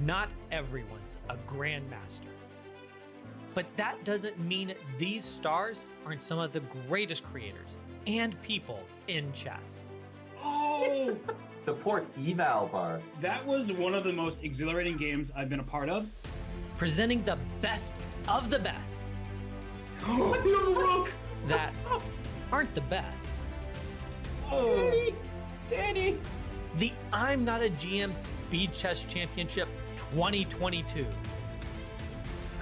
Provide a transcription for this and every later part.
Not everyone's a Grandmaster. But that doesn't mean these stars aren't some of the greatest creators and people in chess. Oh! The poor eval bar. That was one of the most exhilarating games I've been a part of. Presenting the best of the best Oh, the rook! that aren't the best. Oh, Danny. The I'm Not a GM Speed Chess Championship 2022.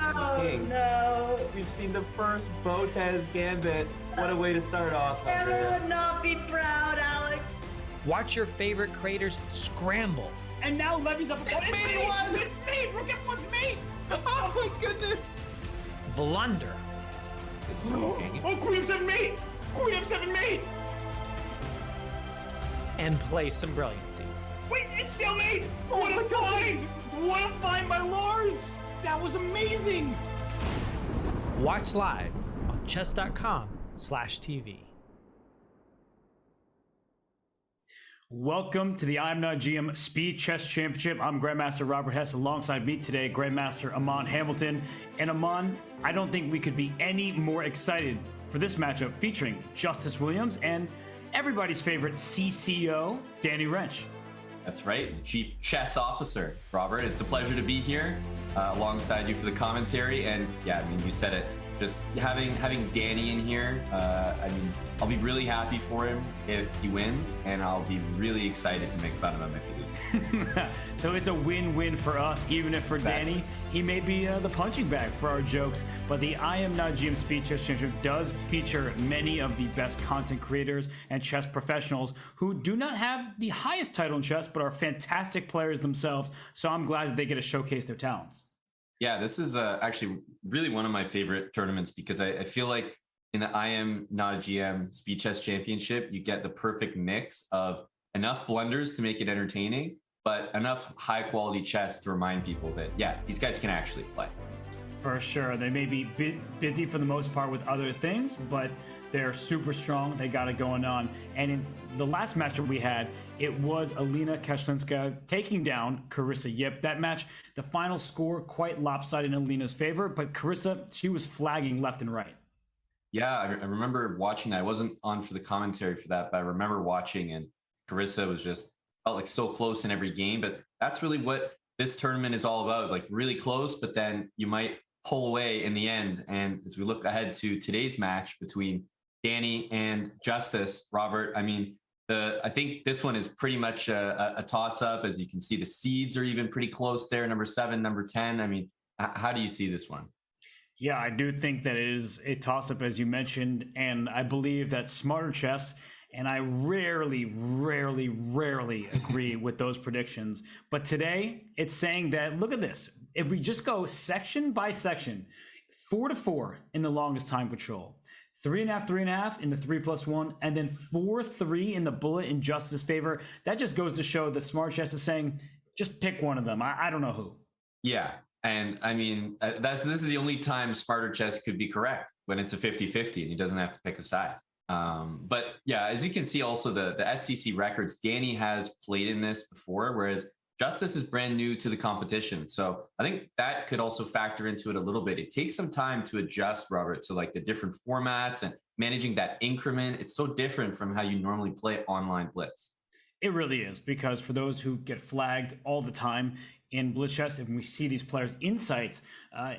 Oh King. no! We've seen the first Botez Gambit. What a way to start off. Everyone would not be proud, Alex. Watch your favorite creators scramble. And now Levy's up. It's me! It's me! Rook F1's me! Oh my goodness. Blunder. Oh, Queen F7 mate! Queen F7 mate! And play some brilliancies. Wait, it's stalemate! What a find! What a find by Lars! That was amazing! Watch live on chess.com/TV. Welcome to the I'm Not GM Speed Chess Championship. I'm Grandmaster Robert Hess. Alongside me today, Grandmaster Amon Hamilton. And Amon, I don't think we could be any more excited for this matchup featuring Justus Williams and everybody's favorite CCO, Danny Rensch. That's right, the Chief Chess Officer, Robert. It's a pleasure to be here alongside you for the commentary. And yeah, I mean, you said it. Just having Danny in here, I mean, I'll be really happy for him if he wins, and I'll be really excited to make fun of him if he loses. So it's a win-win for us, even if for Danny, he may be the punching bag for our jokes. But the I Am Not GM Speed Chess Championship does feature many of the best content creators and chess professionals who do not have the highest title in chess, but are fantastic players themselves. So I'm glad that they get to showcase their talents. Yeah, this is actually really one of my favorite tournaments because I feel like in the I Am Not a GM Speed Chess Championship, you get the perfect mix of enough blunders to make it entertaining, but enough high quality chess to remind people that, yeah, these guys can actually play. For sure. They may be busy for the most part with other things, but they're super strong. They got it going on. And in the last matchup we had, it was Alina Kashlinska taking down Carissa Yip. That match, the final score quite lopsided in Alina's favor, but Carissa, she was flagging left and right. Yeah, I remember watching that. I wasn't on for the commentary for that, but I remember watching, and Carissa was just felt like so close in every game. But that's really what this tournament is all about, like really close, but then you might pull away in the end. And as we look ahead to today's match between Danny and Justus, Robert, I mean, I think this one is pretty much a toss-up. As you can see, the seeds are even pretty close there, number 7, number 10. I mean, how do you see this one? Yeah, I do think that it is a toss-up, as you mentioned, and I believe that Smarter Chess, and I rarely agree with those predictions, but today it's saying that, look at this, if we just go section by section, 4-4 in the longest time control, 3.5, 3.5 in the 3+1, and then 4-3 in the bullet in Justus' favor. That just goes to show that Smart Chess is saying, just pick one of them. I don't know who. Yeah. And I mean, this is the only time Smarter Chess could be correct, when it's a 50-50 and he doesn't have to pick a side. But yeah, as you can see also the SCC records, Danny has played in this before, whereas Justus is brand new to the competition. So I think that could also factor into it a little bit. It takes some time to adjust, Robert, to like the different formats and managing that increment. It's so different from how you normally play online Blitz. It really is, because for those who get flagged all the time in Blitz Chess, and we see these players' insights,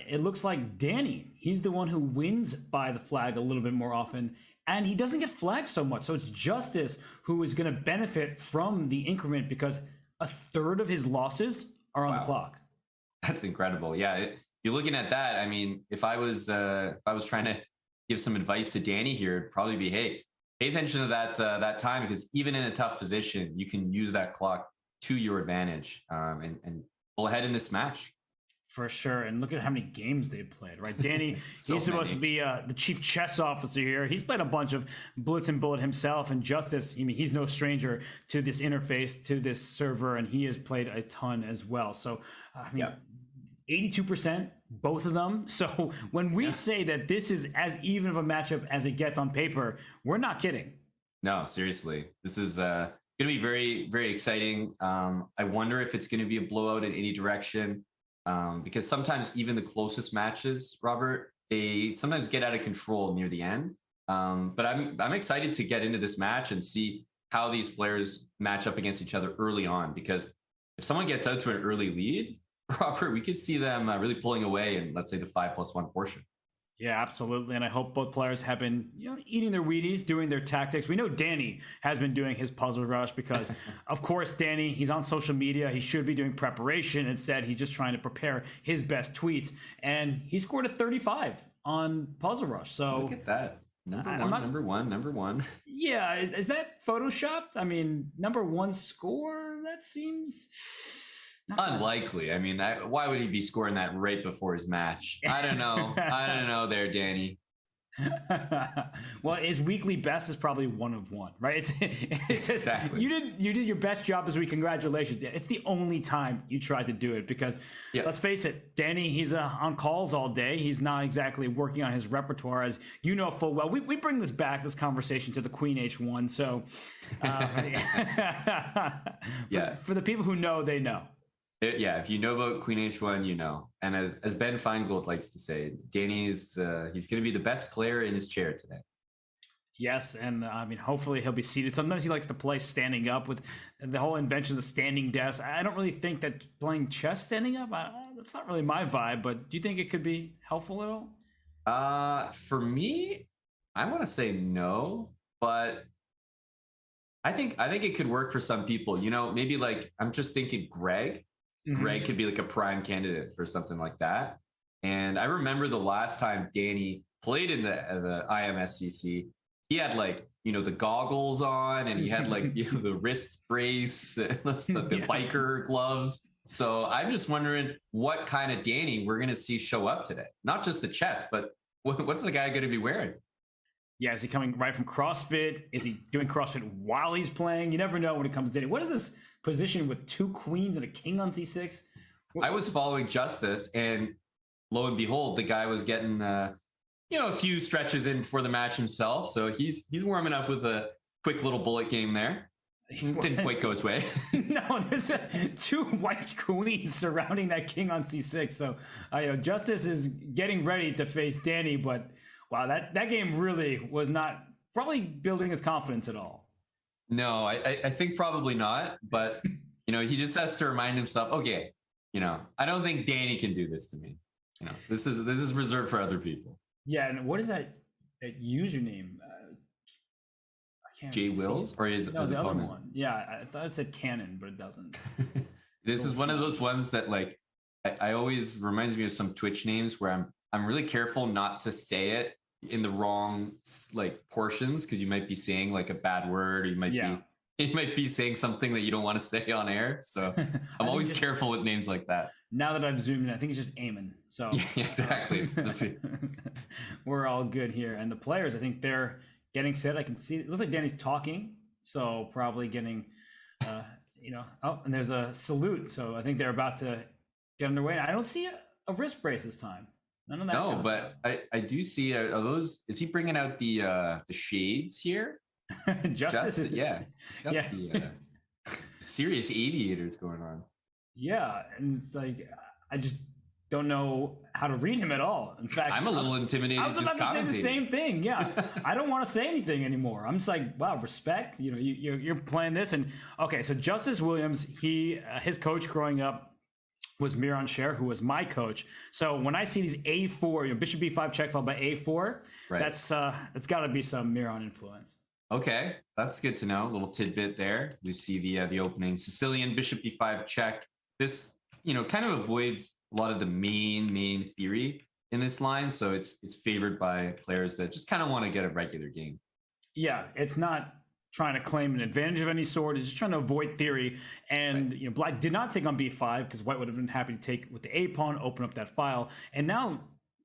it looks like Danny, he's the one who wins by the flag a little bit more often, and he doesn't get flagged so much. So it's Justus who is going to benefit from the increment because a third of his losses are on the clock. That's incredible. Yeah, you're looking at that. I mean, if I was trying to give some advice to Danny here, it'd probably be, hey, pay attention to that time, because even in a tough position, you can use that clock to your advantage and pull ahead in this match. For sure. And look at how many games they've played, right? Danny, he's supposed to be the chief chess officer here. He's played a bunch of Blitz and Bullet himself. And Justus, I mean, he's no stranger to this interface, to this server, and he has played a ton as well. So, I mean, 82%, both of them. So when we say that this is as even of a matchup as it gets on paper, we're not kidding. No, seriously. This is Going to be very, very exciting. I wonder if it's going to be a blowout in any direction, because sometimes even the closest matches, Robert, they sometimes get out of control near the end. But I'm excited to get into this match and see how these players match up against each other early on, because if someone gets out to an early lead, Robert, we could see them really pulling away in, let's say, the 5+1 portion. Yeah, absolutely. And I hope both players have been, eating their Wheaties, doing their tactics. We know Danny has been doing his puzzle rush because, of course, Danny, he's on social media. He should be doing preparation. Instead, he's just trying to prepare his best tweets. And he scored a 35 on puzzle rush. So look at that. Number one. Yeah, is that photoshopped? I mean, number one score? That seems unlikely. I mean, why would he be scoring that right before his match? I don't know. I don't know there, Danny. Well, his weekly best is probably 1 of 1, right? It's exactly. You did your best job this week. Congratulations. It's the only time you tried to do it because let's face it, Danny, he's on calls all day. He's not exactly working on his repertoire, as you know full well. We bring this conversation to the Queen H1. So for the people who know, they know. Yeah, if you know about Queen H1, you know. And as Ben Feingold likes to say, Danny's he's going to be the best player in his chair today. Yes, and I mean, hopefully he'll be seated. Sometimes he likes to play standing up with the whole invention of the standing desk. I don't really think that playing chess standing up, that's not really my vibe, but do you think it could be helpful at all? For me, I want to say no, but I think it could work for some people. Maybe like I'm just thinking Greg. Greg could be like a prime candidate for something like that. And I remember the last time Danny played in the IMSCC, he had the goggles on, and he had the wrist brace, the biker gloves. So I'm just wondering what kind of Danny we're going to see show up today. Not just the chest, but what's the guy going to be wearing? Yeah, is he coming right from CrossFit? Is he doing CrossFit while he's playing? You never know when it comes to Danny. What is this position with 2 queens and a king on c6? I was following Justus, and lo and behold, the guy was getting a few stretches in before the match himself. So he's warming up with a quick little bullet game there. Didn't quite go his way. No, there's 2 white queens surrounding that king on c6. So Justus is getting ready to face Danny, but wow, that game really was not probably building his confidence at all. No, I think probably not. But, he just has to remind himself, okay, I don't think Danny can do this to me. This is reserved for other people. Yeah, and what is that username? I can't Jay Wills? Or is the other one? Yeah, I thought it said Cannon, but it doesn't. This is one of those ones that I always reminds me of some Twitch names where I'm really careful not to say it in the wrong portions, because you might be saying a bad word, or you might be saying something that you don't want to say on air. So I'm always careful with names like that. Now that I've zoomed in, I think it's just Eamon. So yeah, exactly. We're all good here. And the players, I think they're getting set. I can see it looks like Danny's talking, so probably getting and there's a salute. So I think they're about to get underway. I don't see a wrist brace this time. None of that. No, but I do see are those. Is he bringing out the shades here? Justus, yeah, he's got the serious aviators going on. Yeah, and it's I just don't know how to read him at all. In fact, I'm a little intimidated. I was about to say the same thing. Yeah, I don't want to say anything anymore. I'm just wow, respect. You're playing this, and okay. So Justus Williams, his coach growing up was Miron Scher, who was my coach. So when I see these A4, bishop B5 check followed by A4, right, that's got to be some Miron influence. Okay, that's good to know. A little tidbit there. We see the opening Sicilian bishop B5 check. This kind of avoids a lot of the main theory in this line, so it's favored by players that just kind of want to get a regular game. Yeah, it's not trying to claim an advantage of any sort. It's just trying to avoid theory. And right, Black did not take on B5 because White would have been happy to take with the A pawn, open up that file. And now,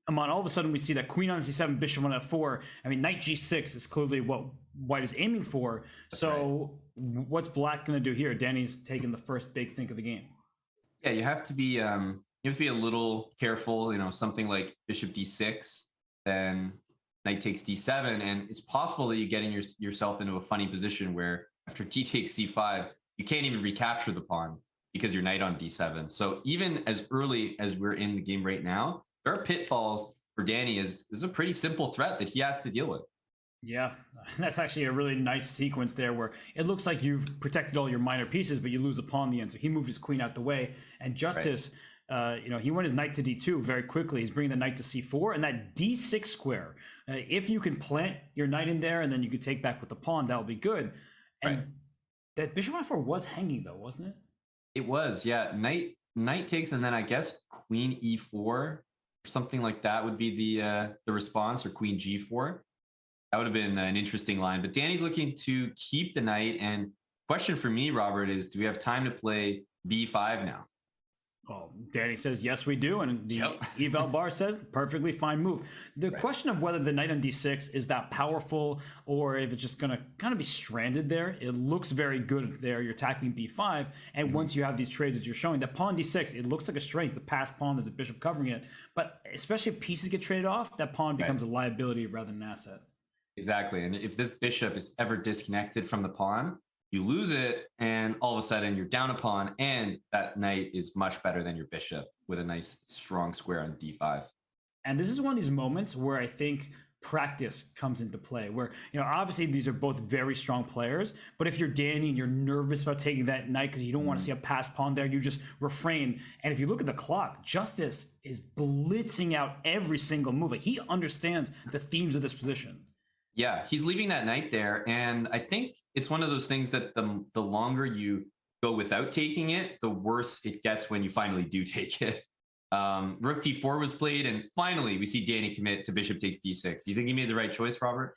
Amon, all of a sudden we see that Queen on C7, Bishop on F4. I mean, Knight G6 is clearly what White is aiming for. That's so right. What's Black going to do here? Danny's taking the first big think of the game. Yeah, you have to be a little careful. Something like Bishop D6, then Knight takes D7, and it's possible that you get yourself into a funny position where after d takes c5, you can't even recapture the pawn because you're knight on d7. So even as early as we're in the game right now, there are pitfalls for Danny. Is a pretty simple threat that he has to deal with. Yeah, that's actually a really nice sequence there where it looks like you've protected all your minor pieces, but you lose a pawn in the end. So he moved his queen out the way, and Justus, he went his knight to d2 very quickly. He's bringing the knight to c4, and that d6 square. If you can plant your knight in there, and then you can take back with the pawn, that'll be good. And that bishop on 4 was hanging though, wasn't it? It was, yeah. Knight takes, and then I guess queen e4 or something like that would be the response, or queen g4. That would have been an interesting line. But Danny's looking to keep the knight. And question for me, Robert, is do we have time to play b5 now? Well, Danny says, yes, we do. And the eval bar says, perfectly fine move. The question of whether the knight on d6 is that powerful or if it's just going to kind of be stranded there. It looks very good there. You're attacking b5. And once you have these trades as you're showing, that pawn d6, it looks like a strength. The passed pawn, there's a bishop covering it. But especially if pieces get traded off, that pawn becomes a liability rather than an asset. Exactly. And if this bishop is ever disconnected from the pawn, you lose it, and all of a sudden you're down a pawn, and that knight is much better than your bishop with a nice strong square on d5. And this is one of these moments where I think practice comes into play, where, obviously these are both very strong players, but if you're Danny and you're nervous about taking that knight because you don't want to see a passed pawn there, you just refrain. And if you look at the clock, Justus is blitzing out every single move. Like, he understands the themes of this position. Yeah, he's leaving that knight there. And I think it's one of those things that the longer you go without taking it, the worse it gets when you finally do take it. Rook d4 was played, and finally we see Danny commit to bishop takes d6. Do you think he made the right choice, Robert?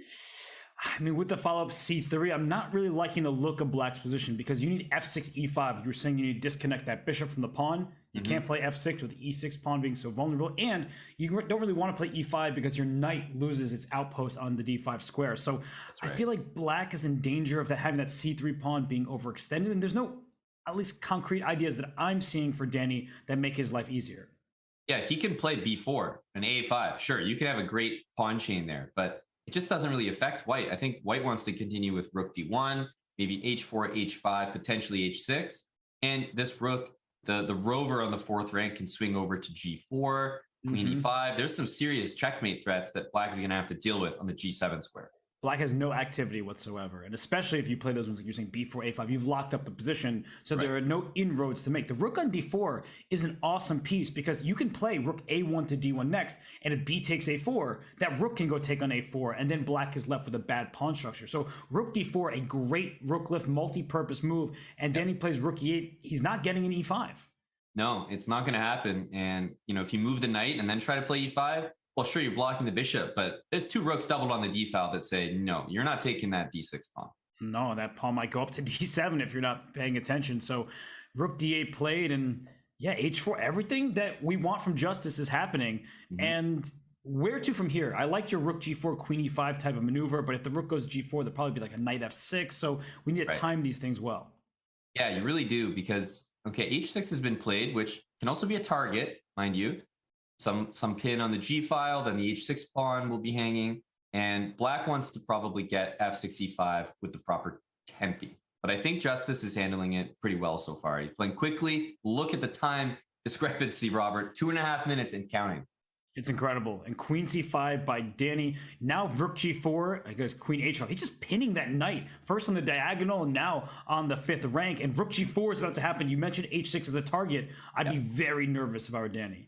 I mean, with the follow-up c3, I'm not really liking the look of black's position because you need f6, e5. You were saying you need to disconnect that bishop from the pawn. You can't play f6 with the e6 pawn being so vulnerable. And you don't really want to play e5 because your knight loses its outpost on the d5 square. So I feel like black is in danger of having that c3 pawn being overextended. And there's no, at least, concrete ideas that I'm seeing for Danny that make his life easier. Yeah, he can play b4 and a5. Sure, you can have a great pawn chain there, but it just doesn't really affect white. I think white wants to continue with rook d1, maybe h4, h5, potentially h6. And this rook, the rover on the 4th rank, can swing over to g4, queen e5. There's some serious checkmate threats that black is going to have to deal with on the g7 square. Black has no activity whatsoever. And especially if you play those ones like you're saying, b4, a5, you've locked up the position. So there are no inroads to make. The rook on d4 is an awesome piece because you can play rook a1 to d1 next. And if b takes a4, that rook can go take on a4. And then black is left with a bad pawn structure. So rook d4, a great rook lift multi-purpose move. And then he plays rook e8. He's not getting an e5. No, it's not going to happen. And, if you move the knight and then try to play e5, well, sure, you're blocking the bishop, but there's 2 rooks doubled on the d file that say, no, you're not taking that d6 pawn. No, that pawn might go up to d7 if you're not paying attention. So rook d8 played, and h4, everything that we want from Justus is happening. And where to from here? I like your rook g4, queen e5 type of maneuver, but if the rook goes g4, there'll probably be like a knight f6. So we need to time these things well. Yeah, you really do, because, h6 has been played, which can also be a target, mind you. Some pin on the g file, then the h6 pawn will be hanging, and black wants to probably get f6 e5 with the proper tempi. But I think Justus is handling it pretty well so far. He's playing quickly. Look at the time discrepancy, Robert. 2.5 minutes and counting. It's incredible. And queen c5 by Danny. Now rook g4, I guess queen h5. He's just pinning that knight, first on the diagonal and now on the 5th rank. And rook g4 is about to happen. You mentioned h6 as a target. I'd be very nervous if I were Danny.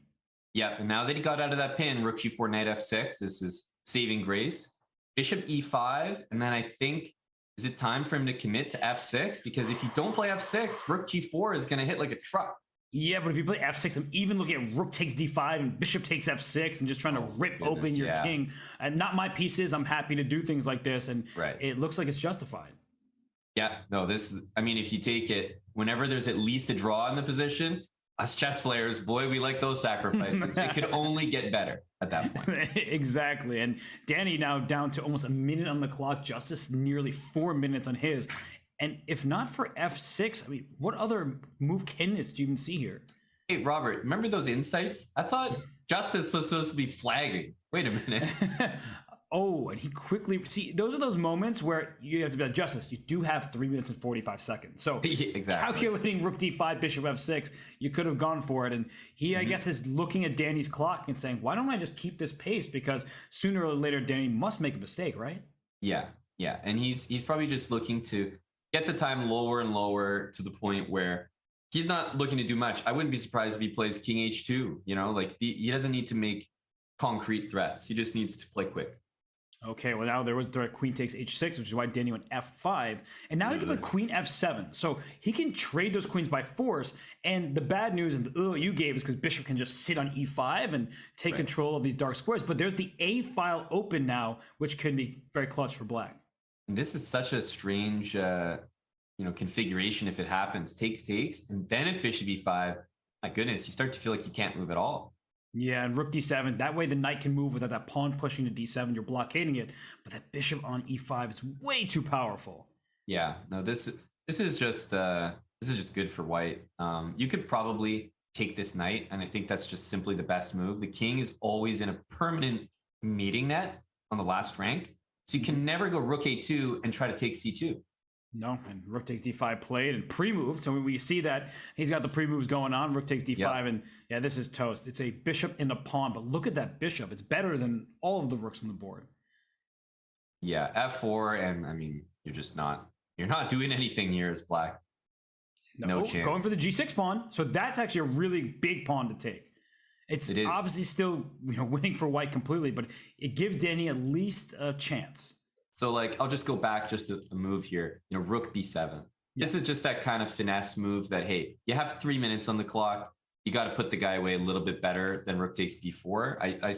Yeah, and now that he got out of that pin, rook g4, knight f6, this is saving grace. Bishop e5, and then I think, is it time for him to commit to f6? Because if you don't play f6, rook g4 is going to hit like a truck. Yeah, but if you play f6, I'm even looking at rook takes d5 and bishop takes f6 and just trying to rip open your king. And not my pieces. I'm happy to do things like this, and it looks like it's justified. Yeah, no, if you take it, whenever there's at least a draw in the position, us chess players, boy, we like those sacrifices. It could only get better at that point. Exactly. And Danny now down to almost a minute on the clock. Justus nearly 4 minutes on his. And if not for f6, I mean, what other move candidates do you even see here? Hey, Robert, remember those insights? I thought Justus was supposed to be flagging. Wait a minute. Oh, and he quickly see those are those moments where you have to be like, Justice, you do have 3 minutes and 45 seconds. So Exactly. calculating rook d5, bishop f6, you could have gone for it. And he, I guess, is looking at Danny's clock and saying, why don't I just keep this pace? Because sooner or later, Danny must make a mistake, right? Yeah, and he's probably just looking to get the time lower and lower to the point where he's not looking to do much. I wouldn't be surprised if he plays king h2. You know, like he doesn't need to make concrete threats. He just needs to play quick. Okay, well now there was the queen takes h6, which is why Danny went f5, and now he can play queen f7, so he can trade those queens by force. And the bad news and the you gave is because bishop can just sit on e5 and take control of these dark squares. But there's the a file open now, which can be very clutch for black. And this is such a strange, configuration. If it happens, takes, and then if bishop e5, my goodness, you start to feel like you can't move at all. Yeah, and rook d7. That way the knight can move without that pawn pushing to d7. You're blockading it, but that bishop on e5 is way too powerful. Yeah, no, this is just good for white. You could probably take this knight, and I think that's just simply the best move. The king is always in a permanent mating net on the last rank, so you can never go rook a2 and try to take c2. No, and rook takes d5 played and pre-moved. So we see that he's got the pre-moves going on. Rook takes d5, and yeah, this is toast. It's a bishop in the pawn, but look at that bishop. It's better than all of the rooks on the board. Yeah, f4, and I mean, you're not doing anything here as black. No chance. Going for the g6 pawn. So that's actually a really big pawn to take. It is obviously still winning for white completely, but it gives Danny at least a chance. So like, I'll just go back just a move here, rook d7. This is just that kind of finesse move that, hey, you have 3 minutes on the clock. You got to put the guy away a little bit better than rook takes b4. I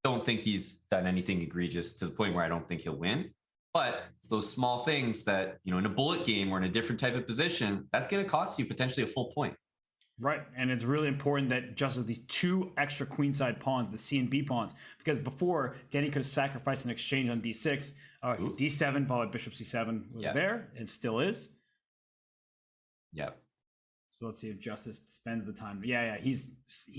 don't think he's done anything egregious to the point where I don't think he'll win. But it's those small things that, in a bullet game or in a different type of position, that's going to cost you potentially a full point. Right, and it's really important that Justus these 2 extra queenside pawns, the C and B pawns, because before Danny could have sacrificed an exchange on d6, d7 followed by bishop c7 was there, and still is. Yep. So let's see if Justus spends the time. Yeah, he's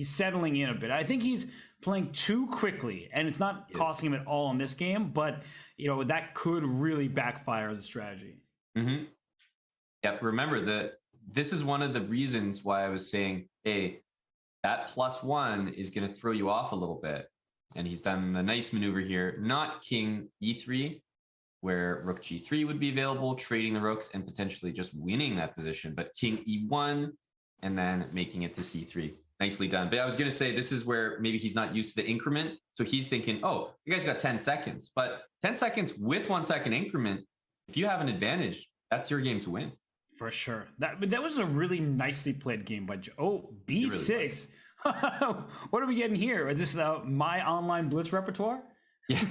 settling in a bit. I think he's playing too quickly, and it's not costing him at all in this game. But that could really backfire as a strategy. Mm-hmm. Yep. Remember that. This is one of the reasons why I was saying, hey, that +1 is going to throw you off a little bit. And he's done the nice maneuver here, not king e3, where rook g3 would be available, trading the rooks and potentially just winning that position, but king e1 and then making it to c3. Nicely done. But I was going to say, this is where maybe he's not used to the increment. So he's thinking, oh, you guys got 10 seconds. But 10 seconds with 1 second increment, if you have an advantage, that's your game to win. For sure. That was a really nicely played game by b6. Really what are we getting here? Is this my online blitz repertoire? Yeah.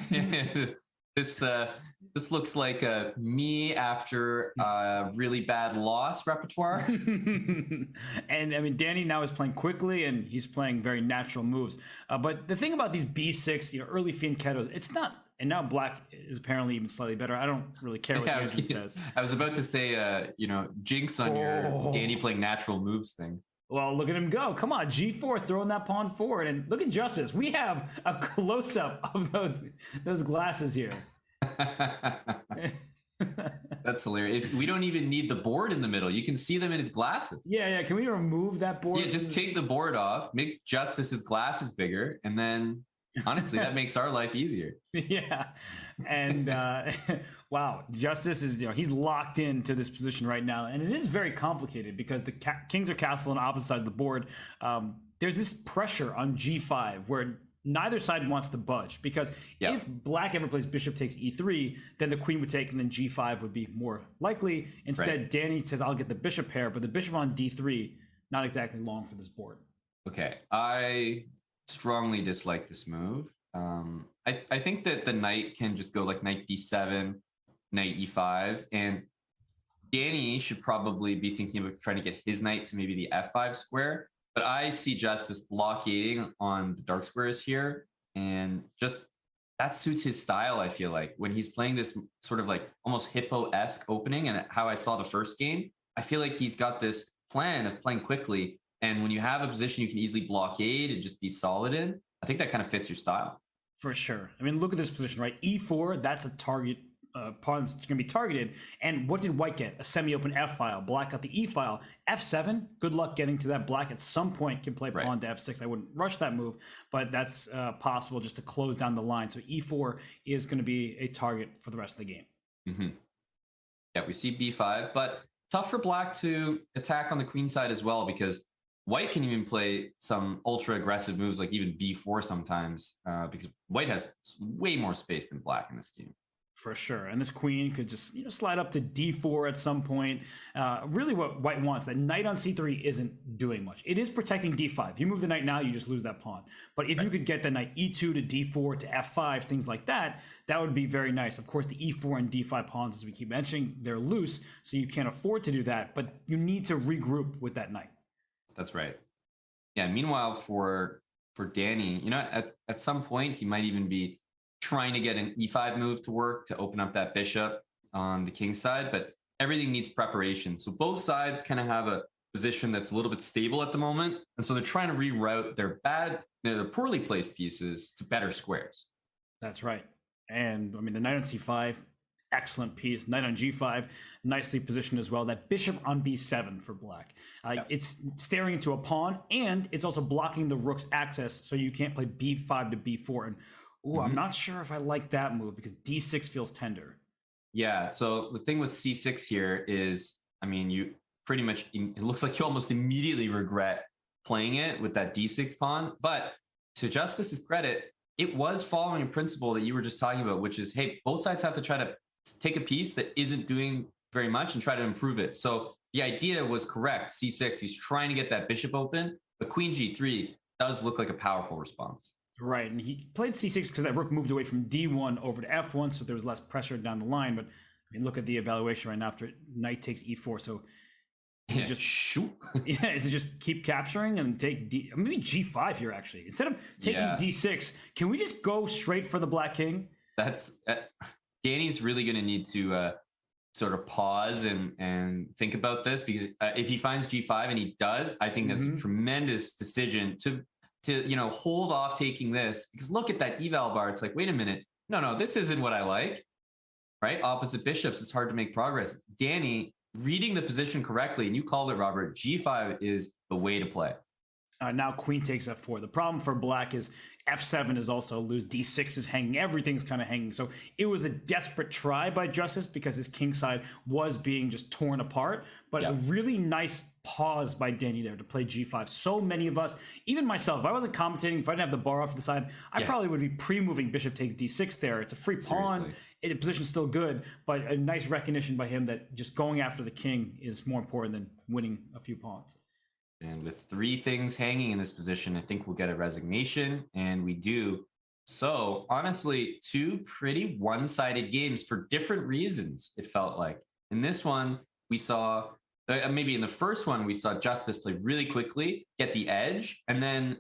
This looks like me after a really bad loss repertoire. And I mean, Danny now is playing quickly and he's playing very natural moves. But the thing about these b6, early fianchettos, it's not. And now black is apparently even slightly better. I don't really care what the engine says. I was about to say, jinx on your Danny playing natural moves thing. Well, look at him go. Come on, g4, throwing that pawn forward. And look at Justus. We have a close-up of those glasses here. That's hilarious. We don't even need the board in the middle. You can see them in his glasses. Yeah. Can we remove that board? Yeah, just take the board off, make Justus's glasses bigger, and then... honestly, that makes our life easier. Yeah. And wow, Justus is, he's locked into this position right now. And it is very complicated because the kings are castle on the opposite side of the board. There's this pressure on g5 where neither side wants to budge, because if black ever plays bishop takes e3, then the queen would take and then g5 would be more likely. Instead, Danny says, I'll get the bishop pair, but the bishop on d3, not exactly long for this board. Okay. I strongly dislike this move. I think that the knight can just go like knight d7, knight e5, and Danny should probably be thinking about trying to get his knight to maybe the f5 square. But I see Justus blockading on the dark squares here, and just that suits his style. I feel like when he's playing this sort of like almost hippo-esque opening, and how I saw the first game, I feel like he's got this plan of playing quickly. And when you have a position you can easily blockade and just be solid in, I think that kind of fits your style. For sure. I mean, look at this position, right? E4, that's a target pawn that's going to be targeted. And what did white get? A semi-open F file. Black got the E file. F7, good luck getting to that. Black at some point can play pawn to F6. I wouldn't rush that move, but that's possible just to close down the line. So E4 is going to be a target for the rest of the game. Mm-hmm. Yeah, we see B5, but tough for black to attack on the queen side as well, because white can even play some ultra aggressive moves like even B4 sometimes, because white has way more space than black in this game. For sure. And this queen could just slide up to D4 at some point. Really what white wants, that knight on C3 isn't doing much. It is protecting D5. You move the knight now, you just lose that pawn. But if you could get the knight E2 to D4 to F5, things like that, that would be very nice. Of course, the E4 and D5 pawns, as we keep mentioning, they're loose, so you can't afford to do that. But you need to regroup with that knight. That's right. Yeah. Meanwhile, for Danny, at some point he might even be trying to get an E5 move to work to open up that bishop on the king side, but everything needs preparation. So both sides kind of have a position that's a little bit stable at the moment, and so they're trying to reroute their poorly placed pieces to better squares. That's right. And I mean, the knight on C5. Excellent piece. Knight on G5, nicely positioned as well. That bishop on B7 for black. It's staring into a pawn, and it's also blocking the rook's access, so you can't play B5 to B4. And I'm not sure if I like that move, because D6 feels tender. Yeah. So the thing with C6 here is, I mean, you pretty much, it looks like you almost immediately regret playing it with that D6 pawn. But to Justus's credit, it was following a principle that you were just talking about, which is, hey, both sides have to try to take a piece that isn't doing very much and try to improve it. So the idea was correct. C6, he's trying to get that bishop open, but queen G3 does look like a powerful response. Right, and he played C6 because that rook moved away from D1 over to F1, so there was less pressure down the line. But I mean, look at the evaluation right now after knight takes E4. So just shoot. Is it just keep capturing and take maybe G5 here actually instead of taking D6? Can we just go straight for the black king? That's Danny's really going to need to sort of pause and think about this, because if he finds G5, and he does, I think that's a tremendous decision to hold off taking this, because look at that eval bar. It's like, wait a minute. No, this isn't what I like, right? Opposite bishops, it's hard to make progress. Danny reading the position correctly, and you called it, Robert, G5 is the way to play. Now queen takes F4. The problem for black is F7 is also loose. D6 is hanging. Everything's kind of hanging. So it was a desperate try by Justus, because his king side was being just torn apart. But a really nice pause by Danny there to play G5. So many of us, even myself, if I wasn't commentating, if I didn't have the bar off to the side, I probably would be pre-moving bishop takes D6 there. It's a free pawn. The position's still good, but a nice recognition by him that just going after the king is more important than winning a few pawns. And with three things hanging in this position, I think we'll get a resignation, and we do. So honestly, two pretty one-sided games for different reasons, it felt like. In this one, we saw, maybe in the first one, we saw Justus play really quickly, get the edge, and then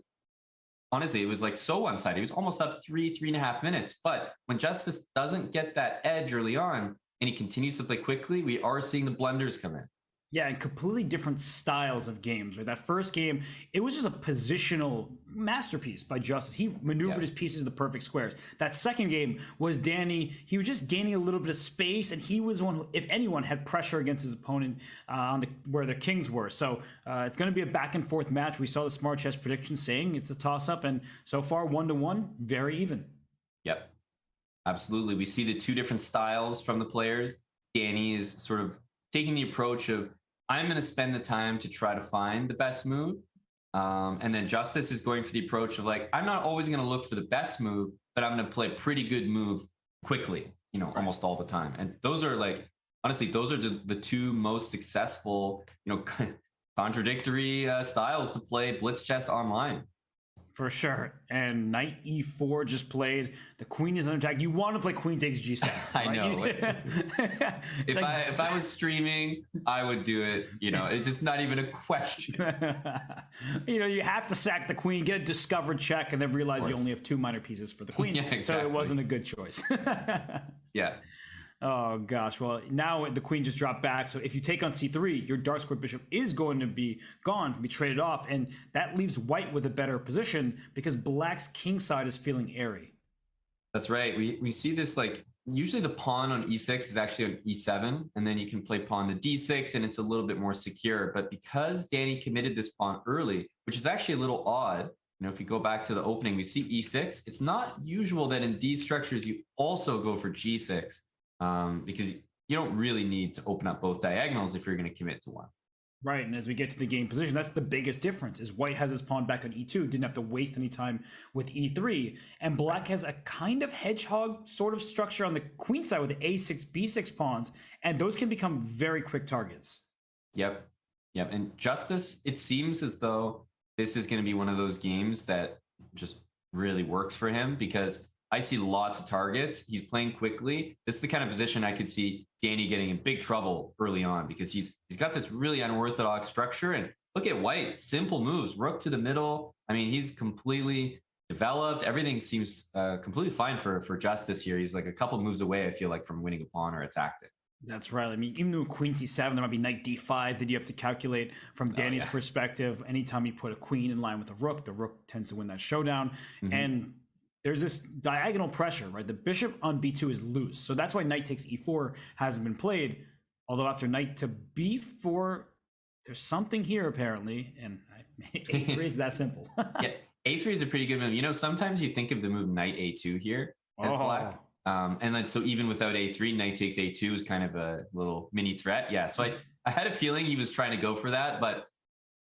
honestly, it was like so one-sided. He was almost up 3.5 minutes. But when Justus doesn't get that edge early on, and he continues to play quickly, we are seeing the blunders come in. Yeah, and completely different styles of games, right? That first game, it was just a positional masterpiece by Justus. He maneuvered his pieces to the perfect squares. That second game was Danny. He was just gaining a little bit of space, and he was the one who, if anyone, had pressure against his opponent on where the kings were. So it's going to be a back and forth match. We saw the Smart Chess prediction saying it's a toss-up, and so far 1-1, very even. Yep, absolutely. We see the two different styles from the players. Danny is sort of taking the approach of, I'm going to spend the time to try to find the best move. And then Justus is going for the approach of like, I'm not always going to look for the best move, but I'm going to play a pretty good move quickly, almost all the time. And those are like, honestly, those are the two most successful, contradictory styles to play blitz chess online. For sure. And knight E4 just played. The queen is under attack. You want to play queen takes G7. I know. If I was streaming, I would do it. It's just not even a question. You have to sack the queen, get a discovered check, and then realize you only have two minor pieces for the queen. Exactly. So it wasn't a good choice. Yeah. Oh, gosh. Well, now the queen just dropped back. So if you take on C3, your dark square bishop is going to be gone, be traded off. And that leaves white with a better position because black's king side is feeling airy. That's right. We see this like usually the pawn on e6 is actually on e7, and then you can play pawn to d6, and it's a little bit more secure. But because Danny committed this pawn early, which is actually a little odd, if you go back to the opening, we see e6. It's not usual that in these structures you also go for g6 because you don't really need to open up both diagonals if you're going to commit to one. Right, and as we get to the game position, that's the biggest difference, is white has his pawn back on e2, didn't have to waste any time with e3, and black has a kind of hedgehog sort of structure on the queen side with the a6, b6 pawns, and those can become very quick targets. Yep, and Justus, it seems as though this is going to be one of those games that just really works for him because I see lots of targets. He's playing quickly. This is the kind of position I could see Danny getting in big trouble early on because he's got this really unorthodox structure. And look at white, simple moves, rook to the middle. I mean, he's completely developed. Everything seems completely fine for Justus here. He's like a couple moves away, I feel like, from winning a pawn or a tactic. That's right. I mean, even though queen c7, there might be knight d5 that you have to calculate from Danny's perspective. Anytime you put a queen in line with a rook, the rook tends to win that showdown. And there's this diagonal pressure, right? The bishop on b2 is loose. So that's why knight takes e4 hasn't been played. Although after knight to b4, there's something here apparently. And a3 is that simple. Yeah, a3 is a pretty good move. Sometimes you think of the move knight a2 here as black. And then so even without a3, knight takes a2 is kind of a little mini threat. Yeah, so I had a feeling he was trying to go for that, but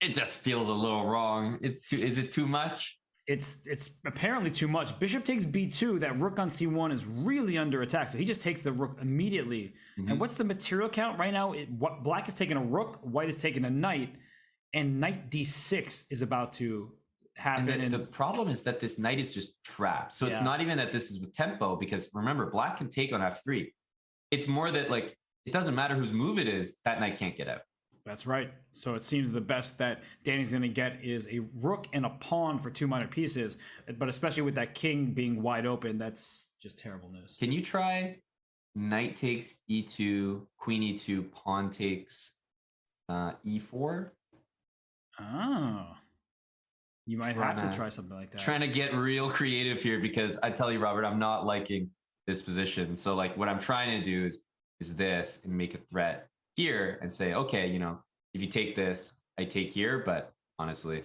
it just feels a little wrong. Is it too much? It's apparently too much. Bishop takes b2. That rook on c1 is really under attack. So he just takes the rook immediately. And what's the material count right now? Black is taking a rook, white is taking a knight, and knight d6 is about to happen. And the problem is that this knight is just trapped. So it's not even that this is with tempo, because remember, black can take on f3. It's more that like it doesn't matter whose move it is, that knight can't get out. That's right. So it seems the best that Danny's going to get is a rook and a pawn for two minor pieces. But especially with that king being wide open, that's just terrible news. Can you try knight takes e2, queen e2, pawn takes e4? Oh. You might have to try something like that. Trying to get real creative here because I tell you, Robert, I'm not liking this position. So like what I'm trying to do is this and make a threat here and say, okay, if you take this, I take here, but honestly.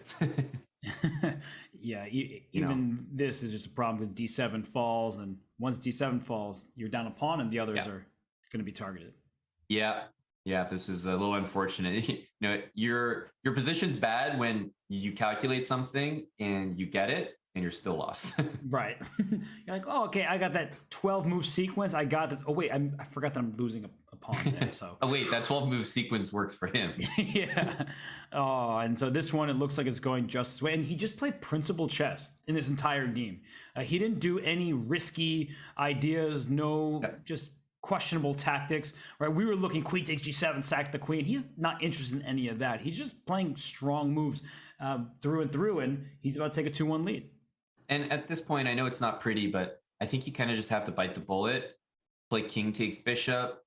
Yeah, even this is just a problem because d7 falls, and once d7 falls, you're down a pawn and the others are going to be targeted. Yeah, this is a little unfortunate. Your position's bad when you calculate something and you get it and you're still lost. Right. You're like, oh, okay, I got that 12 move sequence. I got this. Oh, wait, I forgot that I'm losing a pawn there. So. Oh, wait, that 12 move sequence works for him. Yeah. Oh, and so this one, it looks like it's going Justus' way. And he just played principal chess in this entire game. He didn't do any risky ideas, just questionable tactics, right? We were looking queen takes g7, sack the queen. He's not interested in any of that. He's just playing strong moves through and through, and he's about to take a 2-1 lead. And at this point, I know it's not pretty, but I think you kind of just have to bite the bullet, play king takes bishop,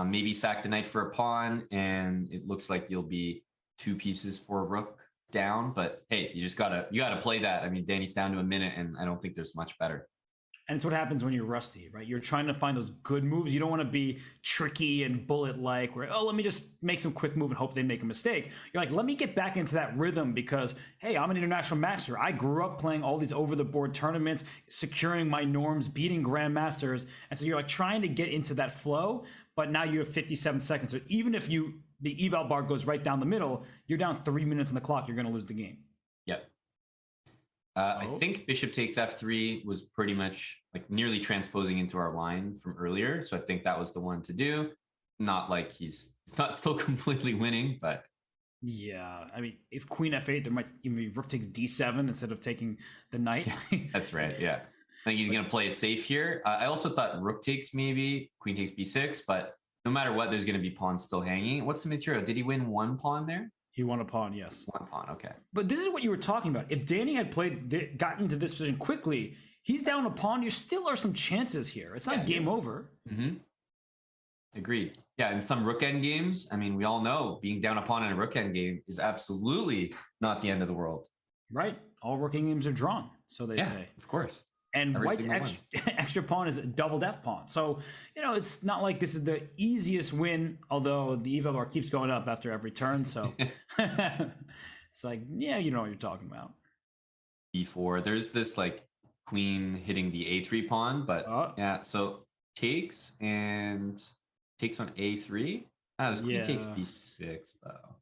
maybe sack the knight for a pawn, and it looks like you'll be 2 pieces for a rook down. But hey, you gotta play that. I mean, Danny's down to a minute, and I don't think there's much better. And it's what happens when you're rusty, right? You're trying to find those good moves. You don't want to be tricky and bullet-like where, let me just make some quick move and hope they make a mistake. You're like, let me get back into that rhythm because, hey, I'm an international master. I grew up playing all these over-the-board tournaments, securing my norms, beating grandmasters. And so you're like trying to get into that flow, but now you have 57 seconds. So even if the eval bar goes right down the middle, you're down 3 minutes on the clock, you're going to lose the game. Yep. I think bishop takes f3 was pretty much like nearly transposing into our line from earlier. So I think that was the one to do. Not like he's not still completely winning, but. Yeah, I mean, if queen f8, there might even be rook takes d7 instead of taking the knight. That's right, yeah. I think he's going to play it safe here. I also thought rook takes maybe, queen takes b6, but no matter what, there's going to be pawns still hanging. What's the material? Did he win 1 pawn there? He won a pawn, yes. 1 pawn, okay. But this is what you were talking about. If Danny had gotten to this position quickly, he's down a pawn. There still are some chances here. It's not game over. Mm-hmm. Agreed. Yeah, in some rook end games, I mean, we all know being down a pawn in a rook end game is absolutely not the end of the world. Right. All rook end games are drawn, so they say. Of course. And Every white's single extra pawn is a double F pawn. So, it's not like this is the easiest win, although the eval bar keeps going up after every turn. So it's like, yeah, you know what you're talking about. B4. There's this like queen hitting the A3 pawn, but yeah, so takes on A3. This queen takes B6 though.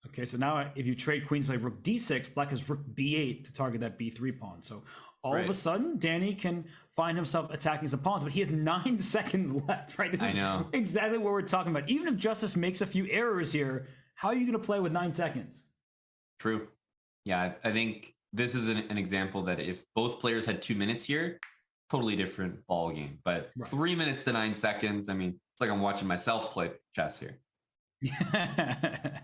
Okay, so now if you trade queens, play rook D6, black has rook B8 to target that B3 pawn. So all of a sudden, Danny can find himself attacking some pawns, but he has 9 seconds left, right? This is exactly what we're talking about. Even if Justus makes a few errors here, how are you going to play with 9 seconds? True. Yeah, I think this is an example that if both players had 2 minutes here, totally different ball game. But 3 minutes to 9 seconds, I mean, it's like I'm watching myself play chess here. Yeah,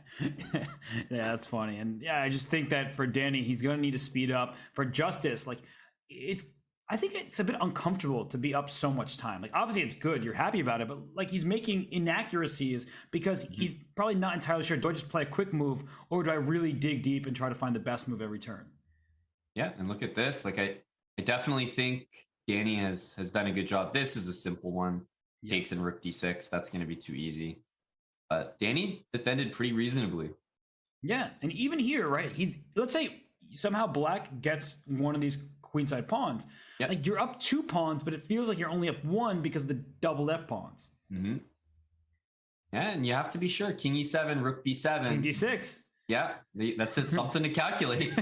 that's funny. And yeah, I just think that for Danny, he's going to need to speed up. For Justus, like, I think it's a bit uncomfortable to be up so much time. Like, obviously it's good, you're happy about it, but like he's making inaccuracies because he's probably not entirely sure, do I just play a quick move or do I really dig deep and try to find the best move every turn? Yeah, and look at this. Like I definitely think Danny has done a good job. This is a simple one. Takes in rook D6. That's going to be too easy. But Danny defended pretty reasonably. Yeah, and even here, right? Let's say somehow black gets one of these queenside pawns. Yep. Like you're up 2 pawns, but it feels like you're only up 1 because of the double F pawns. Mm-hmm. Yeah, and you have to be sure. King E7, rook B7. King D6. Yeah, that's something to calculate.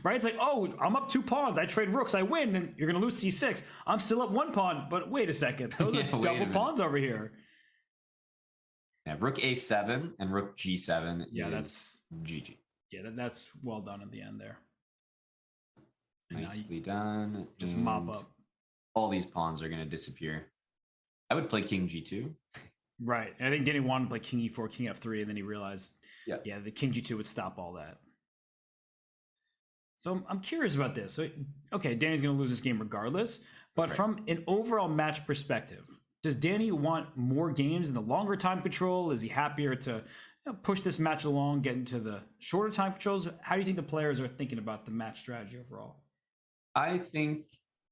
Right? It's like, oh, I'm up 2 pawns. I trade rooks. I win. Then you're going to lose C6. I'm still up 1 pawn, but wait a second. Those are double pawns over here. Yeah, rook A7 and rook G7. Yeah, that's GG. Yeah, that's well done at the end there. Nicely done. Just mop up. All these pawns are going to disappear. I would play King G2. Right. And I think Danny wanted to play King E4, King F3, and then he realized, the King G2 would stop all that. So I'm curious about this. So, okay, Danny's going to lose this game regardless, but from an overall match perspective, does Danny want more games in the longer time control? Is he happier to push this match along, get into the shorter time controls? How do you think the players are thinking about the match strategy overall? I think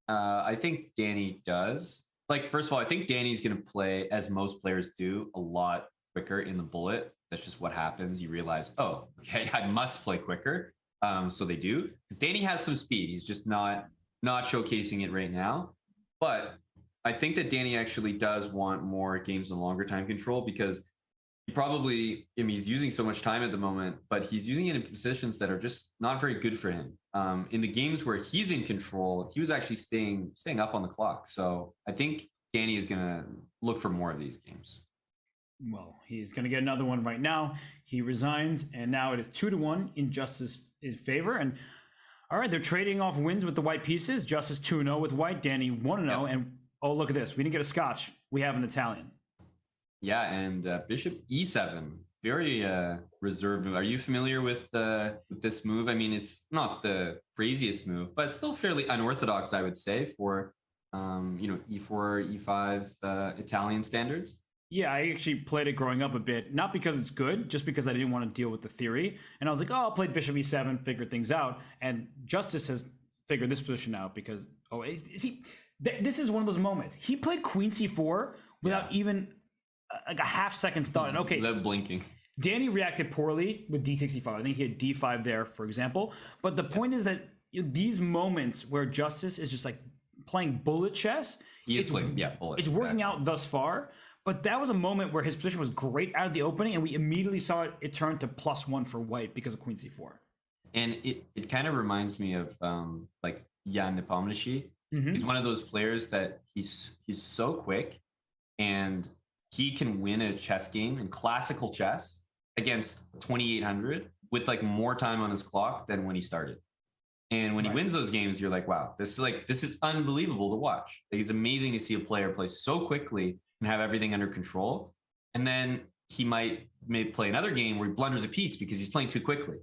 Danny does. Like, first of all, I think Danny's going to play, as most players do, a lot quicker in the bullet. That's just what happens. You realize, oh, okay, I must play quicker. So they do. Because Danny has some speed. He's just not showcasing it right now. But I think that Danny actually does want more games in longer time control because he's using so much time at the moment, but he's using it in positions that are just not very good for him. In the games where he's in control, he was actually staying up on the clock. So I think Danny is going to look for more of these games. Well, he's going to get another one right now. He resigns, and now it is 2-1 in Justus' favor. And all right, they're trading off wins with the white pieces. Justus 2-0 with white, Danny 1-0, and oh, look at this. We didn't get a Scotch. We have an Italian. Yeah, and Bishop E7, very reserved move. Are you familiar with this move? I mean, it's not the craziest move, but it's still fairly unorthodox, I would say, for E4, E5 Italian standards. Yeah, I actually played it growing up a bit, not because it's good, just because I didn't want to deal with the theory. And I was like, oh, I'll play Bishop E7, figure things out. And Justus has figured this position out because, this is one of those moments. He played Queen C4 without even like a half second's thought. And okay, without blinking. Danny reacted poorly with D takes E5. I think he had D5 there, for example. But the point is that these moments where Justus is just like playing bullet chess, bullet. It's working out thus far. But that was a moment where his position was great out of the opening, and we immediately saw it turn to +1 for white because of Queen C4. And it kind of reminds me of like Jan Nepomniachtchi. Mm-hmm. He's one of those players that he's so quick, and he can win a chess game in classical chess against 2800 with like more time on his clock than when he started. And when he wins those games, you're like, wow, this is unbelievable to watch. Like, it's amazing to see a player play so quickly and have everything under control. And then he may play another game where he blunders a piece because he's playing too quickly.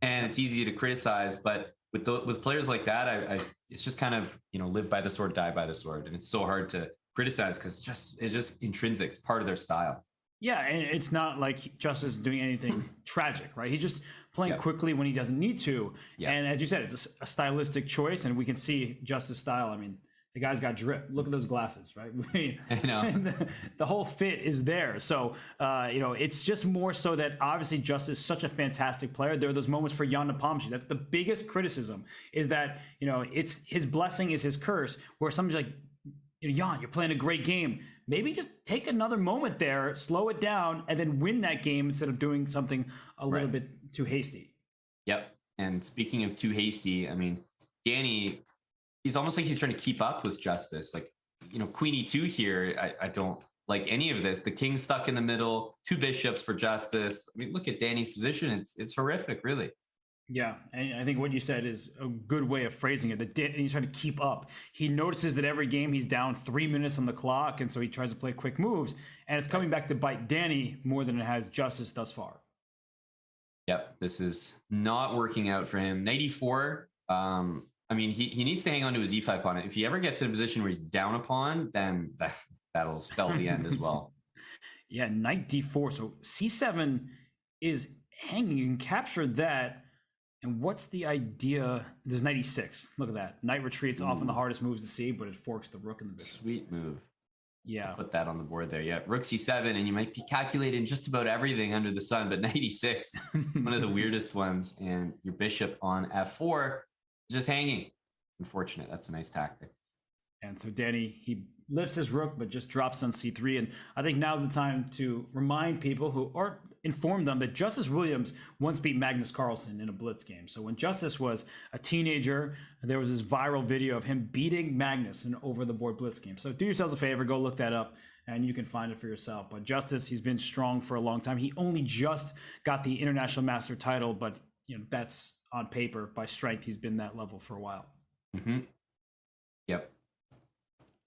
And it's easy to criticize, but with players like that, it's just kind of, live by the sword, die by the sword. And it's so hard to criticize because it's just intrinsic. It's part of their style. Yeah, and it's not like Justus is doing anything tragic, right? He's just playing quickly when he doesn't need to. And as you said, it's a stylistic choice, and we can see Justus' style. I mean, the guy's got drip. Look at those glasses, right? I know. The whole fit is there. So, it's just more so that obviously Justus is such a fantastic player. There are those moments for Jan Nepomniachtchi. That's the biggest criticism, is that, it's his blessing is his curse, where somebody's like, Jan, you're playing a great game. Maybe just take another moment there, slow it down, and then win that game instead of doing something a little bit too hasty. Yep. And speaking of too hasty, I mean, Danny, he's almost like he's trying to keep up with Justus. Like, Queen E2 here, I don't like any of this. The king's stuck in the middle, 2 bishops for Justus. I mean, look at Danny's position. It's horrific, really. Yeah, and I think what you said is a good way of phrasing it. That he's trying to keep up. He notices that every game he's down 3 minutes on the clock, and so he tries to play quick moves. And it's coming back to bite Danny more than it has Justus thus far. Yep, this is not working out for him. Knight E4. I mean, he needs to hang on to his E5 pawn. If he ever gets in a position where he's down a pawn, then that'll spell the end as well. Yeah, Knight D4. So C7 is hanging. You can capture that. And what's the idea? There's Knight E6. Look at that. Knight retreats, often the hardest moves to see, but it forks the rook in the bishop. Sweet move. Yeah. I'll put that on the board there. Yeah. Rook C7, and you might be calculating just about everything under the sun, but Knight E6, one of the weirdest ones. And your bishop on F4 is just hanging. Unfortunate. That's a nice tactic. And so Danny, he lifts his rook, but just drops on C3. And I think now's the time to remind people or inform them that Justus Williams once beat Magnus Carlsen in a blitz game. So when Justus was a teenager, there was this viral video of him beating Magnus in an over-the-board blitz game. So do yourselves a favor, go look that up, and you can find it for yourself. But Justus, he's been strong for a long time. He only just got the International Master title, but that's on paper. By strength, he's been that level for a while. Mm-hmm. Yep.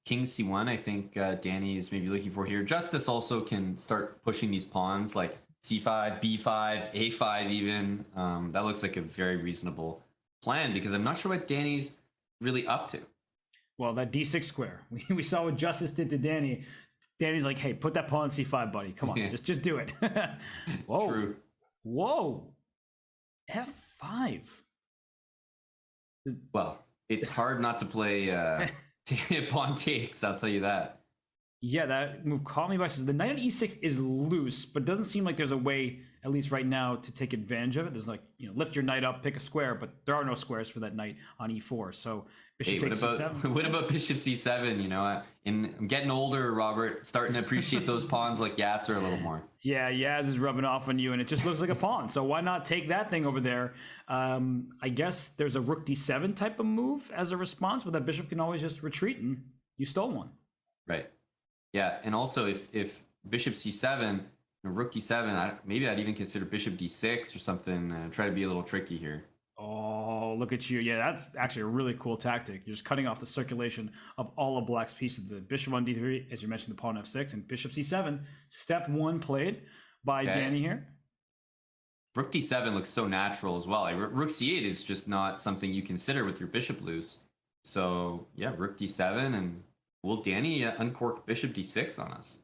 King C1, I think Danny is maybe looking for here. Justus also can start pushing these pawns like C5, B5, A5 even. That looks like a very reasonable plan because I'm not sure what Danny's really up to. Well, that D6 square. We saw what Justus did to Danny. Danny's like, hey, put that pawn on C5, buddy. Come on, just do it. Whoa. True. Whoa. F5. Well, it's hard not to play pawn takes, I'll tell you that. Yeah, that move caught me by surprise. The knight on E6 is loose, but it doesn't seem like there's a way, at least right now, to take advantage of it. There's like, lift your knight up, pick a square, but there are no squares for that knight on E4. So bishop takes C7. What about bishop C7? I'm getting older, Robert, starting to appreciate those pawns like Yasser a little more. Yeah, Yaz is rubbing off on you, and it just looks like a pawn. So why not take that thing over there? I guess there's a rook D7 type of move as a response, but that bishop can always just retreat, and you stole one. Right. Yeah, and also if bishop C7, rook D7, maybe I'd even consider bishop D6 or something. Try to be a little tricky here. Oh, look at you. Yeah, that's actually a really cool tactic. You're just cutting off the circulation of all of Black's pieces. The bishop on D3, as you mentioned, the pawn F6, and bishop C7. Step 1 played by Danny here. Rook D7 looks so natural as well. Like, rook C8 is just not something you consider with your bishop loose. So, yeah, rook D7, and will Danny uncork bishop D6 on us?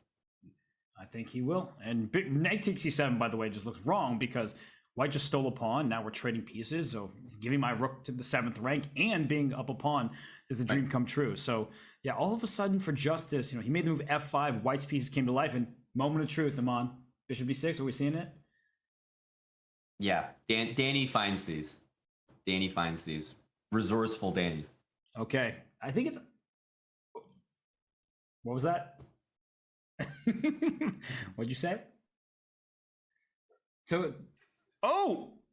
I think he will. And knight takes C7, by the way, just looks wrong because white just stole a pawn. Now we're trading pieces. So giving my rook to the 7th rank and being up a pawn is the dream come true. So, yeah, all of a sudden for Justus, he made the move F5. White's pieces came to life. And moment of truth, Amon. Bishop B6, are we seeing it? Yeah, Danny finds these. Danny finds these. Resourceful Danny. Okay. I think it's... What was that? What'd you say? So,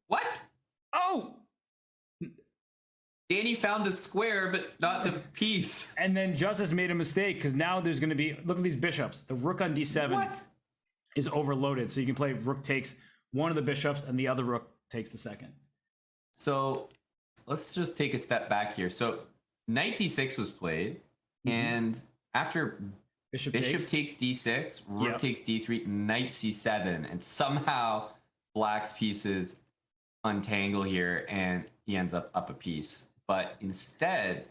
What? Danny found the square, but not the piece. And then Justus made a mistake because now there's going to be, look at these bishops. The rook on D7 is overloaded. So you can play rook takes one of the bishops and the other rook takes the second. So let's just take a step back here. So knight D6 was played, and after bishop takes D6, rook takes D3, knight C7, and somehow Black's pieces untangle here, and he ends up a piece. But instead,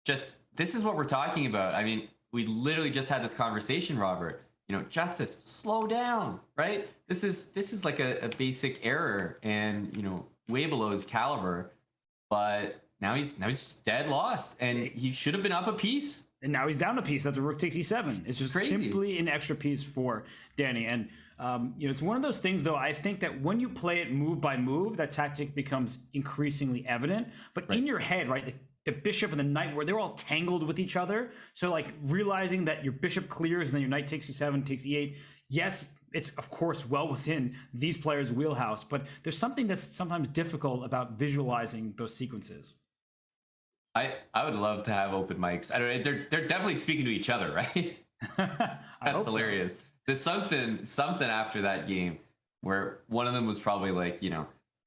this is what we're talking about. I mean, we literally just had this conversation, Robert. Justice, slow down, right? This is like a basic error, and way below his caliber. But now he's dead lost, and he should have been up a piece. And now he's down a piece after rook takes e7. It's just Crazy. simply an extra piece for Danny. And it's one of those things, though. I think that when you play it move by move, that tactic becomes increasingly evident. But in your head, right, the bishop and the knight, where they're all tangled with each other. So like realizing that your bishop clears and then your knight takes e7, takes e8. Yes, it's of course well within these players' wheelhouse, but there's something that's sometimes difficult about visualizing those sequences. I would love to have open mics. I don't know. They're definitely speaking to each other, right? That's hilarious. So. There's something after that game where one of them was probably like,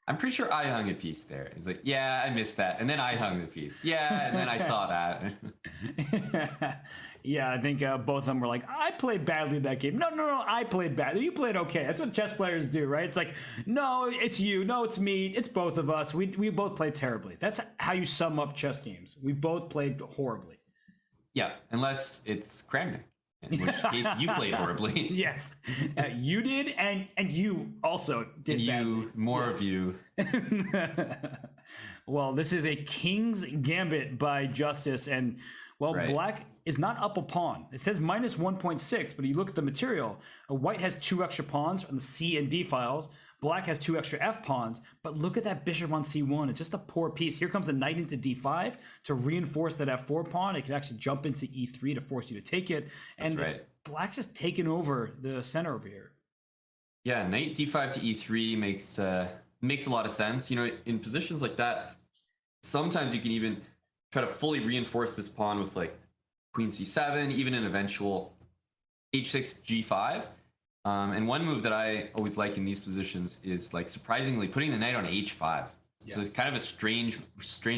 I'm pretty sure I hung a piece there. He's like, yeah, I missed that. And then I hung the piece. Yeah, and then I saw that. Yeah, I think both of them were like, I played badly that game. No, I played badly. You played okay. That's what chess players do, right? It's like, no, it's you. No, it's me. It's both of us. We both played terribly. That's how you sum up chess games. We both played horribly. Yeah, unless it's Kramnik, in which case you played horribly. Yes, you did, and you also did badly. More of you. Well, this is a King's Gambit by Justus, and Black is not up a pawn. It says minus 1.6, but you look at the material. White has 2 extra pawns on the C and D files. Black has 2 extra F pawns, but look at that bishop on C1. It's just a poor piece. Here comes a knight into D5 to reinforce that F4 pawn. It could actually jump into E3 to force you to take it. And That's right. Black's just taking over the center over here. Yeah, knight D5 to E3 makes a lot of sense. In positions like that, sometimes you can even try to fully reinforce this pawn with like queen c7, even an eventual h6 g5. And one move that I always like in these positions is like surprisingly putting the knight on h5. Yeah. So it's kind of a strange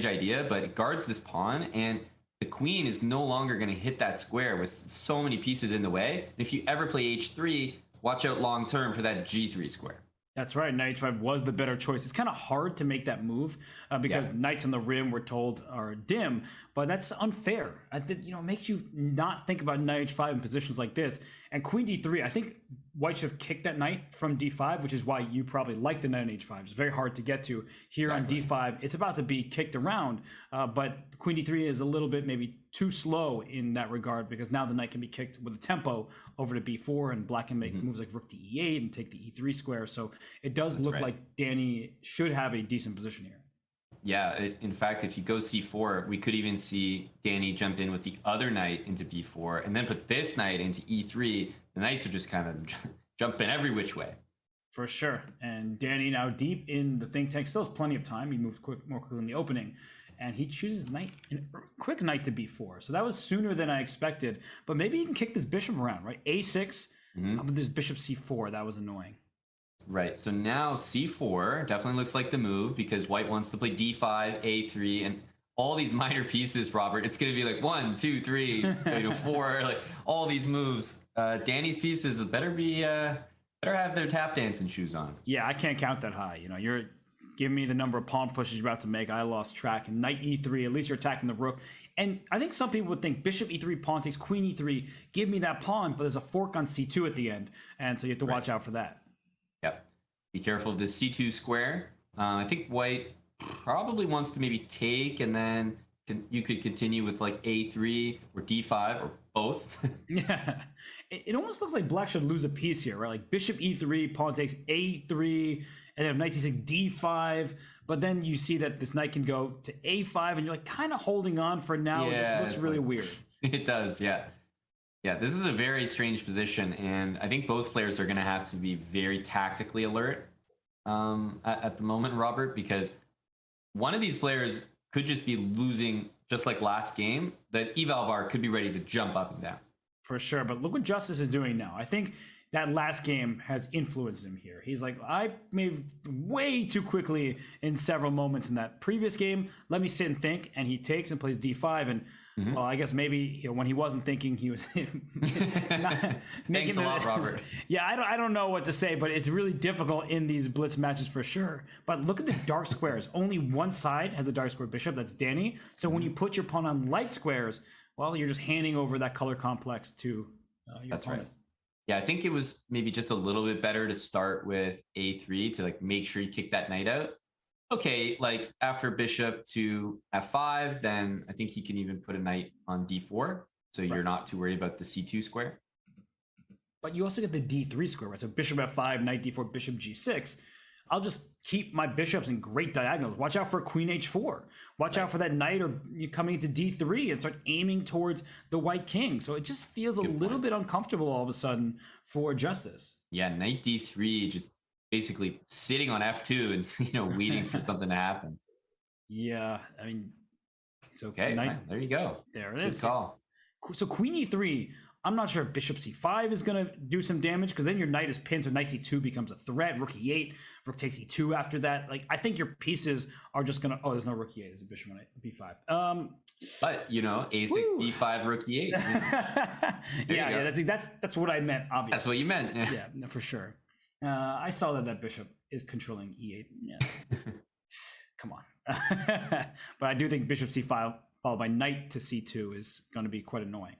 idea, but it guards this pawn, and the queen is no longer going to hit that square with so many pieces in the way. If you ever play h3, watch out long term for that g3 square. That's right. Knight h5 was the better choice. It's kind of hard to make that move because knights on the rim, we're told, are dim, but that's unfair. I think it makes you not think about knight h5 in positions like this. And queen d3, I think White should have kicked that knight from d5, which is why you probably like the knight on h5. It's very hard to get to here on d5. It's about to be kicked around, but queen d3 is a little bit maybe too slow in that regard, because now the knight can be kicked with a tempo over to b4, and Black can make moves like rook to e8 and take the e3 square. So it does look like Danny should have a decent position here. Yeah, in fact, if you go c4, we could even see Danny jump in with the other knight into b4 and then put this knight into e3. The knights are just kind of jumping every which way. For sure. And Danny now deep in the think tank. Still has plenty of time. He moved more quickly in the opening. And he chooses quick knight to b4. So that was sooner than I expected. But maybe he can kick this bishop around, right? a6, but this bishop c4. That was annoying. Right, so now c4 definitely looks like the move, because White wants to play d5, a3, and all these minor pieces, Robert. It's going to be like 1, 2, 3, 4, like all these moves. Danny's pieces better have their tap dancing shoes on. Yeah, I can't count that high. You're giving me the number of pawn pushes you're about to make. I lost track. And knight e3, at least you're attacking the rook. And I think some people would think bishop e3, pawn takes queen e3, give me that pawn, but there's a fork on c2 at the end, and so you have to watch out for that. Yep. Be careful of this c2 square. I think White probably wants to maybe take, and then you could continue with like a3 or d5 or both. Yeah. It almost looks like Black should lose a piece here, right? Like bishop e3, pawn takes a3, and then knight c6, d5. But then you see that this knight can go to a5, and you're like kind of holding on for now. Yeah, it just looks really weird. It does, yeah. Yeah, this is a very strange position, and I think both players are going to have to be very tactically alert at the moment, Robert, because one of these players could just be losing, just like last game, that eval bar could be ready to jump up and down. For sure, but look what Justus is doing now. I think that last game has influenced him here. He's like, I moved way too quickly in several moments in that previous game. Let me sit and think, and he takes and plays d5, and well, I guess maybe when he wasn't thinking, he was. Thanks a lot, Robert. Yeah, I don't know what to say, but it's really difficult in these blitz matches for sure. But look at the dark squares. Only one side has a dark square bishop. That's Danny. So when you put your pawn on light squares, well, you're just handing over that color complex to your opponent. That's right. Yeah, I think it was maybe just a little bit better to start with a3 to like make sure you kick that knight out. Okay, like after bishop to f5, then I think he can even put a knight on d4. So you're not too worried about the c2 square. But you also get the d3 square, right? So bishop f5, knight d4, bishop g6. I'll just keep my bishops in great diagonals. Watch out for queen h4. Watch out for that knight or you coming into d3 and start aiming towards the white king. So it just feels a little bit uncomfortable all of a sudden for Justus. Yeah, knight d3, just basically sitting on f2 and waiting for something to happen. Yeah, I mean, so okay, there you go. There it is. Good call. So queen e3. I'm not sure if bishop c5 is going to do some damage because then your knight is pinned, so knight c2 becomes a threat. Rook e8, rook takes e2 after that. Like, I think your pieces are just going to... Oh, there's no rook e8. There's a bishop on b5. But, a6, b5, rook e8. Yeah, that's what I meant, obviously. That's what you meant. Yeah, no, for sure. I saw that bishop is controlling e8. Yeah. Come on. But I do think bishop c5 followed by knight to c2 is going to be quite annoying.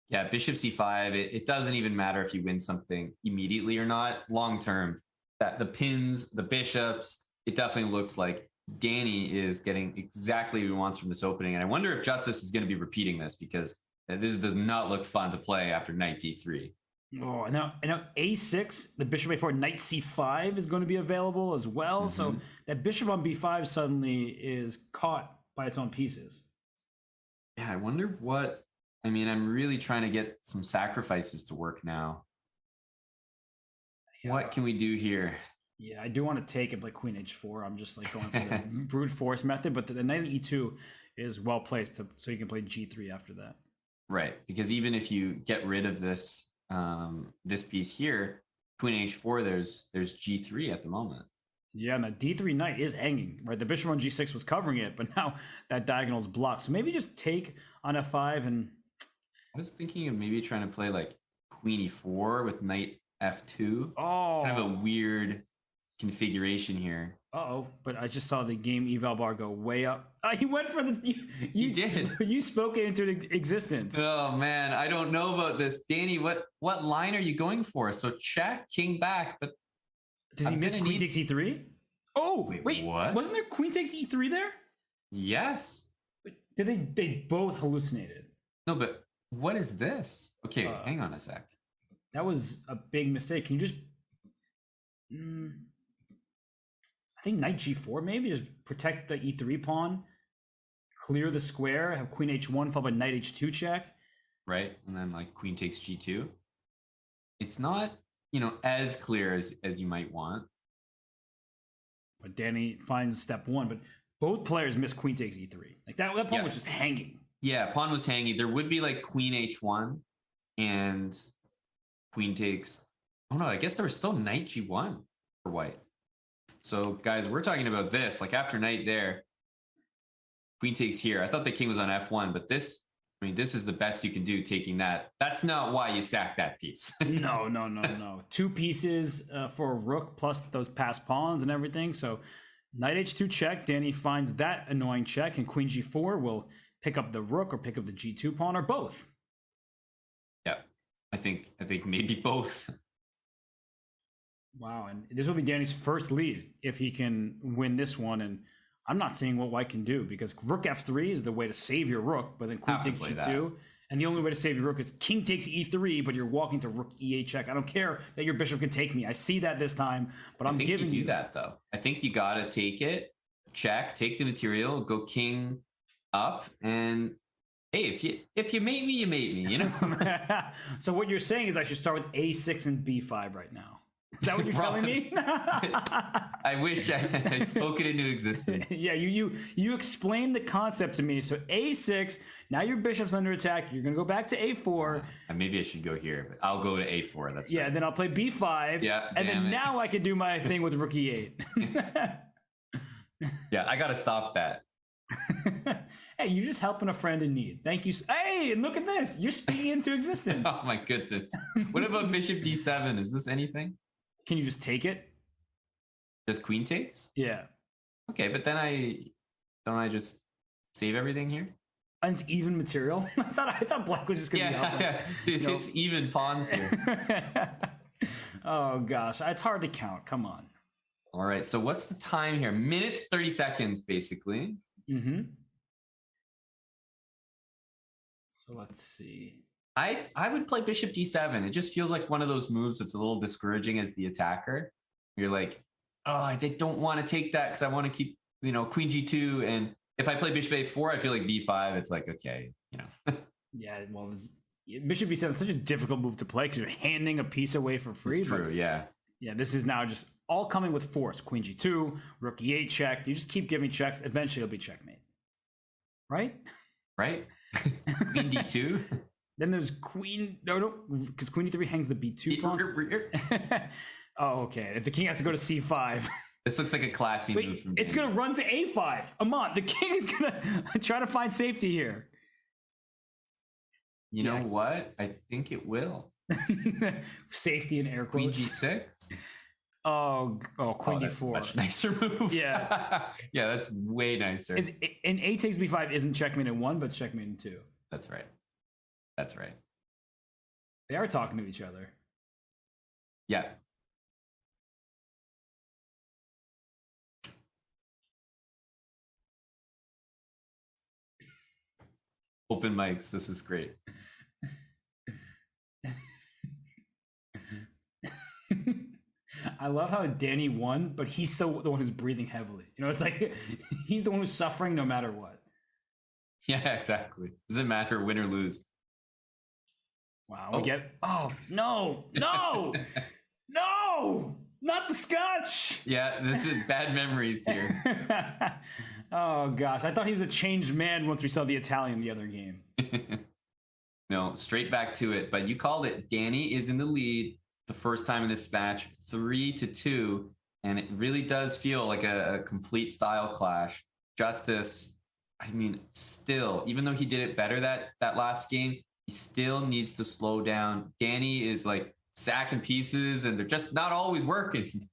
Yeah, bishop c5, it doesn't even matter if you win something immediately or not. Long term, that the pins, the bishops, it definitely looks like Danny is getting exactly what he wants from this opening. And I wonder if Justus is going to be repeating this because this does not look fun to play after knight d3. Oh, and now a6, the bishop a4, knight c5 is going to be available as well. So that bishop on b5 suddenly is caught by its own pieces. Yeah, I wonder what... I mean, I'm really trying to get some sacrifices to work now. Yeah. What can we do here? Yeah, I do want to take it like queen h4. I'm just like going for the brute force method, but the knight e2 is well placed so you can play g3 after that. Right, because even if you get rid of this this piece here, queen h4, there's g3 at the moment. Yeah, and that d3 knight is hanging, right? The bishop on g6 was covering it, but now that diagonal is blocked. So maybe just take on f5 and... I was thinking of maybe trying to play like queen e4 with knight f2. Oh, kind of a weird configuration here. Uh-oh, but I just saw the game eval bar go way up. He went for the... You did. You spoke it into existence. Oh, man, I don't know about this. Danny, what line are you going for? So check, king back, but... Does he miss queen takes e3? Oh, wait, what? Wasn't there queen takes e3 there? Yes. Did they both hallucinated? No, but... What is this? Okay, hang on a sec. That was a big mistake. Can you just... I think knight g4 maybe? Just protect the e3 pawn. Clear the square. Have queen h1 followed by knight h2 check. Right, and then like queen takes g2. It's not, as clear as you might want. But Danny finds step one. But both players miss queen takes e3. Like that pawn was just hanging. Yeah, pawn was hanging. There would be like queen h1 and queen takes... Oh no, I guess there was still knight g1 for white. So guys, we're talking about this. Like after knight there, queen takes here. I thought the king was on f1, but this is the best you can do taking that. That's not why you sack that piece. No. Two pieces for a rook plus those passed pawns and everything. So knight h2 check. Danny finds that annoying check, and queen g4 will pick up the rook or pick up the g2 pawn or both. Yeah, I think maybe both. Wow, and this will be Danny's first lead if he can win this one. And I'm not seeing what white can do because rook f3 is the way to save your rook, but then queen takes g2. And the only way to save your rook is king takes e3, but you're walking to rook e8 check. I don't care that your bishop can take me. I see that this time, but I'm giving you that though. I think you gotta take it, check, take the material, go king up, and hey, if you mate me, you mate me, So what you're saying is I should start with a6 and b5 right now. Is that what you're telling me? I wish I spoke it into existence. Yeah, you explained the concept to me. So a6, now your bishop's under attack. You're gonna go back to a4. Maybe I should go here, but I'll go to a4. That's right. Then I'll play b5. Yeah, and then now I can do my thing with rook e8. Yeah, I gotta stop that. Hey, you're just helping a friend in need. Thank you. Hey, and look at this. You're speaking into existence. Oh my goodness. What about bishop d7? Is this anything? Can you just take it? Just queen takes? Yeah. Okay, but then don't I just save everything here? And it's even material. I thought black was just gonna be up. Yeah. It's even pawns here. Oh gosh, it's hard to count. Come on. All right. So what's the time here? Minute 30 seconds, basically. Mm-hmm. So let's see. I would play bishop d7. It just feels like one of those moves that's a little discouraging as the attacker. You're like, oh, I don't want to take that because I want to keep, queen g2. And if I play bishop a4, I feel like b5. It's like, okay, Yeah, well, bishop b7 is such a difficult move to play because you're handing a piece away for free. It's true, yeah. Yeah, this is now just all coming with force. Queen g2, rook e8 check. You just keep giving checks. Eventually, it'll be checkmate. Right? Right? Queen d2. Then there's queen. No, because queen d3 hangs the b2 pawn. Oh, okay. If the king has to go to c5. This looks like a classy move from It's going to run to a5. Amon, the king is going to try to find safety here. You know what? I think it will. Safety in air Queen quotes. g6. Oh, queen d4. Much nicer move. Yeah. Yeah, that's way nicer. And a takes b5 isn't checkmate in 1, but checkmate in 2. That's right. That's right. They are talking to each other. Yeah. Open mics. This is great. I love how Danny won, but he's still the one who's breathing heavily. It's like he's the one who's suffering no matter what. Yeah, exactly. Doesn't matter win or lose. Wow. We get. Oh, no, no, no, not the scotch. Yeah, this is bad memories here. Oh, gosh. I thought he was a changed man once we saw the Italian the other game. No, straight back to it. But you called it. Danny is in the lead the first time in this match, 3-2. And it really does feel like a complete style clash. Justus, I mean, still, even though he did it better that last game, he still needs to slow down. Danny is like sacking pieces and they're just not always working.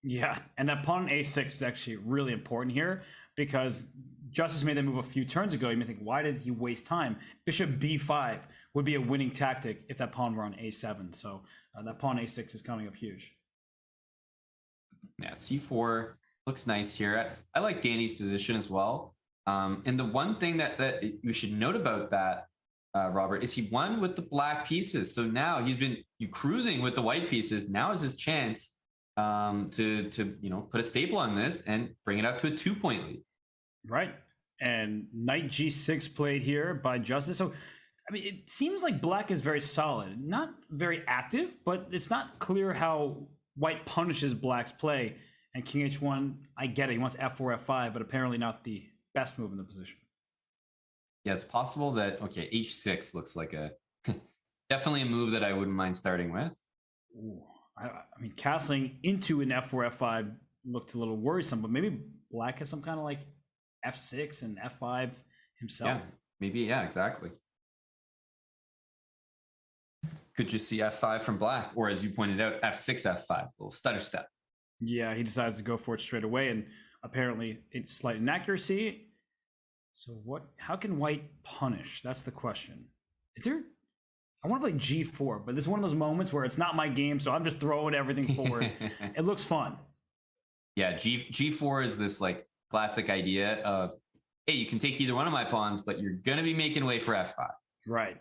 Yeah, and that pawn a6 is actually really important here because Justus made that move a few turns ago. You may think, why did he waste time? Bishop b5 would be a winning tactic if that pawn were on a7. So that pawn a6 is coming up huge. Yeah, c4 looks nice here. I like Danny's position as well. And the one thing that you should note about that, Robert, is he won with the black pieces. So now he's been cruising with the white pieces. Now is his chance to put a staple on this and bring it up to a 2-point lead. Right. And knight g6 played here by Justus. So, I mean, it seems like black is very solid, not very active, but it's not clear how white punishes black's play. And king h1, I get it. He wants f4, f5, but apparently not the best move in the position. Yeah, it's possible that, okay, h6 looks like definitely a move that I wouldn't mind starting with. Ooh, I mean, castling into an f4, f5 looked a little worrisome, but maybe black has some kind of like f6 and f5 himself. Yeah, maybe, yeah, exactly. Could you see f5 from black? Or as you pointed out, f6, f5, a little stutter step. Yeah, he decides to go for it straight away, and apparently it's slight inaccuracy. So how can white punish? That's the question. I want to play g4, but this is one of those moments where it's not my game, so I'm just throwing everything forward. It looks fun. Yeah, G4 is this like classic idea of, hey, you can take either one of my pawns, but you're going to be making way for f5. Right.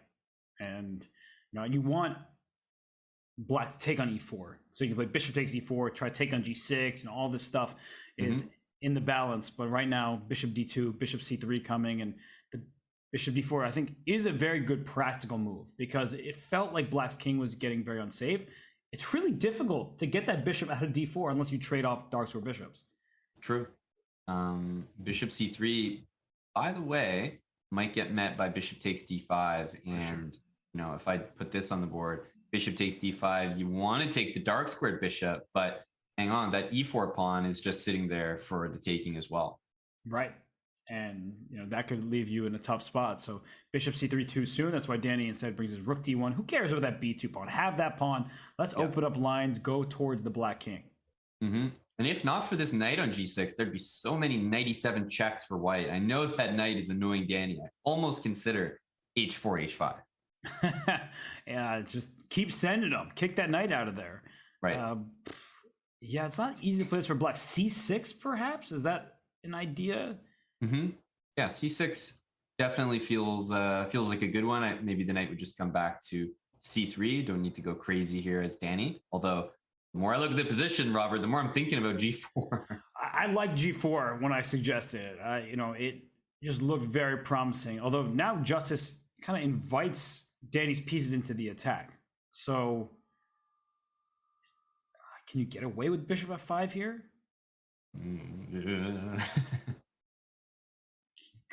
And you want black to take on e4. So you can play bishop takes e4, try to take on g6, and all this stuff is in the balance. But right now, bishop d2, bishop c3 coming, and the bishop d4, I think, is a very good practical move because it felt like black's king was getting very unsafe. It's really difficult to get that bishop out of d4 unless you trade off dark square bishops. True. Bishop c3, by the way, might get met by bishop takes d5. And, if I put this on the board, bishop takes d5, you want to take the dark squared bishop, but hang on, that e4 pawn is just sitting there for the taking as well. Right. And, that could leave you in a tough spot. So bishop c3 too soon. That's why Danny instead brings his rook d1. Who cares about that b2 pawn? Have that pawn. Let's open up lines, go towards the black king. And And if not for this knight on g6, there'd be so many knight e7 checks for white. I know that knight is annoying Danny. I almost consider h4, h5. Yeah, just keep sending them. Kick that knight out of there. Right. Yeah, it's not easy to play this for black. C6, perhaps? Is that an idea? Mm-hmm. Yeah, c6 definitely feels like a good one. Maybe the knight would just come back to c3. Don't need to go crazy here as Danny. Although, the more I look at the position, Robert, the more I'm thinking about g4. I like g4 when I suggested it. It just looked very promising. Although now Justus kind of invites Danny's pieces into the attack. So, can you get away with bishop f5 here?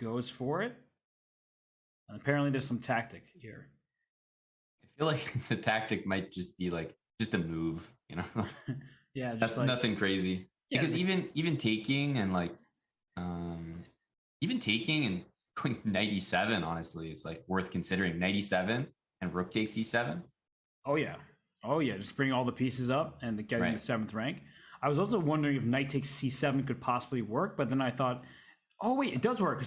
Goes for it. And apparently there's some tactic here. I feel like the tactic might just be like just a move, Yeah, just that's like, nothing crazy. Yeah, because even taking and like even taking and going knight e7, honestly, it's like worth considering. Knight e7 and rook takes e7. Oh yeah, just bring all the pieces up and getting the 7th rank. I was also wondering if knight takes c7 could possibly work, but then I thought, oh wait, it does work.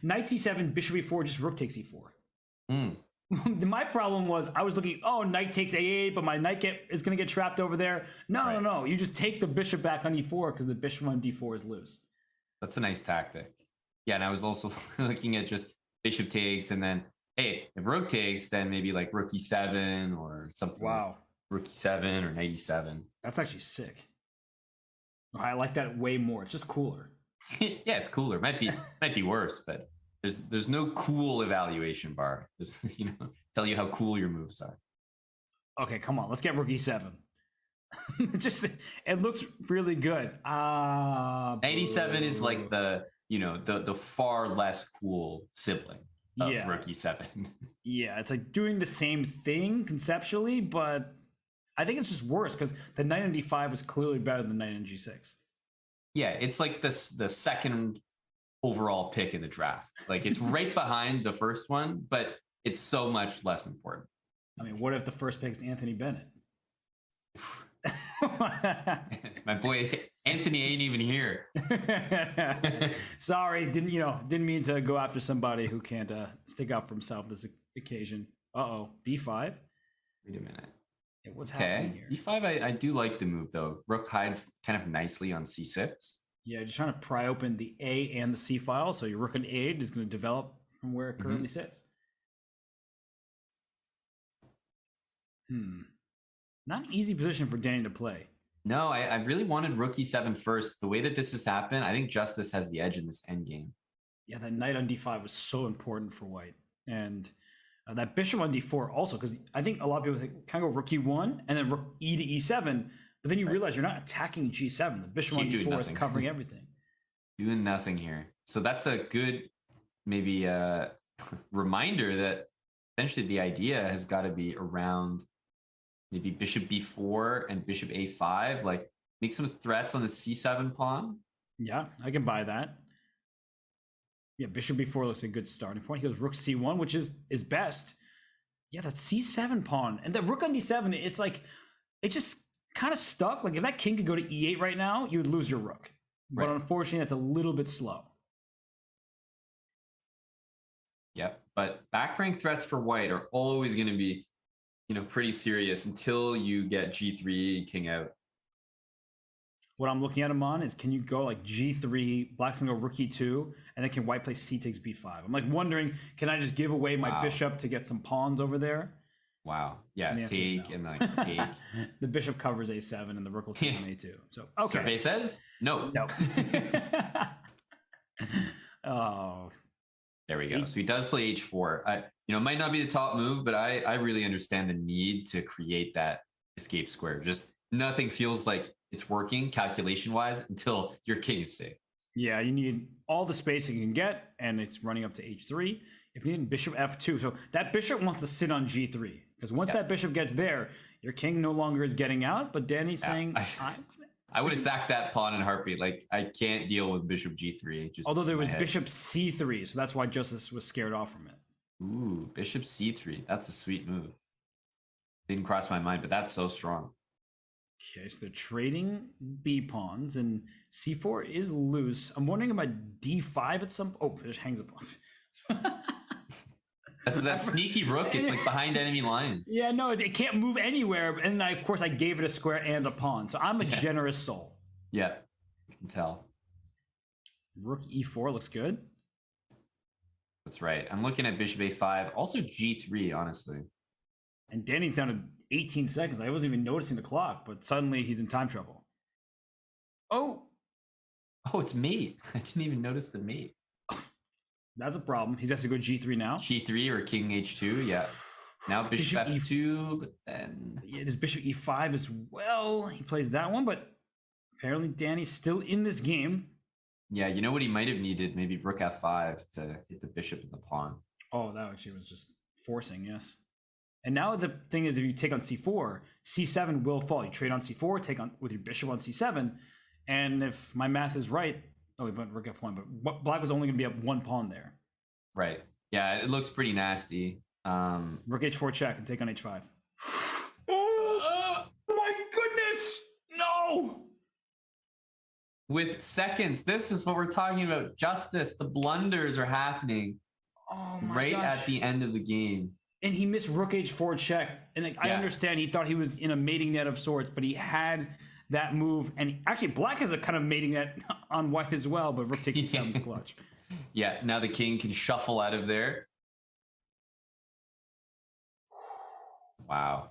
Knight c7, bishop e4, just rook takes e4. My problem was I was looking, knight takes a8, but my knight is going to get trapped over there. No, you just take the bishop back on e4 because the bishop on d4 is loose. That's a nice tactic. Yeah, and I was also looking at just bishop takes, and then, hey, if rook takes, then maybe like rook e7 or something. Wow. Like rook e7 or knight e7. That's actually sick. I like that way more. It's just cooler. Yeah, it's cooler. Might be worse, but there's no cool evaluation bar. Just, tell you how cool your moves are. Okay, come on. Let's get rook e7. It looks really good. 97 is like the far less cool sibling of rook e7. Yeah, it's like doing the same thing conceptually, but I think it's just worse because the knight on d5 is clearly better than the knight on g6. Yeah, it's like the second overall pick in the draft. Like it's right behind the first one, but it's so much less important. I mean, what if the first pick is Anthony Bennett? My boy Anthony ain't even here. Sorry, didn't mean to go after somebody who can't stick up for himself this occasion. B5. Wait a minute. Yeah, what's happening here? B5, I do like the move though. Rook hides kind of nicely on c6. Yeah, just trying to pry open the A and the C file, so your rook on 8 is going to develop from where it currently sits. Not an easy position for Danny to play. No, I really wanted rook e7 first. The way that this has happened, I think Justus has the edge in this endgame. Yeah, that knight on d5 was so important for white. And that bishop on d4 also, because I think a lot of people think, kind of go rook e1 and then rook e to e7, but then you realize you're not attacking g7. The bishop on d4 is covering everything. Doing nothing here. So that's a good maybe reminder that essentially the idea has got to be around maybe bishop b4 and bishop a5, like make some threats on the c7 pawn. Yeah, I can buy that. Yeah, bishop b4 looks like a good starting point. He goes rook c1, which is best. Yeah, that c7 pawn. And the rook on d7, it's like, it just kind of stuck. Like if that king could go to e8 right now, you would lose your rook. But unfortunately, that's a little bit slow. Yep, but back rank threats for white are always going to be, pretty serious until you get g3, king out. What I'm looking at him on is, can you go like g3, black's gonna go rook e2, and then can white play c takes b5? I'm like wondering, can I just give away my bishop to get some pawns over there? Wow. Yeah, and take no. And like take. The bishop covers a7 and the rook will take on a2. So okay. Survey says no. No. Oh. There we go. So he does play h4. It might not be the top move, but I really understand the need to create that escape square. Just nothing feels like it's working calculation-wise until your king is safe. Yeah, you need all the space you can get, and it's running up to h3. If you need bishop f2, so that bishop wants to sit on g3, because once that bishop gets there, your king no longer is getting out, but Danny's saying... I would have sacked that pawn in a heartbeat. Like, I can't deal with bishop g3. Although there was bishop c3, so that's why Justus was scared off from it. Ooh, bishop c3. That's a sweet move. Didn't cross my mind, but that's so strong. Okay, so they're trading b pawns, and c4 is loose. I'm wondering about d5 at some. Oh, it just hangs up. That's that sneaky rook. It's like behind enemy lines. Yeah, no, it can't move anywhere. And of course, I gave it a square and a pawn. So I'm a generous soul. Yeah, you can tell. Rook e4 looks good. That's right. I'm looking at bishop a5. Also g3, honestly. And Danny's down to 18 seconds. I wasn't even noticing the clock, but suddenly he's in time trouble. Oh, Oh, it's mate. I didn't even notice the mate. that's a problem. He has to go g3 now. G3 or king h2. Yeah. Now bishop f2, but then... Yeah, there's bishop e5 as well. He plays that one, but apparently Danny's still in this game. Yeah, you know what he might have needed? Maybe rook f5 to get the bishop and the pawn. Oh, that actually was just forcing, yes. And now the thing is, if you take on c4, c7 will fall. You trade on c4, take on with your bishop on c7, and if my math is right, oh, we went rook f1, but black was only going to be up one pawn there. Right. Yeah, it looks pretty nasty. Rook h4 check and take on h5. Oh my goodness! No! With seconds, this is what we're talking about. Justus, the blunders are happening Oh my right gosh. at the end of the game. And he missed rook h4 check. And like, I understand he thought he was in a mating net of sorts, but he had that move. And actually, black has a kind of mating net on white as well, but rook takes e7 to clutch. Yeah, now the king can shuffle out of there. Wow.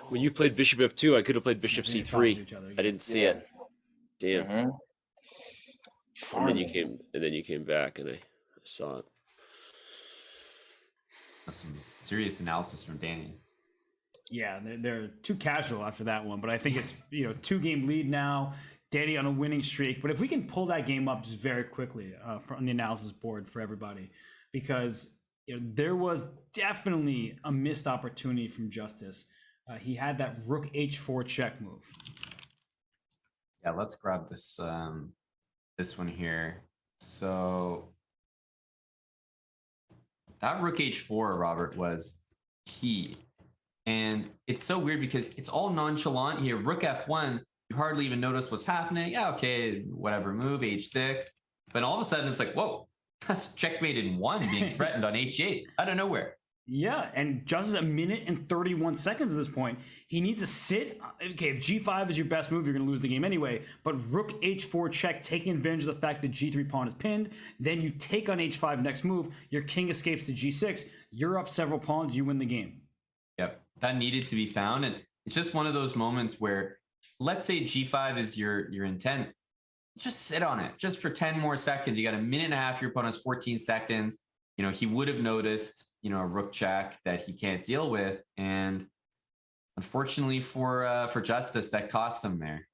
When you played bishop f2, I could have played bishop They talk to c3. each other. I didn't see it. Damn. And then you came back, and I saw it. That's some serious analysis from Danny. Yeah, they're too casual after that one, but I think it's 2-game lead now. Danny on a winning streak, but if we can pull that game up just very quickly from the analysis board for everybody, because there was definitely a missed opportunity from Justus. He had that rook h4 check move. Yeah, let's grab this this one here. So that rook h4, Robert, was key. And it's so weird because it's all nonchalant here. Rook f1, you hardly even notice what's happening. Yeah, okay, whatever, move, h6. But all of a sudden it's like, whoa, that's checkmate in one being threatened on h8 out of nowhere. Yeah, and Justus 1 minute and 31 seconds at this point. He needs to sit. Okay, if g5 is your best move, you're going to lose the game anyway. But rook h4 check, taking advantage of the fact that g3 pawn is pinned. Then you take on h5 next move. Your king escapes to g6. You're up several pawns. You win the game. Yep, that needed to be found. And it's just one of those moments where, let's say g5 is your intent. Just sit on it just for 10 more seconds. You got 1.5 minutes. Your opponent has 14 seconds. He would have noticed, a rook check that he can't deal with. And unfortunately for Justus, that cost him there.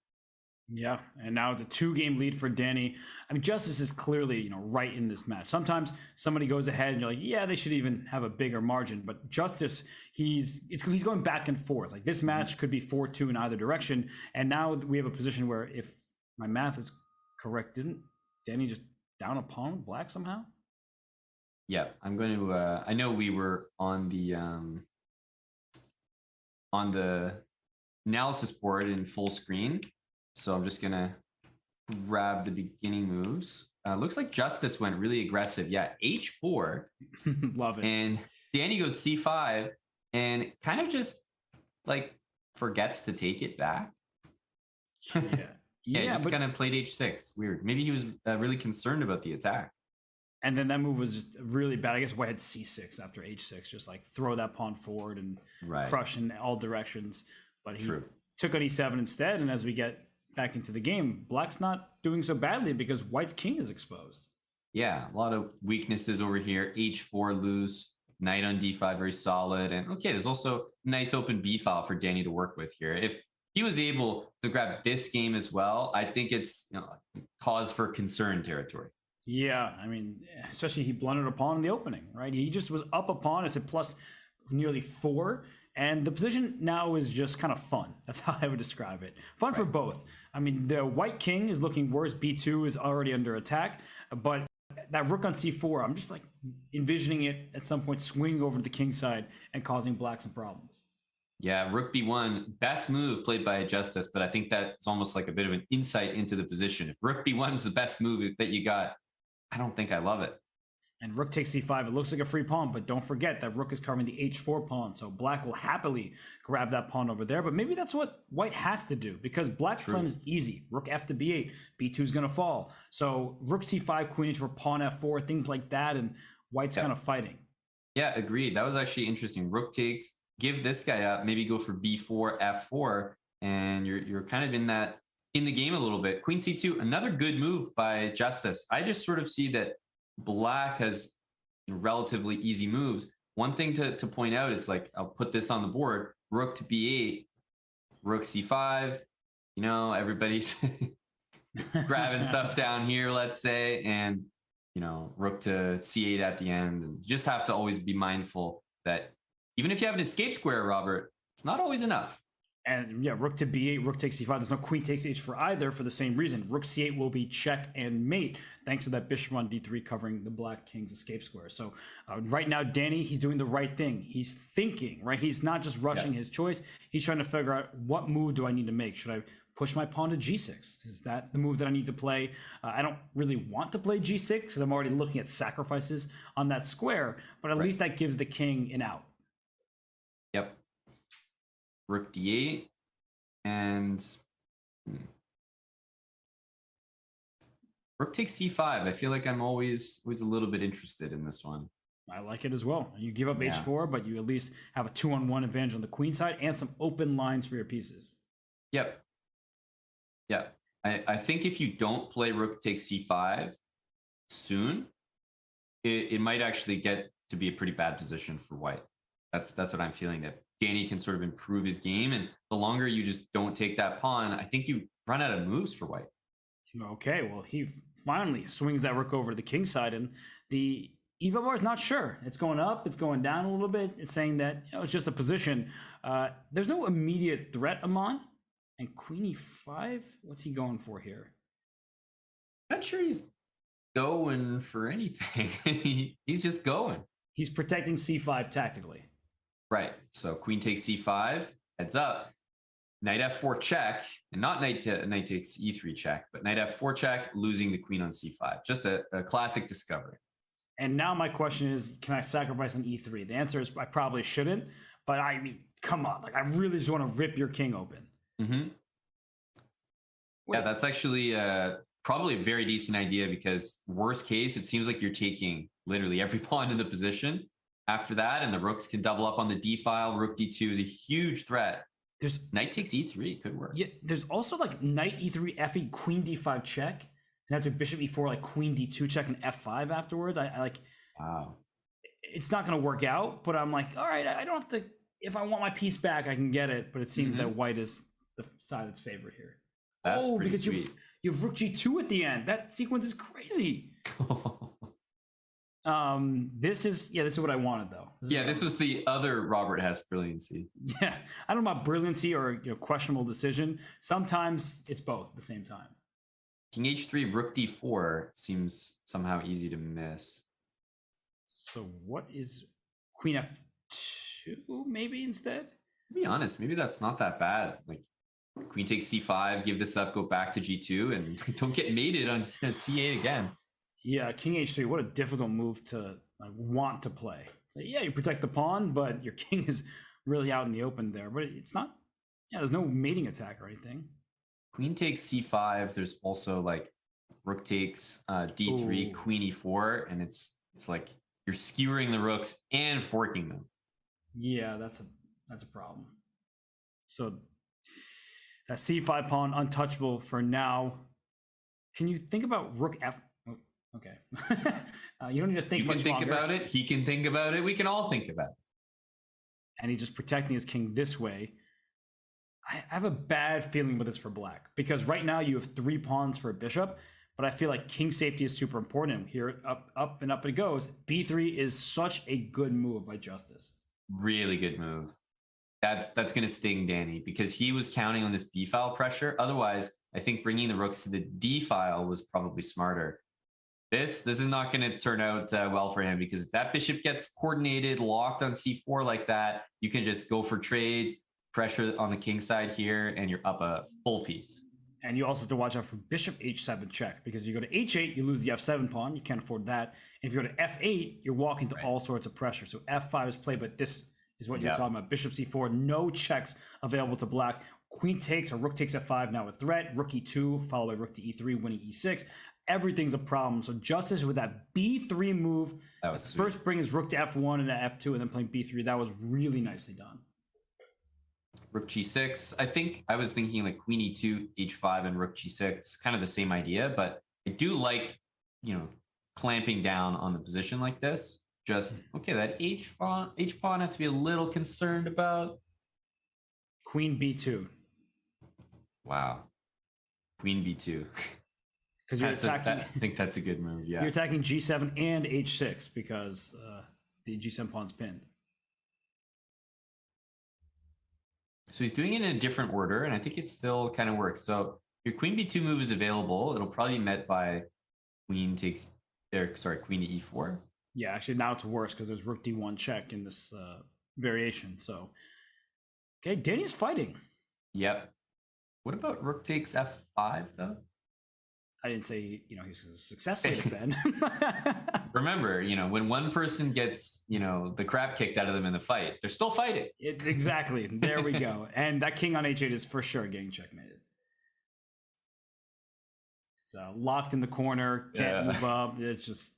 Yeah, and now it's a 2-game lead for Danny. I mean, Justus is clearly, right in this match. Sometimes somebody goes ahead and you're like, yeah, they should even have a bigger margin. But Justus, he's going back and forth. Like, this match could be 4-2 in either direction. And now we have a position where, if my math is correct, isn't Danny just down a pawn with black somehow? Yeah, I'm going to, I know we were on the analysis board in full screen. So I'm just going to grab the beginning moves. Looks like Justus went really aggressive. Yeah, h4. Love it. And Danny goes c5 and kind of just like forgets to take it back. Yeah. Yeah, just kind of played h6. Weird. Maybe he was really concerned about the attack. And then that move was just really bad. I guess white had c6 after h6, just like throw that pawn forward and crush in all directions. But he took on e7 instead. And as we get back into the game, black's not doing so badly because white's king is exposed. Yeah, a lot of weaknesses over here. h4 loose, knight on d5 very solid. And okay, there's also a nice open b file for Danny to work with here. If he was able to grab this game as well, I think it's cause for concern territory. Yeah, I mean, especially he blundered a pawn in the opening, right? He just was up a pawn. It's a plus nearly 4. And the position now is just kind of fun. That's how I would describe it. Fun for both. I mean, the white king is looking worse. b2 is already under attack. But that rook on c4, I'm just like envisioning it at some point swinging over to the king side and causing black some problems. Yeah, rook b1, best move played by Justus, but I think that's almost like a bit of an insight into the position. If rook b1 is the best move that you got, I don't think I love it. And rook takes c5. It looks like a free pawn, but don't forget that rook is covering the h4 pawn. So black will happily grab that pawn over there. But maybe that's what white has to do, because black's plan is easy. Rook f to b8. b2 is going to fall. So rook c5, queen h4, pawn f4, things like that. And white's kind of fighting. Yeah, agreed. That was actually interesting. Rook takes, give this guy up, maybe go for b4, f4. And you're kind of in the game a little bit. Queen c2, another good move by Justus. I just sort of see that black has relatively easy moves. One thing to point out is, like, I'll put this on the board, rook to b8, rook c5, you know, everybody's grabbing stuff down here, let's say, and, you know, rook to c8 at the end. And you just have to always be mindful that even if you have an escape square, Robert, it's not always enough. And yeah, rook to b8, rook takes c5. There's no queen takes h4 either, for the same reason. Rook c8 will be check and mate, thanks to that bishop on d3 covering the black king's escape square. So right now, Danny, he's doing the right thing. He's thinking, right? He's not just rushing his choice. He's trying to figure out, what move do I need to make? Should I push my pawn to g6? Is that the move that I need to play? I don't really want to play g6 because I'm already looking at sacrifices on that square, but at least that gives the king an out. Yep. Rook d8 and rook takes c5. I feel like I'm always a little bit interested in this one. I like it as well. You give up h4, but you at least have a 2-on-1 advantage on the queen side and some open lines for your pieces. Yep. Yeah. I think if you don't play rook takes c5 soon, it might actually get to be a pretty bad position for white. That's what I'm feeling, that Danny can sort of improve his game. And the longer you just don't take that pawn, I think you run out of moves for white. Okay, well, he finally swings that rook over to the king side, and the Evo bar is not sure. It's going up, it's going down a little bit. It's saying that, you know, it's just a position. There's no immediate threat, Amon. And queen e5, what's he going for here? Not sure he's going for anything. He's just going. He's protecting c5 tactically. Right. So queen takes c5, heads up, knight f4 check, and not knight takes e3 check, but knight f4 check, losing the queen on c5. Just a classic discovery. And now my question is, can I sacrifice on e3? The answer is I probably shouldn't, but I mean, come on. Like, I really just want to rip your king open. Mm-hmm. Yeah, that's actually probably a very decent idea, because worst case, it seems like you're taking literally every pawn in the position after that, and the rooks can double up on the d file. Rook d2 is a huge threat. There's knight takes e3 could work. Yeah, there's also like knight e3 fe, queen d5 check, and after bishop e4, like queen d2 check and f5 afterwards. I like, wow, it's not going to work out, but I'm like, all right, I don't have to. If I want my piece back, I can get it. But it seems that white is the side that's favored here. That's because sweet. You have rook g2 at the end. That sequence is crazy. This is what I wanted, though. This was the other Robert Hess brilliancy. Yeah, I don't know about brilliancy or, you know, questionable decision. Sometimes it's both at the same time. King h3, rook d4 seems somehow easy to miss. So what is queen f2 maybe instead? To be honest, maybe that's not that bad. Like, queen takes c5, give this up, go back to g2, and don't get mated on c8 again. Yeah, king h3, what a difficult move to want to play. So yeah, you protect the pawn, but your king is really out in the open there. But it's not, there's no mating attack or anything. Queen takes c5. There's also like rook takes d3, queen e4, and it's like you're skewering the rooks and forking them. Yeah, that's a problem. So that c5 pawn untouchable for now. Can you think about rook f? Oh, okay. You don't need to think much longer. You can think about it. He can think about it. We can all think about it. And he's just protecting his king this way. I have a bad feeling with this for black, because right now you have 3 pawns for a bishop, but I feel like king safety is super important. Here, up and up it goes. b3 is such a good move by Justus. Really good move. That's going to sting Danny, because he was counting on this b file pressure. Otherwise, I think bringing the rooks to the d file was probably smarter. This is not going to turn out well for him, because if that bishop gets coordinated, locked on c4 like that, you can just go for trades. pressure on the king side here, and you're up a full piece. And you also have to watch out for bishop h7 check, because you go to h8, you lose the f7 pawn. You can't afford that. And if you go to f8, you're walking to all sorts of pressure. So f5 is played, but this is what you're talking about. Bishop c4, no checks available to black. Queen takes or rook takes f5, now a threat. Rook e2, followed by rook to e3, winning e6. Everything's a problem. So Justus with that b3 move, that was first bring his rook to f1 and f2, and then playing b3. That was really nicely done. Rook g6. I think I was thinking like queen e2, h5, and rook g6, kind of the same idea, but I do like, clamping down on the position like this. Just, okay, that h pawn I have to be a little concerned about. Queen b2. Wow. Queen b2. Because you're attacking. I think that's a good move, yeah. You're attacking g7 and h6 because the g7 pawn's pinned. So he's doing it in a different order, and I think it still kind of works. So your queen b2 move is available. It'll probably be met by queen to e4. Yeah, actually now it's worse because there's rook d1 check in this variation. So, okay, Danny's fighting. Yep. What about rook takes f5 though? I didn't say, he was going to successfully defend. Remember, when one person gets, the crap kicked out of them in the fight, they're still fighting. Exactly. There we go. And that king on h8 is for sure getting checkmated. It's locked in the corner, can't move up. It's just,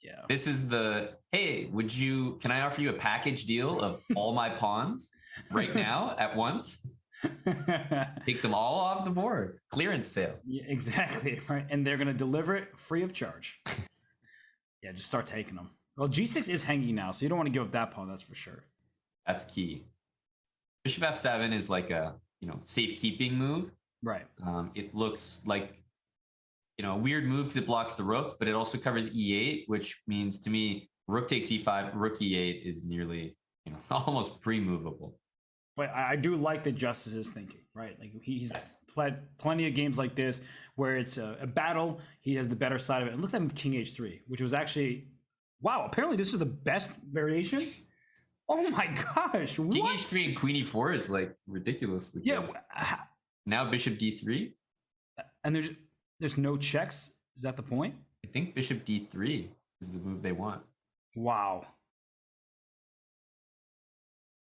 yeah. This is hey, can I offer you a package deal of all my pawns right now at once? Take them all off the board. Clearance sale. Yeah, exactly. Right. And they're going to deliver it free of charge. Yeah, just start taking them. Well, g6 is hanging now, so you don't want to give up that pawn, that's for sure. That's key. Bishop f7 is like a, safekeeping move. Right. It looks like, a weird move because it blocks the rook, but it also covers e8, which means to me, rook takes e5, rook e8 is nearly, almost pre-movable. But I do like that Justus is thinking, right? Like he's played plenty of games like this where it's a battle. He has the better side of it. And look at him with king h3, which was actually, wow, apparently this is the best variation. Oh my gosh. King h3 and queen e4 is like ridiculously good. Now bishop d3. And there's no checks. Is that the point? I think bishop d3 is the move they want. Wow.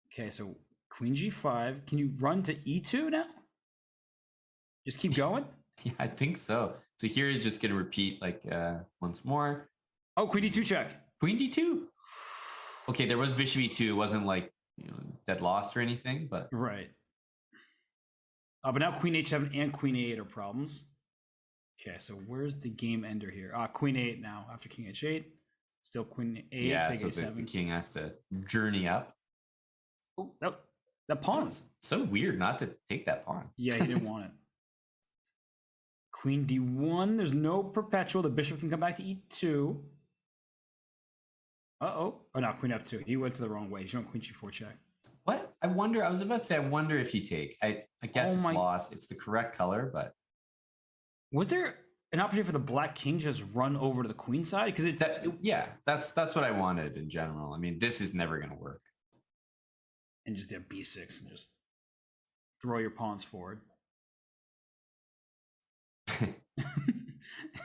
Okay, so queen g5. Can you run to e2 now? Just keep going? Yeah, I think so. So here is just going to repeat once more. Oh, queen d2 check. Queen d2. Okay, there was bishop e2. It wasn't like, dead lost or anything, but. Right. But now queen h7 and queen a8 are problems. Okay, so where's the game ender here? Queen a8 now after king h8. Still queen a8, yeah, take so a7. The king has to journey up. Oh, that pawn. It's so weird not to take that pawn. Yeah, he didn't want it. Queen d1. There's no perpetual. The bishop can come back to e2. Uh-oh. Oh, no, queen f2. He went to the wrong way. He's showing queen g4 check. What? I was about to say, I wonder if you take. I guess it's lost. It's the correct color, but. Was there an opportunity for the black king to just run over to the queen side? Because that's what I wanted in general. I mean, this is never going to work. And just have b6 and just throw your pawns forward.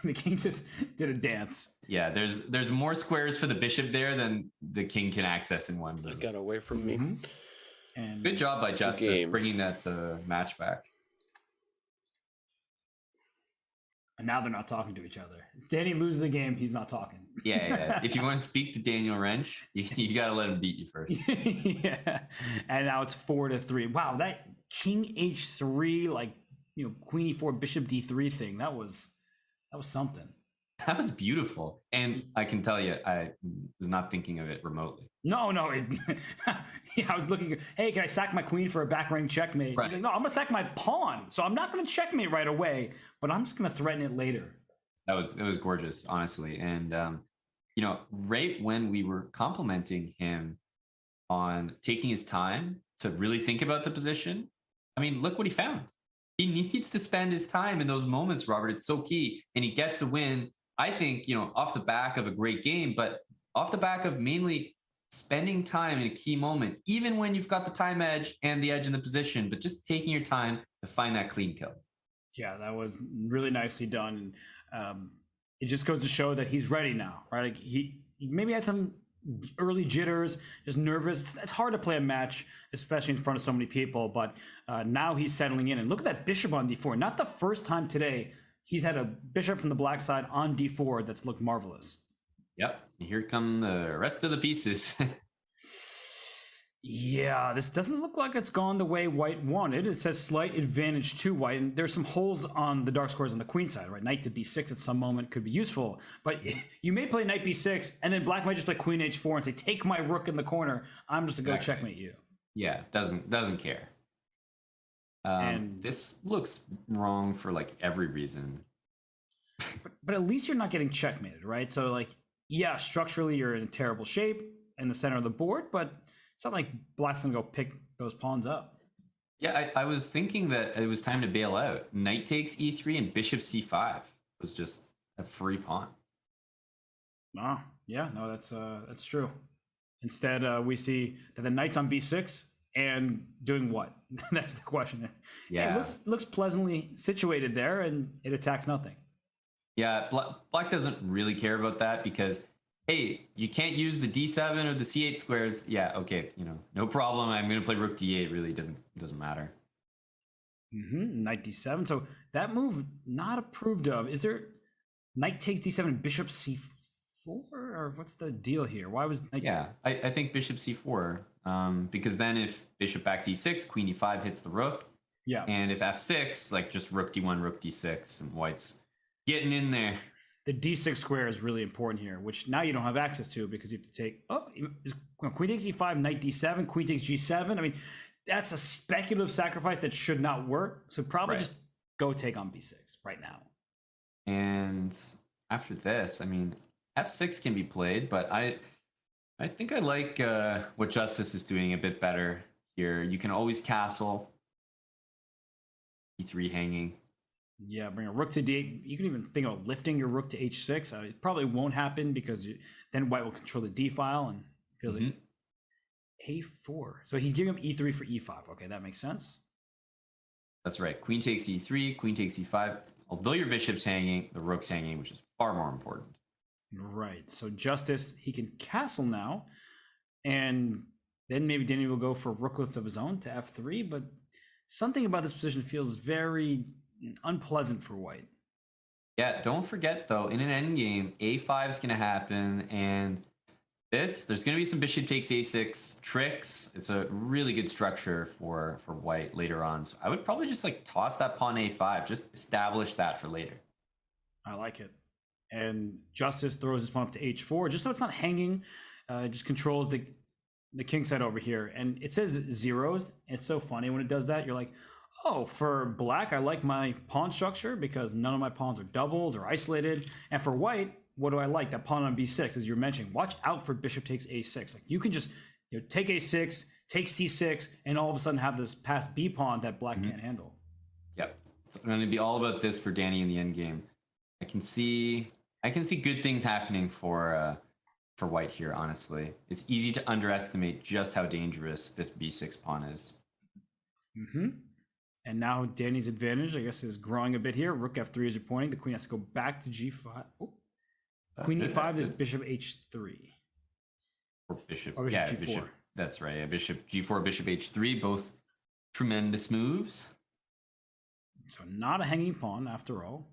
The king just did a dance. Yeah, there's more squares for the bishop there than the king can access in one move. It got away from me. And good job by Justus bringing that match back. And now they're not talking to each other. Danny loses the game, he's not talking. Yeah. If you want to speak to Daniel Rensch, you got to let him beat you first. Yeah. And now it's 4-3. Wow, that king h3, queen e4, bishop d3 thing, that was something. That was beautiful. And I can tell you, I was not thinking of it remotely. No. I was looking, hey, can I sack my queen for a back rank checkmate? Right. He's like, no, I'm going to sack my pawn. So I'm not going to checkmate right away, but I'm just going to threaten it later. It was gorgeous, honestly. And, right when we were complimenting him on taking his time to really think about the position, I mean, look what he found. He needs to spend his time in those moments, Robert. It's so key. And he gets a win, I think, off the back of a great game, but off the back of mainly spending time in a key moment, even when you've got the time edge and the edge in the position, but just taking your time to find that clean kill. Yeah, that was really nicely done. It just goes to show that he's ready now, right? Like he maybe had some early jitters, just nervous. It's hard to play a match, especially in front of so many people, but now he's settling in. And look at that bishop on d4. Not the first time today he's had a bishop from the black side on d4 that's looked marvelous. Yep. Here come the rest of the pieces. Yeah, this doesn't look like it's gone the way white wanted. It says slight advantage to white, and there's some holes on the dark squares on the queen side, right? Knight to b6 at some moment could be useful, but you may play knight b6, and then black might just play queen h4 and say, take my rook in the corner. I'm just going to go checkmate you. Yeah, doesn't care. And this looks wrong for like every reason. But at least you're not getting checkmated, right? So like, yeah, structurally you're in a terrible shape in the center of the board, but it's not like black's gonna go pick those pawns up. Yeah, I was thinking that it was time to bail out. Knight takes e3 and bishop c5 was just a free pawn. Oh, yeah, no, that's true. Instead, we see that the knight's on b6 and doing what? That's the question. Yeah, it looks pleasantly situated there, and it attacks nothing. Yeah, black doesn't really care about that because, hey, you can't use the d7 or the c8 squares. Yeah, okay, no problem. I'm going to play rook d8. Really doesn't matter. Knight d7. So that move not approved of. Is there knight takes d7, bishop c4, or what's the deal here? Why was knight? Yeah, I think bishop c4. Because then if bishop back d6, queen e5 hits the rook. Yeah. And if f6, like just rook d1, rook d6, and white's getting in there. The d6 square is really important here, which now you don't have access to because you have to take, queen takes e5, knight d7, queen takes g7. I mean, that's a speculative sacrifice that should not work. So probably just go take on b6 right now. And after this, I mean, f6 can be played, but I think I like what Justus is doing a bit better here. You can always castle. e3 hanging. Yeah, bring a rook to d8. You can even think about lifting your rook to h6. It probably won't happen because then white will control the d file and feels like a4. So he's giving up e3 for e5. Okay, that makes sense. That's right. Queen takes e3, queen takes e5. Although your bishop's hanging, the rook's hanging, which is far more important. Right. So Justus, he can castle now, and then maybe Danny will go for rook lift of his own to f3. But something about this position feels very unpleasant for white. Yeah, don't forget though, in an endgame, a5 is going to happen, and there's going to be some bishop takes a6 tricks. It's a really good structure for white later on. So I would probably just like toss that pawn a5, just establish that for later. I like it. And Justus throws his pawn up to h4, just so it's not hanging. Just controls the king side over here, and it says zeros. It's so funny when it does that. You're like, oh, for black, I like my pawn structure because none of my pawns are doubled or isolated. And for white, what do I like? That pawn on b6, as you're mentioning. Watch out for bishop takes a6. Like you can just take a6, take c6, and all of a sudden have this passed b pawn that black can't handle. Yep, it's going to be all about this for Danny in the end game. I can see good things happening for white here. Honestly, it's easy to underestimate just how dangerous this b6 pawn is. And now Danny's advantage, I guess, is growing a bit here. Rook f3 as you're pointing. The queen has to go back to g5. Oh. Queen e5 is bishop h3. Or bishop g4. Bishop, that's right. Bishop g4, bishop h3, both tremendous moves. So not a hanging pawn after all.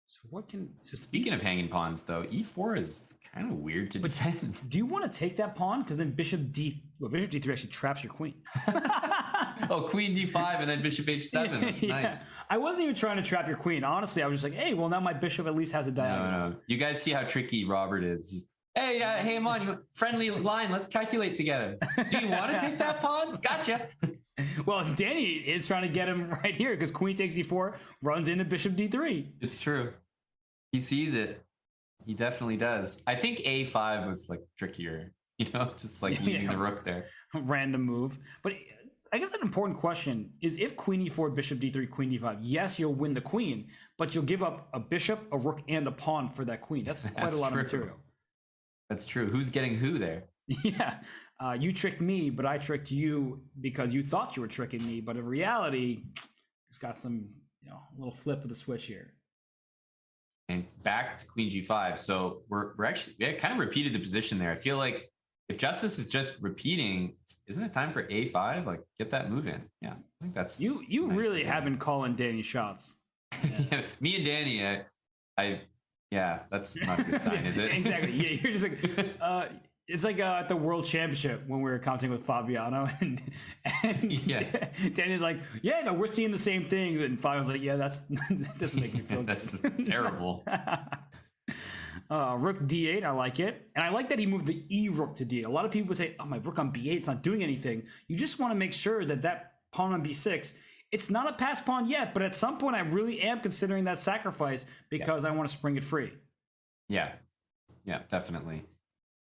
So speaking of hanging pawns, though, e4 is kind of weird to defend. Do you want to take that pawn? Because then bishop d3 actually traps your queen. Oh, queen d5 and then bishop h7. That's nice. I wasn't even trying to trap your queen. Honestly, I was just like, hey, well, now my bishop at least has a diagonal. No. You guys see how tricky Robert is. Hey, Amon, friendly line. Let's calculate together. Do you want to take that pawn? Gotcha. Well, Danny is trying to get him right here because queen takes e4, runs into bishop d3. It's true. He sees it. He definitely does. I think a5 was like trickier, just like leaving the rook there. Random move. But I guess an important question is if queen e4, bishop d3, queen d5, yes, you'll win the queen, but you'll give up a bishop, a rook, and a pawn for that queen. That's quite a lot of material. That's true. Who's getting who there? Yeah, you tricked me, but I tricked you because you thought you were tricking me. But in reality, it's got some, a little flip of the switch here. And back to Queen G5. So we're actually kind of repeated the position there. I feel like if Justus is just repeating, isn't it time for A5? Like get that move in. Yeah, I think that's you nice really have been calling Danny shots. Yeah, me and Danny, yeah, that's not a good sign, is it? Exactly. Yeah, you're just like, it's like at the World Championship when we were counting with Fabiano, and Yeah. Danny's like, yeah, no, we're seeing the same things, and Fabiano's like, yeah, that doesn't make me feel good. That's terrible. Rook D8, I like it, and I like that he moved the E rook to D8. A lot of people would say, oh, my rook on B8, it's not doing anything. You just want to make sure that pawn on B6. It's not a pass pawn yet, but at some point I really am considering that sacrifice because I want to spring it free. Yeah, definitely.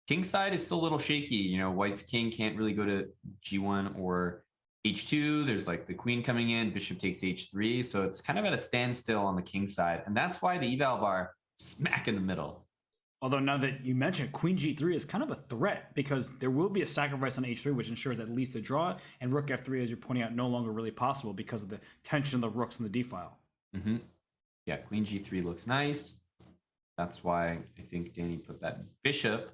King side is still a little shaky. White's king can't really go to G1 or H2. There's like the queen coming in, bishop takes H3. So it's kind of at a standstill on the king side. And that's why the eval bar smack in the middle. Although now that you mentioned Queen G3 is kind of a threat because there will be a sacrifice on H3, which ensures at least a draw, and Rook F3, as you're pointing out, no longer really possible because of the tension of the rooks in the D file. Mm-hmm. Yeah, Queen G3 looks nice. That's why I think Danny put that bishop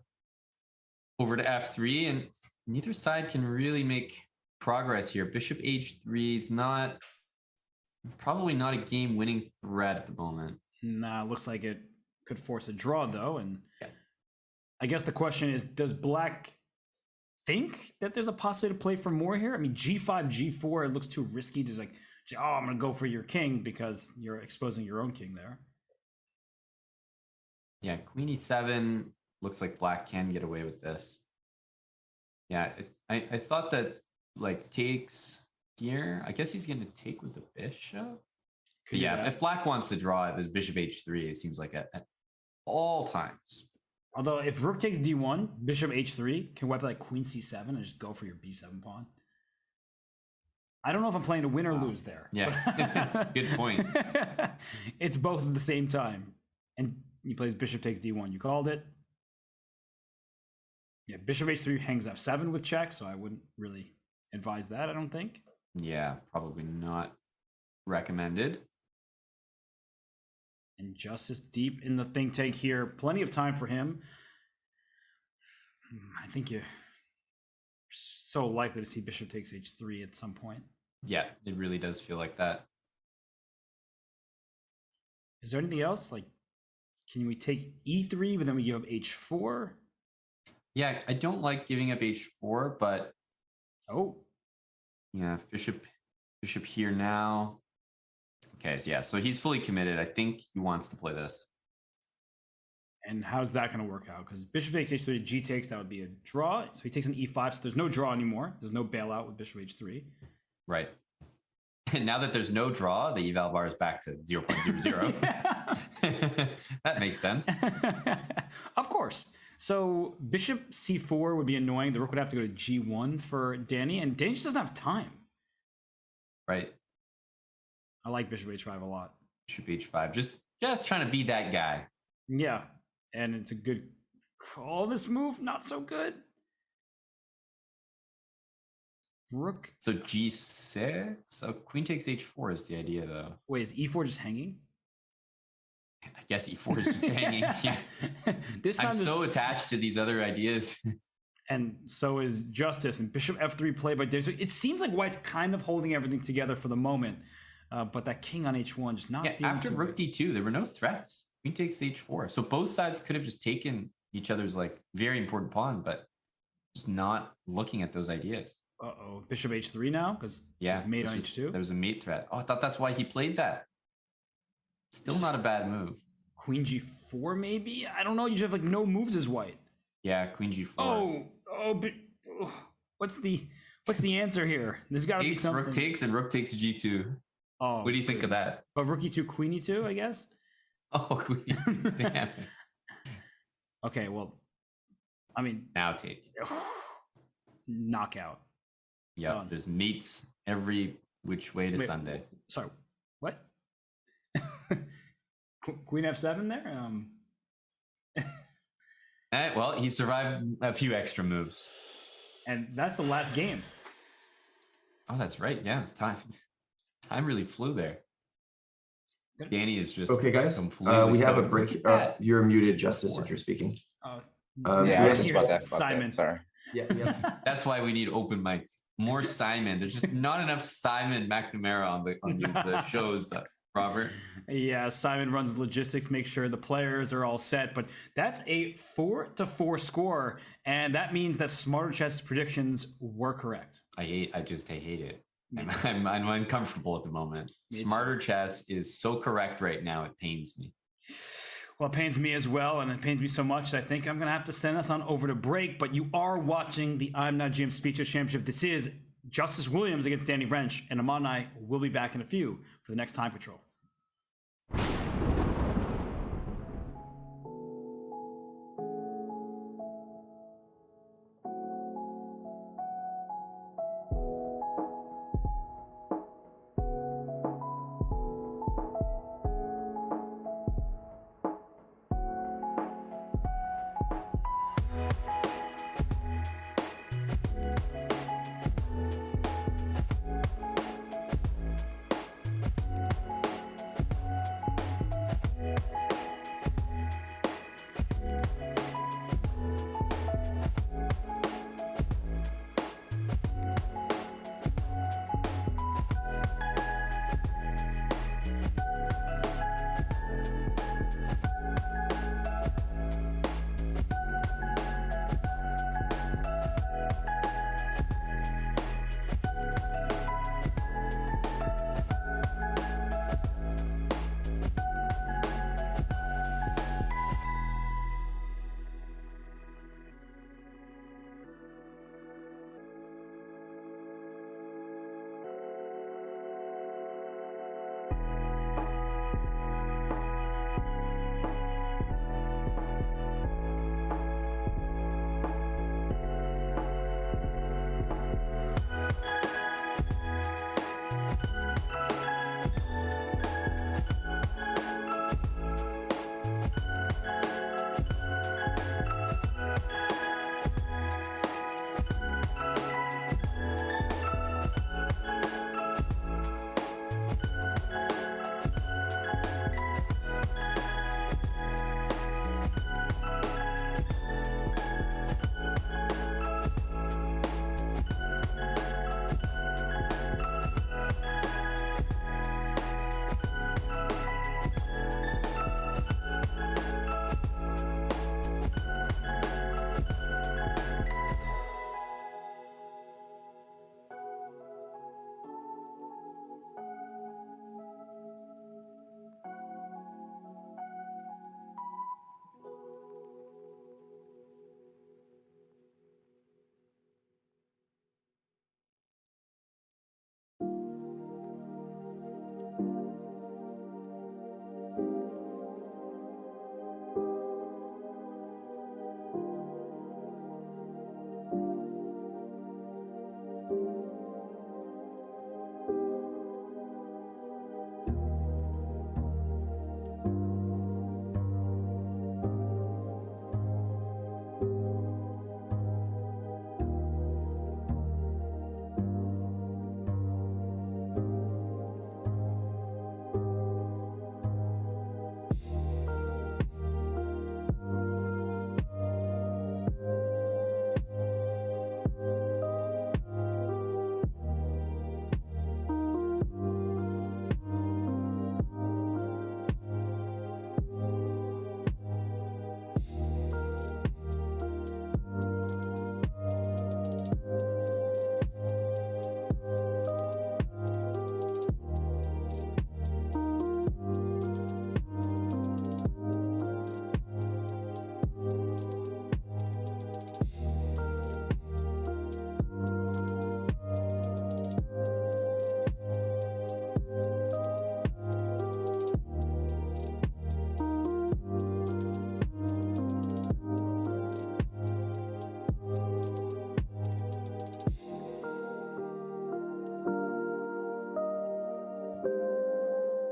over to F3, and neither side can really make progress here. Bishop H3 is probably not a game-winning threat at the moment. Nah, looks like it could force a draw though, and I guess the question is, does Black think that there's a possibility to play for more here? I mean, G5, G4, it looks too risky. Just like, oh, I'm gonna go for your king because you're exposing your own king there. Yeah, Queen E7 looks like Black can get away with this. Yeah, I thought that like takes here. I guess he's gonna take with the bishop. Yeah, if Black wants to draw it, there's bishop H3. It seems like at all times. Although if Rook takes D1, bishop H3 can wipe like Queen C7 and just go for your B7 pawn. I don't know if I'm playing to win or lose there. Yeah, good point. It's both at the same time. And he plays bishop takes D1. You called it. Yeah, bishop H3 hangs F7 with check, so I wouldn't really advise that, I don't think. Yeah, probably not recommended. And Justus deep in the think tank here. Plenty of time for him. I think you're so likely to see bishop takes H3 at some point. Yeah, it really does feel like that. Is there anything else? Like, can we take E3, but then we give up H4? Yeah, I don't like giving up H4, but yeah, if bishop here now. Okay, yeah, so he's fully committed. I think he wants to play this. And how's that going to work out? Because bishop takes H3, G takes, that would be a draw. So he takes an E5, so there's no draw anymore. There's no bailout with bishop H3. Right. And now that there's no draw, the eval bar is back to 0.00. That makes sense. Of course. So bishop C4 would be annoying. The rook would have to go to G1 for Danny, and Danny just doesn't have time. Right. I like bishop H5 a lot. Bishop H5, just trying to be that guy. Yeah, and it's a good call. This move, not so good. Rook. So G6. So Queen takes H4 is the idea, though. Wait, is E4 just hanging? I guess E4 is just hanging. Yeah. This time I'm so attached to these other ideas. And so is Justus, and bishop F3 played by Danny. So it seems like White's kind of holding everything together for the moment. But that king on H1 just not. Yeah, after Rook D2, there were no threats. Queen takes H4. So both sides could have just taken each other's like very important pawn, but just not looking at those ideas. Uh-oh. Bishop H3 now? Because mate on H2? There was a mate threat. Oh, I thought that's why he played that. Still not a bad move. Queen G4 maybe? I don't know. You just have like no moves as White. Yeah, Queen G4. But what's the answer here? There's got to be something. Rook takes and Rook takes G2. Oh, what do you think of that? But Rook E2, Queen E2, I guess? Oh, Queen E2, damn. Okay, well, I mean... Now take. Knockout. Yeah, there's mates every which way to Sunday. Sorry, what? Queen F7 there? Well, he survived a few extra moves. And that's the last game. Oh, that's right. Yeah, time really flew there. Danny is just Okay, guys. completely We have a stoked. break. Look at that. You're muted, Justice, if you're speaking. Yeah, I was just here's about to ask about Simon. that. Sorry. Yeah. That's why we need open mics. More Simon. There's just not enough Simon McNamara on these shows, Robert. Yeah, Simon runs logistics, make sure the players are all set. But that's a 4-4 score, and that means that Smarter Chess predictions were correct. I hate it. I'm uncomfortable at the moment. Me Smarter Chess is so correct right now. It pains me. Well, it pains me as well, and it pains me so much that I think I'm going to have to send us on over to break. But you are watching the I'm Not GM Speeches Championship. This is Justus Williams against Danny Rensch, and Ahmad and I will be back in a few for the next Time Patrol.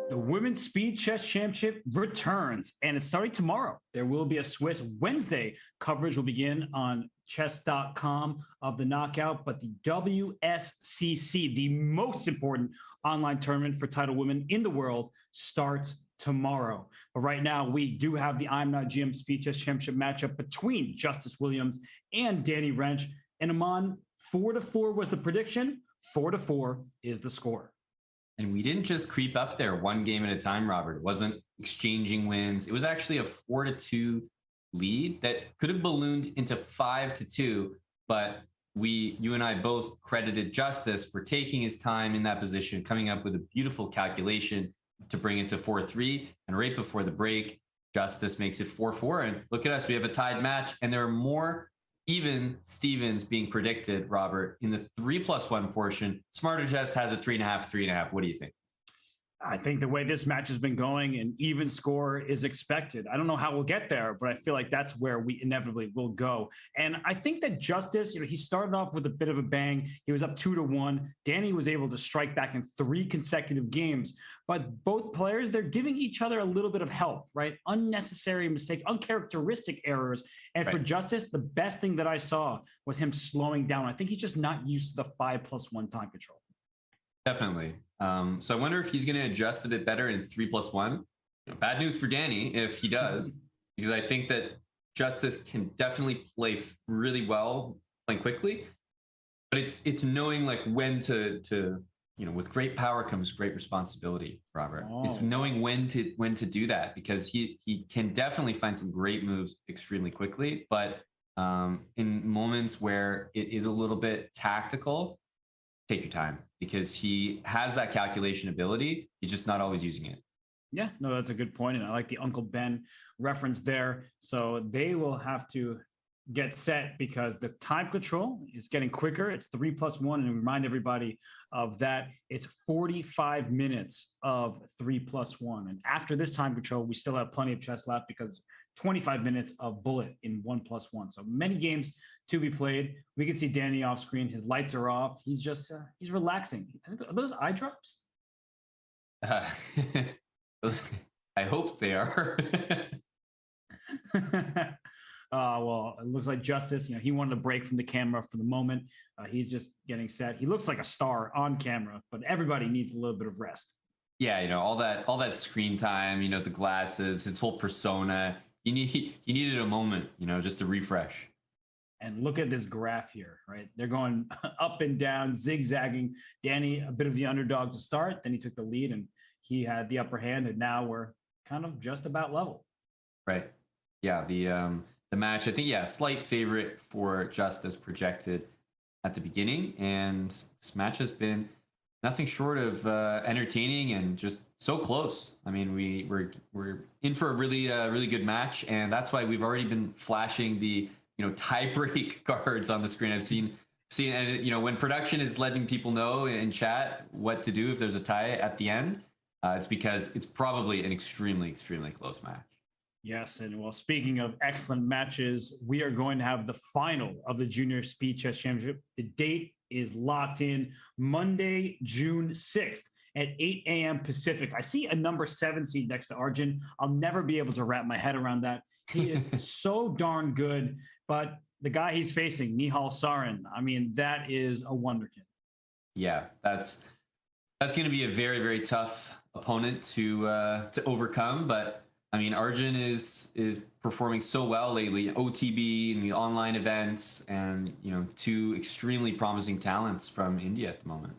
The Women's Speed Chess Championship returns, and it's starting tomorrow. There will be a Swiss Wednesday. Coverage will begin on chess.com of the knockout, but the WSCC, the most important online tournament for title women in the world, starts tomorrow. But right now, we do have the IMSCC Speed Chess Championship matchup between Justus Williams and Danny Rensch. And Aman, 4-4 was the prediction. 4-4 is the score. And we didn't just creep up there one game at a time, Robert. It wasn't exchanging wins. It was actually a 4-2 lead that could have ballooned into 5-2, but you and I both credited Justus for taking his time in that position, coming up with a beautiful calculation to bring it to 4-3. And right before the break, Justus makes it 4-4. And look at us, we have a tied match, and there are more even Stevens being predicted, Robert, in the 3+1 portion. Smarter Chess has a 3.5. What do you think? I think the way this match has been going, an even score is expected. I don't know how we'll get there, but I feel like that's where we inevitably will go. And I think that Justus, he started off with a bit of a bang. He was up 2-1. Danny was able to strike back in 3 consecutive games. But both players, they're giving each other a little bit of help, right? Unnecessary mistakes, uncharacteristic errors. And for Justus, the best thing that I saw was him slowing down. I think he's just not used to the 5+1 time control. Definitely. So I wonder if he's going to adjust a bit better in 3+1. Bad news for Danny if he does, because I think that Justus can definitely play really well, playing quickly. But it's knowing like when to with great power comes great responsibility, Robert. It's knowing when to do that, because he can definitely find some great moves extremely quickly, but in moments where it is a little bit tactical, take your time, because he has that calculation ability. He's just not always using it. Yeah, no, that's a good point. And I like the Uncle Ben reference there. So they will have to get set because the time control is getting quicker. It's 3+1. And remind everybody of that. It's 45 minutes of 3+1. And after this time control, we still have plenty of chess left because 25 minutes of bullet in 1+1. So many games to be played. We can see Danny off screen. His lights are off. He's just, he's relaxing. Are those eye drops? I hope they are. Well, it looks like Justus, he wanted a break from the camera for the moment. He's just getting set. He looks like a star on camera, but everybody needs a little bit of rest. Yeah, all that screen time, the glasses, his whole persona. He needed a moment, just to refresh. And look at this graph here, right? They're going up and down, zigzagging. Danny, a bit of the underdog to start. Then he took the lead and he had the upper hand. And now we're kind of just about level. Right. Yeah. The match, I think, slight favorite for Justus projected at the beginning. And this match has been nothing short of entertaining and just so close. I mean, we're in for a really good match. And that's why we've already been flashing the tie-break cards on the screen. I've seen, and when production is letting people know in chat what to do if there's a tie at the end, it's because it's probably an extremely close match. Yes, and well, speaking of excellent matches, we are going to have the final of the Junior Speed Chess Championship. The date is locked in Monday, June 6th at 8 a.m. Pacific. I see a number 7 seed next to Arjun. I'll never be able to wrap my head around that. He is so darn good, but the guy he's facing, Nihal Sarin, I mean, that is a wonderkid. Yeah, that's going to be a very tough opponent to overcome. But I mean, Arjun is performing so well lately, OTB and the online events, and 2 extremely promising talents from India at the moment.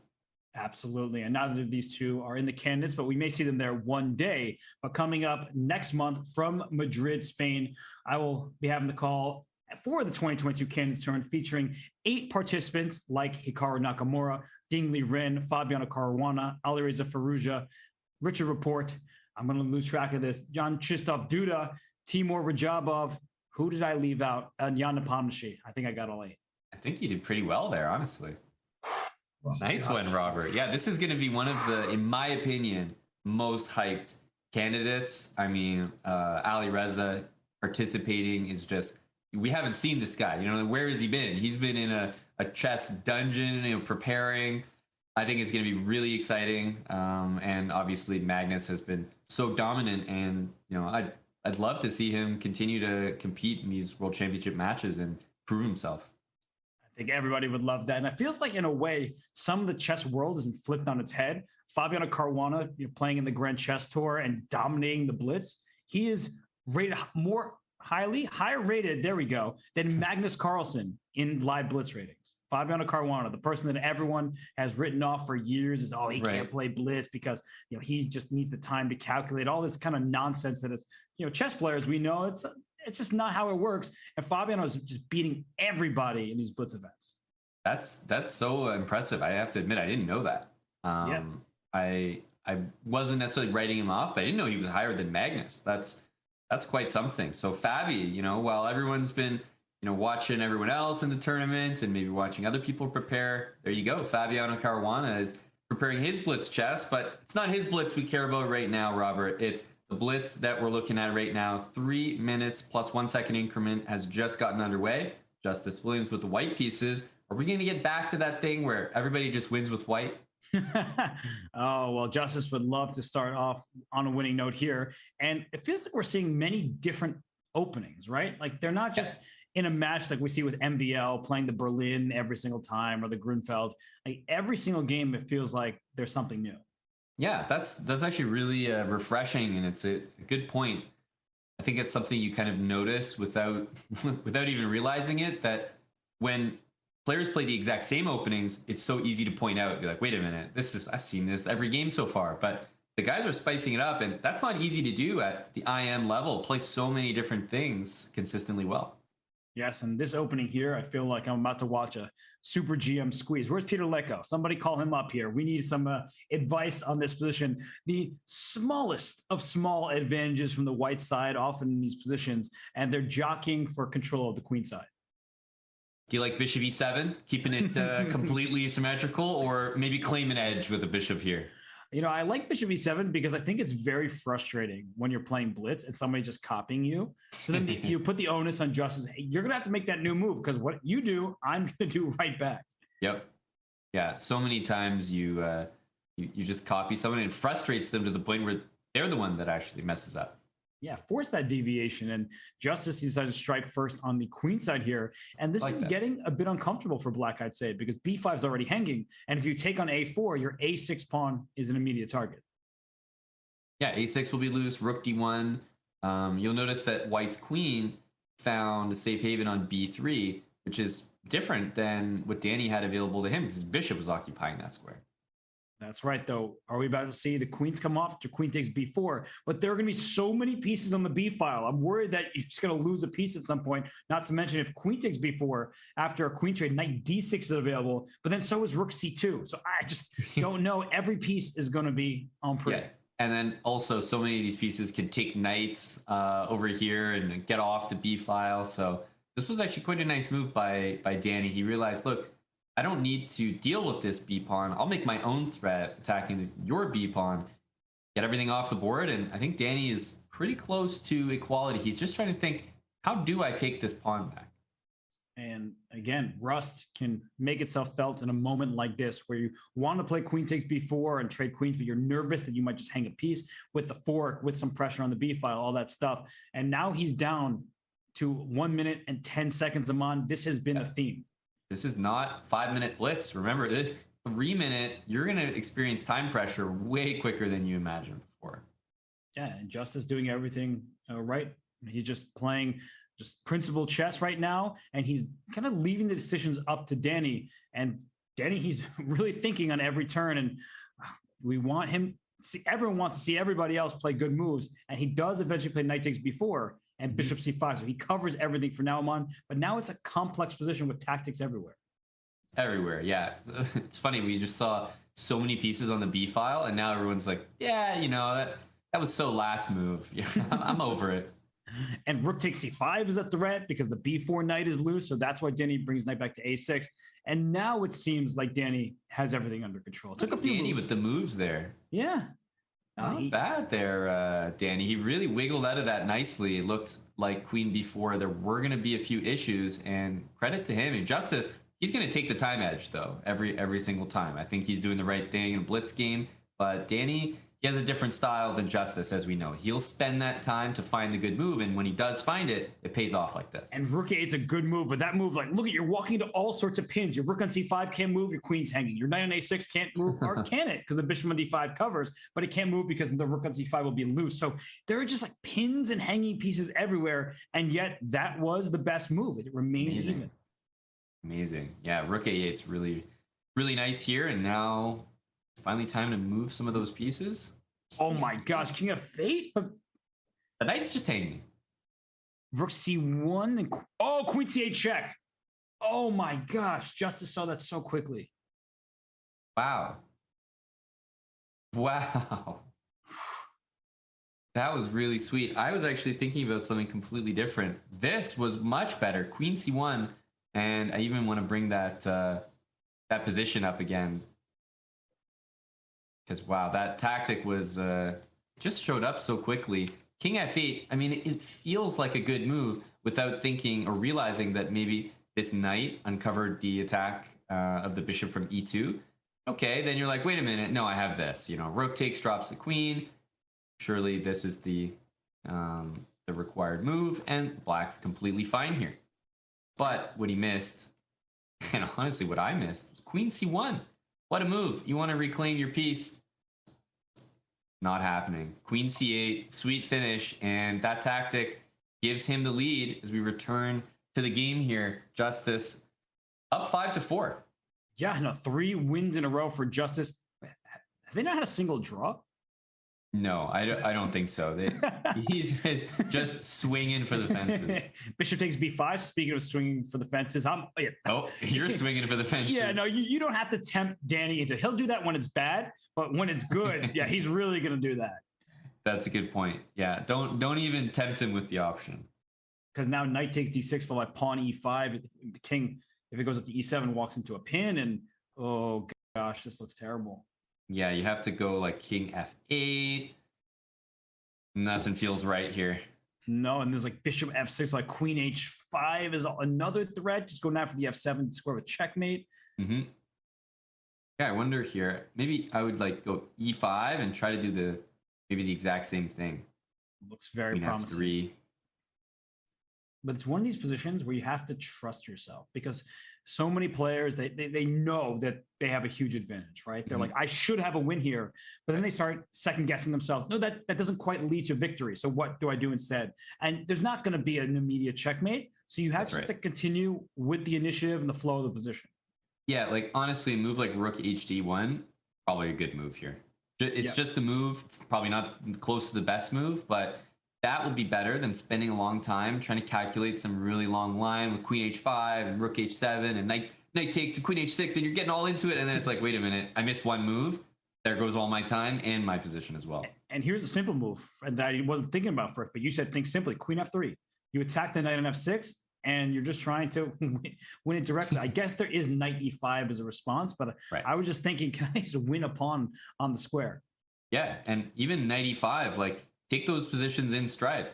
Absolutely. And neither of these two are in the candidates, but we may see them there one day. But coming up next month from Madrid, Spain, I will be having the call for the 2022 candidates tournament featuring 8 participants like Hikaru Nakamura, Dingli Ren, Fabiano Caruana, Alireza Faruja, Richard Rapport. I'm going to lose track of this. Jan Krzysztof Duda, Timur Rajabov. Who did I leave out? And Jan Nepomniachtchi. I think I got all 8. I think you did pretty well there, honestly. Nice one, Robert. Yeah, this is going to be one of the, in my opinion, most hyped candidates. I mean, Ali Reza participating is just, we haven't seen this guy. Where has he been? He's been in a chess dungeon, preparing. I think it's going to be really exciting. And obviously Magnus has been so dominant, and I'd love to see him continue to compete in these World Championship matches and prove himself. I think everybody would love that. And it feels like, in a way, some of the chess world has been flipped on its head. Fabiano Caruana, playing in the Grand Chess Tour and dominating the Blitz. He is rated higher rated, there we go, than Magnus Carlsen in live Blitz ratings. Fabiano Caruana, the person that everyone has written off for years, is, he can't play Blitz because he just needs the time to calculate all this kind of nonsense that is, chess players, we know it's just not how it works. And Fabiano is just beating everybody in these Blitz events. That's so impressive. I have to admit, I didn't know that. I wasn't necessarily writing him off, but I didn't know he was higher than Magnus. That's quite something. So Fabi, while everyone's been watching everyone else in the tournaments and maybe watching other people prepare, there you go. Fabiano Caruana is preparing his Blitz chess, but it's not his Blitz we care about right now, Robert. It's the Blitz that we're looking at right now. 3 minutes plus 1 second increment has just gotten underway. Justus Williams with the white pieces. Are we going to get back to that thing where everybody just wins with white? Oh, well, Justus would love to start off on a winning note here. And it feels like we're seeing many different openings, right? Like, they're not just in a match like we see with MVL playing the Berlin every single time, or the Grunfeld. Like, every single game, it feels like there's something new. Yeah, that's actually really refreshing, and it's a good point. I think it's something you kind of notice without even realizing it, that when players play the exact same openings, it's so easy to point out. You're like, wait a minute, I've seen this every game so far. But the guys are spicing it up, and that's not easy to do at the IM level. Play so many different things consistently well. Yes, and this opening here, I feel like I'm about to watch a Super GM squeeze. Where's Peter Lecko? Somebody call him up here. We need some advice on this position. The smallest of small advantages from the white side, often in these positions, and they're jockeying for control of the queen side. Do you like bishop e7, keeping it completely symmetrical, or maybe claim an edge with a bishop here? I like bishop e7 because I think it's very frustrating when you're playing Blitz and somebody just copying you. So then you put the onus on Justus. Hey, you're going to have to make that new move, because what you do, I'm going to do right back. Yep. Yeah. So many times you just copy someone, and it frustrates them to the point where they're the one that actually messes up. Yeah, force that deviation. And Justus decides to strike first on the queen side here. And this is getting a bit uncomfortable for Black, I'd say, because b5 is already hanging. And if you take on a4, your a6 pawn is an immediate target. Yeah, a6 will be loose, rook d1. You'll notice that white's queen found a safe haven on b3, which is different than what Danny had available to him, because his bishop was occupying that square. That's right, though. Are we about to see the queens come off? The queen takes b4, but there are going to be so many pieces on the b file. I'm worried that you're just going to lose a piece at some point. Not to mention, if queen takes b4 after a queen trade, knight d6 is available, but then so is rook c2. So I just don't know. Every piece is going to be on prey. Yeah. And then also, so many of these pieces can take knights over here and get off the b file. So this was actually quite a nice move by Danny. He realized, look, I don't need to deal with this b pawn. I'll make my own threat attacking your b pawn, get everything off the board. And I think Danny is pretty close to equality. He's just trying to think, how do I take this pawn back? And again, rust can make itself felt in a moment like this, where you want to play queen takes b4 and trade queens, but you're nervous that you might just hang a piece with the fork, with some pressure on the b file, all that stuff. And now he's down to 1 minute and 10 seconds. Amon, this has been a theme. This is not 5-minute blitz. Remember, 3 minute, you're going to experience time pressure way quicker than you imagined before. Yeah, and Justus doing everything right. He's just playing just principled chess right now, and he's kind of leaving the decisions up to Danny. And Danny, he's really thinking on every turn, and we want him. Everyone wants to see everybody else play good moves, and he does eventually play knight takes b4 and bishop c5. So he covers everything for now on, but now it's a complex position with tactics everywhere. Everywhere, yeah. It's funny, we just saw so many pieces on the b file, and now everyone's like, yeah, that was so last move. I'm over it. And rook takes c5 is a threat because the b4 knight is loose, so that's why Danny brings knight back to a6. And now it seems like Danny has everything under control. Took a few Danny moves with the moves there. Yeah. Not bad there, Danny. He really wiggled out of that nicely. It looked like queen b4. There were going to be a few issues, and credit to him. And Justus he's going to take the time edge though every single time. I think he's doing the right thing in a blitz game. But Danny, he has a different style than Justus, as we know. He'll spend that time to find the good move, and when he does find it, it pays off like this. And rook eight's a good move, but that move, like, look at, you're walking into all sorts of pins. Your rook on c5 can't move, your queen's hanging. Your knight on a6 can't move, or can it? Because the bishop on d5 covers, but it can't move because the rook on c5 will be loose. So there are just like pins and hanging pieces everywhere, and yet that was the best move. It remains even. Amazing. Yeah, rook a8's really, really nice here, and now finally time to move some of those pieces. Oh my gosh, king of fate? But the knight's just hanging. rook c1 and queen c8 check. Oh my gosh, Justus saw that so quickly. Wow. That was really sweet. I was actually thinking about something completely different. This was much better. Queen c1, and I even want to bring that that position up again. Because, wow, that tactic was just showed up so quickly. King f8, I mean, it feels like a good move without thinking or realizing that maybe this knight uncovered the attack of the bishop from e2. Okay, then you're like, wait a minute. No, I have this. You know, rook takes, drops the queen. Surely this is the required move, and black's completely fine here. But what he missed, and honestly what I missed, was queen c1. What a move. You want to reclaim your piece. Not happening. Queen c8, sweet finish, and that tactic gives him the lead as we return to the game here. Justus up 5-4. Yeah, no, 3 wins in a row for Justus. Have they not had a single draw? No, I don't think so. He's just swinging for the fences. Bishop takes b5. Speaking of swinging for the fences, oh, you're swinging for the fences. Yeah, no, you don't have to tempt Danny into. He'll do that when it's bad, but when it's good, yeah, he's really going to do that. That's a good point. Yeah, don't even tempt him with the option. Because now knight takes d6 for like pawn e5. The king, if it goes up to e7, walks into a pin, and oh gosh, this looks terrible. Yeah, you have to go like king f8. Nothing feels right here. No, and there's like bishop f6, like queen h5 is another threat. Just go now for the f7 square with checkmate. Mm-hmm. Yeah, I wonder here. Maybe I would like go e5 and try to do maybe the exact same thing. Looks very queen promising. f3. But it's one of these positions where you have to trust yourself, because so many players, they know that they have a huge advantage, right? They're like, I should have a win here. But then they start second guessing themselves. No, that doesn't quite lead to victory. So what do I do instead? And there's not going to be an immediate checkmate. So you have to continue with the initiative and the flow of the position. Yeah, like honestly, a move like rook hd1, probably a good move here. It's just the move. It's probably not close to the best move, but that would be better than spending a long time trying to calculate some really long line with queen h5 and rook h7 and knight takes to queen h6, and you're getting all into it, and then it's like, wait a minute, I missed one move. There goes all my time and my position as well. And here's a simple move that I wasn't thinking about first, but you said think simply. Queen f3. You attack the knight on f6, and you're just trying to win it directly. I guess there is knight e5 as a response, but I was just thinking, can I just win a pawn on the square? Yeah, and even knight e5, like, take those positions in stride.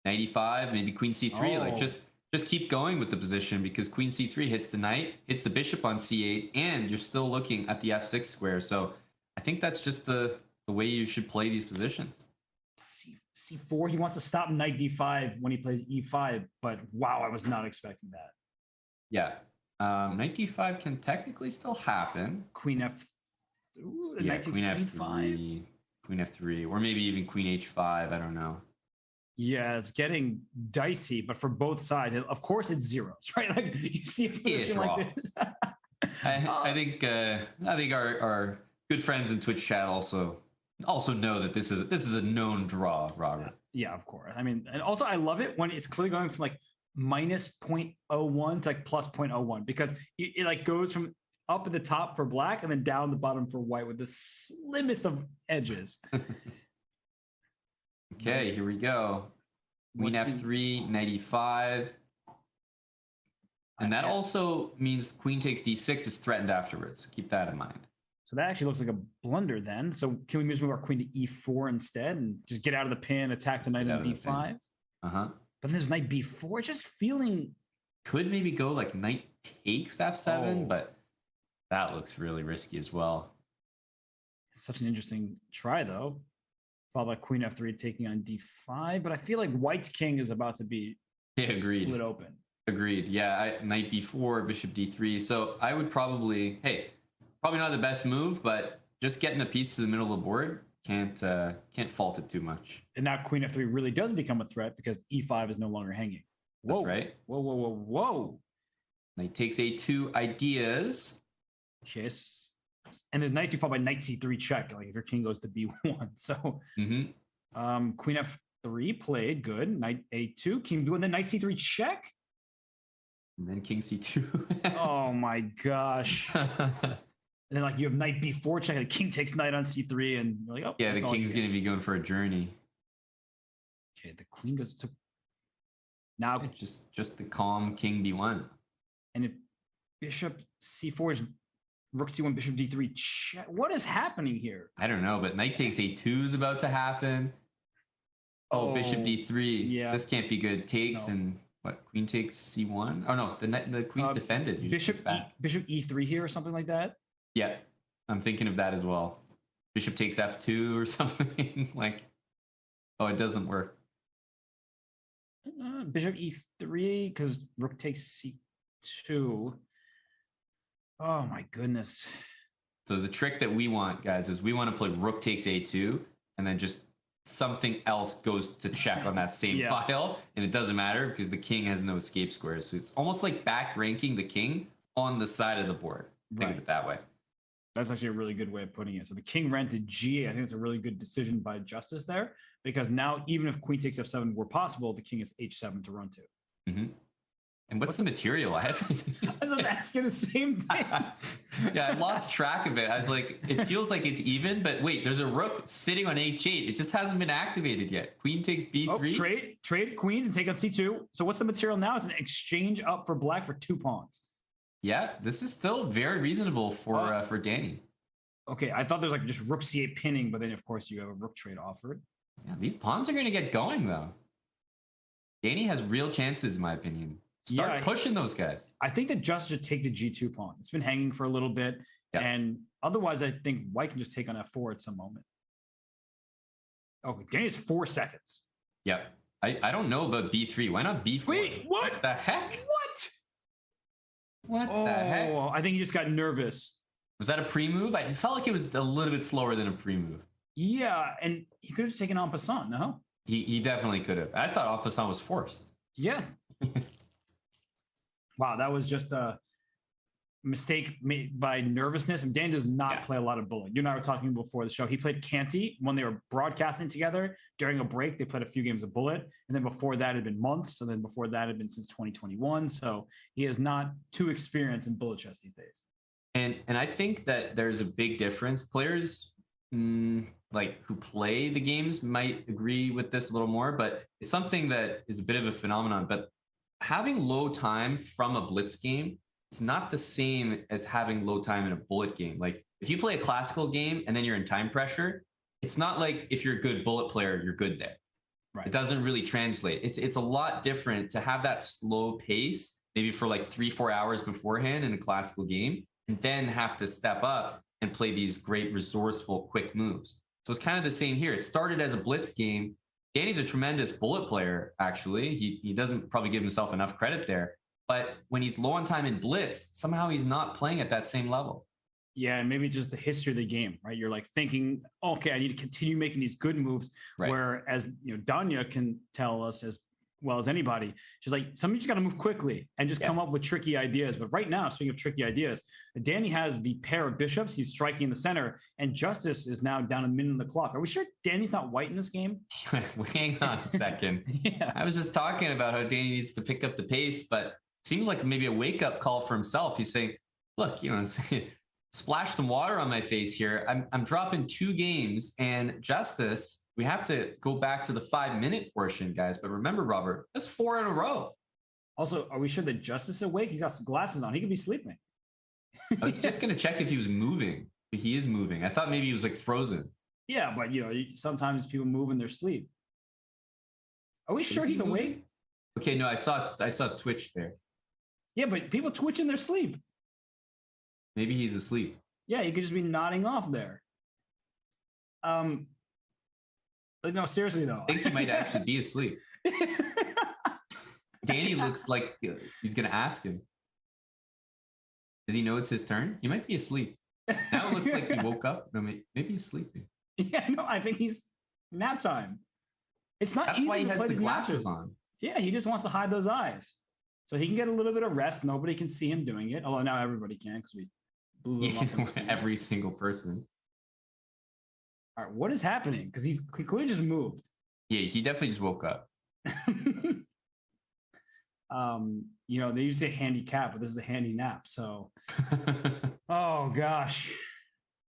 Knight e5, maybe queen c3. Like just keep going with the position, because queen c3 hits the knight, hits the bishop on c8, and you're still looking at the f6 square. So I think that's just the way you should play these positions. C4, he wants to stop knight d5 when he plays e5, but wow, I was not expecting that. Yeah, knight d5 can technically still happen. Queen f. Ooh, yeah, queen f3. Queen f3, or maybe even queen h5. I don't know. Yeah, it's getting dicey, but for both sides, of course, it's zeros, right? Like you see a position like this. I think our good friends in Twitch chat also know that this is a known draw, Robert. Yeah, of course. I mean, and also I love it when it's clearly going from like minus 0.01 to like plus 0.01, because it like goes from up at the top for black and then down the bottom for white with the slimmest of edges. Okay, here we go. Queen f3, knight e5. And that also means queen takes d6 is threatened afterwards. Keep that in mind. So that actually looks like a blunder then. So can we move our queen to e4 instead and just get out of the pin, attack the knight on d5? But then there's knight b4. Just feeling could maybe go like knight takes f7, Oh. but that looks really risky as well. Such an interesting try, though. Followed by queen f3 taking on d5, but I feel like white's king is about to be Yeah, agreed. split open. Agreed. Yeah, knight b4, bishop d3. So I would probably, probably not the best move, but just getting a piece to the middle of the board can't fault it too much. And now queen f3 really does become a threat because e5 is no longer hanging. That's right. Whoa, whoa, whoa, whoa. Knight takes a2 ideas. Okay. And there's knight followed by knight c3 check, like if your king goes to b1. So queen f3 played good. Knight a2, king b1, then knight c3 check. And then king c2. Oh my gosh. And then like you have knight b4 check, and the king takes knight on c3, and you're like, oh Yeah, the that's all king's you get. gonna be going for a journey. Okay, the queen goes to now, Just the calm king d1. and if bishop c4 is rook c1, bishop d3 check. What is happening here? I don't know, but knight takes a2 is about to happen. Oh, bishop d3. yeah. This can't be good. Takes No. and what? Queen takes c1. Oh no, the queen's defended. You just Bishop take back. bishop e3 here or something like that. Yeah, I'm thinking of that as well. Bishop takes f2 or something. Like, oh, it doesn't work. Bishop e3 because rook takes c2. Oh my goodness. So the trick that we want, guys, is we want to play rook takes a2, and then just something else goes to check on that same Yeah. file, and it doesn't matter because the king has no escape squares. So it's almost like back ranking the king on the side of the board. Think of Right. it that way. That's actually a really good way of putting it. So the king ran to g8. I think it's a really good decision by Justus there, because now even if queen takes f7 were possible, the king is h7 to run to. And what's the material? I I was asking the same thing. Yeah, I lost track of it. I was like, it feels like it's even, but wait, there's a rook sitting on h8. It just hasn't been activated yet. Queen takes b3. Trade queens and take on c2. So what's the material now? It's an exchange up for black for 2 pawns. Yeah, this is still very reasonable for Danny. Okay, I thought there's like just rook c8 pinning, but then of course you have a rook trade offered. Yeah, these pawns are going to get going though. Danny has real chances, in my opinion. Start pushing those guys. I think that Justus should take the g2 pawn. It's been hanging for a little bit, and otherwise I think white can just take on f4 at some moment. Oh, Danny has 4 seconds. Yeah, I don't know about b3. Why not b4? Wait, what? The heck? What Oh, the heck? I think he just got nervous. Was that a pre-move? I felt like it was a little bit slower than a pre-move. Yeah, and he could have just taken en passant, no? He definitely could have. I thought en passant was forced. Yeah. Wow, that was just a mistake made by nervousness. And Dan does not play a lot of bullet. You and I were talking before the show. He played Canty when they were broadcasting together during a break. They played a few games of bullet. And then before that had been months. And then before that had been since 2021. So he is not too experienced in bullet chess these days. And I think that there's a big difference. Players like who play the games might agree with this a little more, but it's something that is a bit of a phenomenon. But having low time from a blitz game is not the same as having low time in a bullet game. Like if you play a classical game and then you're in time pressure, it's not like if you're a good bullet player, you're good there. Right. It doesn't really translate. It's a lot different to have that slow pace, maybe for like 3-4 hours beforehand in a classical game, and then have to step up and play these great resourceful, quick moves. So it's kind of the same here. It started as a blitz game. Danny's a tremendous bullet player, actually. He doesn't probably give himself enough credit there. But when he's low on time in blitz, somehow he's not playing at that same level. Yeah, and maybe just the history of the game, right? You're like thinking, okay, I need to continue making these good moves. Right. Whereas, Danya can tell us as well as anybody, she's like, somebody just got to move quickly and just come up with tricky ideas. But right now, speaking of tricky ideas, Danny has the pair of bishops. He's striking in the center, and Justus is now down a minute on the clock. Are we sure Danny's not white in this game? Hang on a second. Yeah. I was just talking about how Danny needs to pick up the pace, but it seems like maybe a wake-up call for himself. He's saying, look, splash some water on my face here. I'm dropping 2 games, and Justus, we have to go back to the 5-minute portion, guys. But remember, Robert, that's 4 in a row. Also, are we sure that Justus is awake? He's got some glasses on. He could be sleeping. I was just going to check if he was moving. But he is moving. I thought maybe he was like frozen. Yeah, but sometimes people move in their sleep. Are we sure he's awake? Okay, no, I saw Twitch there. Yeah, but people twitch in their sleep. Maybe he's asleep. Yeah, he could just be nodding off there. But no, seriously though. I think he might actually be asleep. Danny looks like he's gonna ask him. Does he know it's his turn? He might be asleep. Now it looks like he woke up. No, maybe he's sleeping. Yeah, no, I think he's nap time. It's not That's easy why he to has play the these glasses matches. on. Yeah, he just wants to hide those eyes. So he can get a little bit of rest. Nobody can see him doing it. Although now everybody can because we blew him up on screen. Every single person. All right, what is happening? Because he clearly just moved. Yeah, he definitely just woke up. You know, they usually say handicap, but this is a handy nap. So, oh gosh.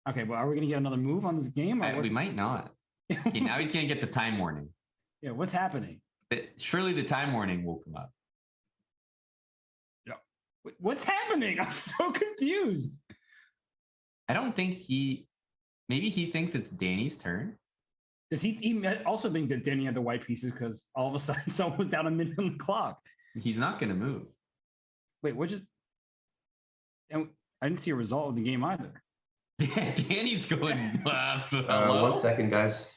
Okay, well, are we gonna get another move on this game? We might not. Okay, now he's gonna get the time warning. Yeah, what's happening? Surely the time warning will come up. What's happening? I'm so confused. I don't think maybe he thinks it's Danny's turn. Does he also think that Danny had the white pieces because all of a sudden someone was down a minute on the clock? He's not going to move. Wait, and I didn't see a result of the game either. Danny's going. 1 second, guys.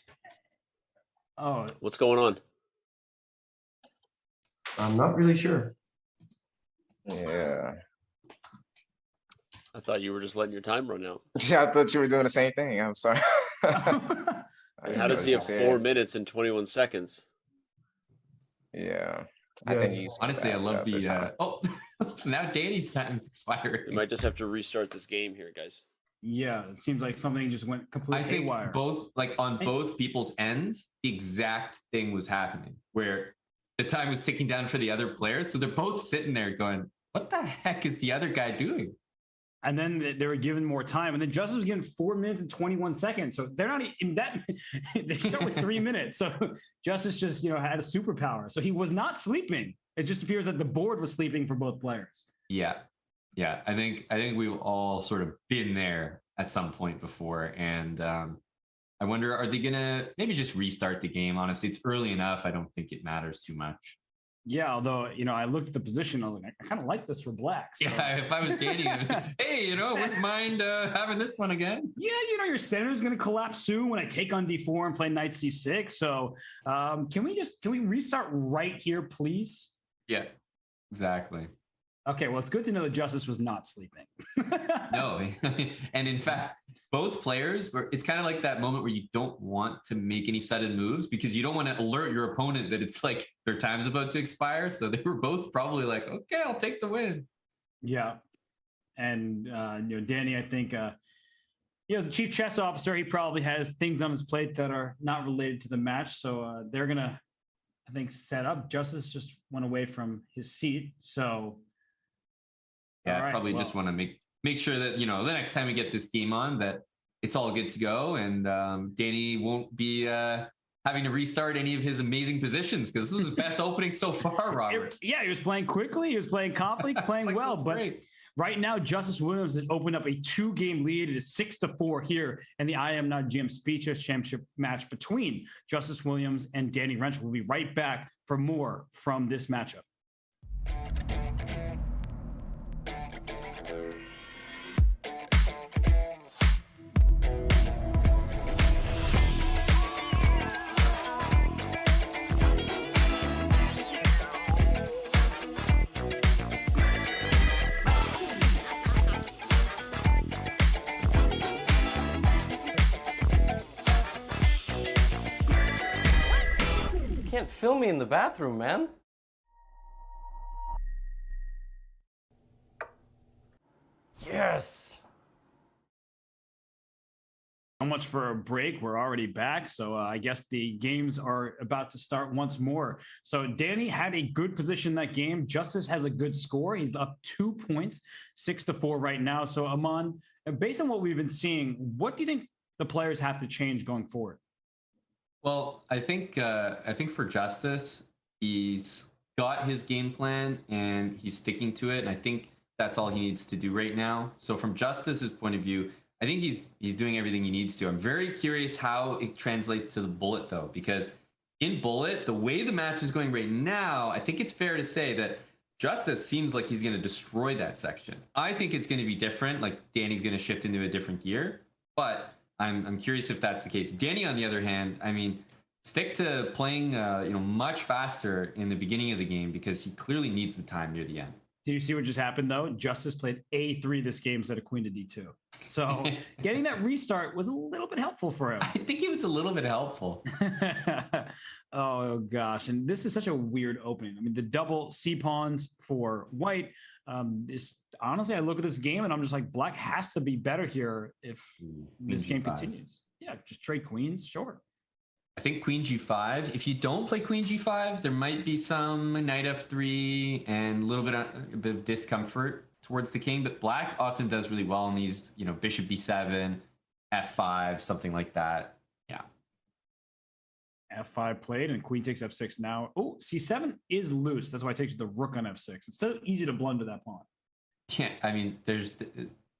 Oh, What's going on? I'm not really sure. Yeah. I thought you were just letting your time run out. Yeah, I thought you were doing the same thing. I'm sorry. And how does he have 4 minutes and 21 seconds? Yeah. I think he's honestly, I love the oh now Danny's time's expiring. We might just have to restart this game here, guys. yeah, it seems like something just went completely I think haywire. both on both people's ends, the exact thing was happening where the time was ticking down for the other players. So they're both sitting there going, what the heck is the other guy doing? And then they were given more time. And then Justus was given 4 minutes and 21 seconds. So they're not in that. They start with 3 minutes. So Justus just, had a superpower. So he was not sleeping. It just appears that the board was sleeping for both players. Yeah. Yeah. I think we've all sort of been there at some point before. And I wonder, are they going to maybe just restart the game? Honestly, it's early enough. I don't think it matters too much. Yeah, although, I looked at the position, I was like, I kind of like this for black. So. Yeah, if I was Danny, hey, wouldn't mind having this one again. Yeah, your center is going to collapse soon when I take on D4 and play knight C6. So can we restart right here, please? Yeah, exactly. Okay, well, it's good to know that Justus was not sleeping. No, and in fact, both players it's kind of like that moment where you don't want to make any sudden moves because you don't want to alert your opponent that it's like their time's about to expire. So they were both probably like, okay, I'll take the win. Yeah. And, Danny, I think, the chief chess officer, he probably has things on his plate that are not related to the match. So they're going to, I think, set up. Justus just went away from his seat. So. Yeah, probably just want to make sure that, the next time we get this game on, that it's all good to go. And Danny won't be having to restart any of his amazing positions because this was his best opening so far, Robert. He was playing quickly. He was playing confidently, playing well. But great. Right now, Justus Williams has opened up a 2-game lead. It is 6-4 here in the I Am Not GM Speechless Championship match between Justus Williams and Danny Rensch. We'll be right back for more from this matchup. Can't film me in the bathroom, man. Yes. So much for a break. We're already back. So I guess the games are about to start once more. So Danny had a good position in that game. Justus has a good score. He's up 2 points, 6-4 right now. So Aman, based on what we've been seeing, what do you think the players have to change going forward? Well, I think for Justus, he's got his game plan and he's sticking to it. And I think that's all he needs to do right now. So from Justus's point of view, I think he's doing everything he needs to. I'm very curious how it translates to the bullet, though, because in bullet, the way the match is going right now, I think it's fair to say that Justus seems like he's going to destroy that section. I think it's going to be different. Like Danny's going to shift into a different gear, but I'm curious if that's the case. Danny, on the other hand, I mean, stick to playing much faster in the beginning of the game because he clearly needs the time near the end. Did you see what just happened though? Justus played A3 this game instead of queen to D2. So getting that restart was a little bit helpful for him. I think it was a little bit helpful. Oh gosh, and this is such a weird opening. I mean, the double C pawns for white. Honestly, I look at this game and I'm just like, black has to be better here if this game continues. Yeah, just trade queens, sure. I think queen g5. If you don't play queen g5, there might be some knight f3 and a bit of discomfort towards the king. But black often does really well in these, bishop b7, f5, something like that. Yeah. F5 played and queen takes f6 now. Oh, c7 is loose. That's why it takes the rook on f6. It's so easy to blunder that pawn. Yeah, I mean, there's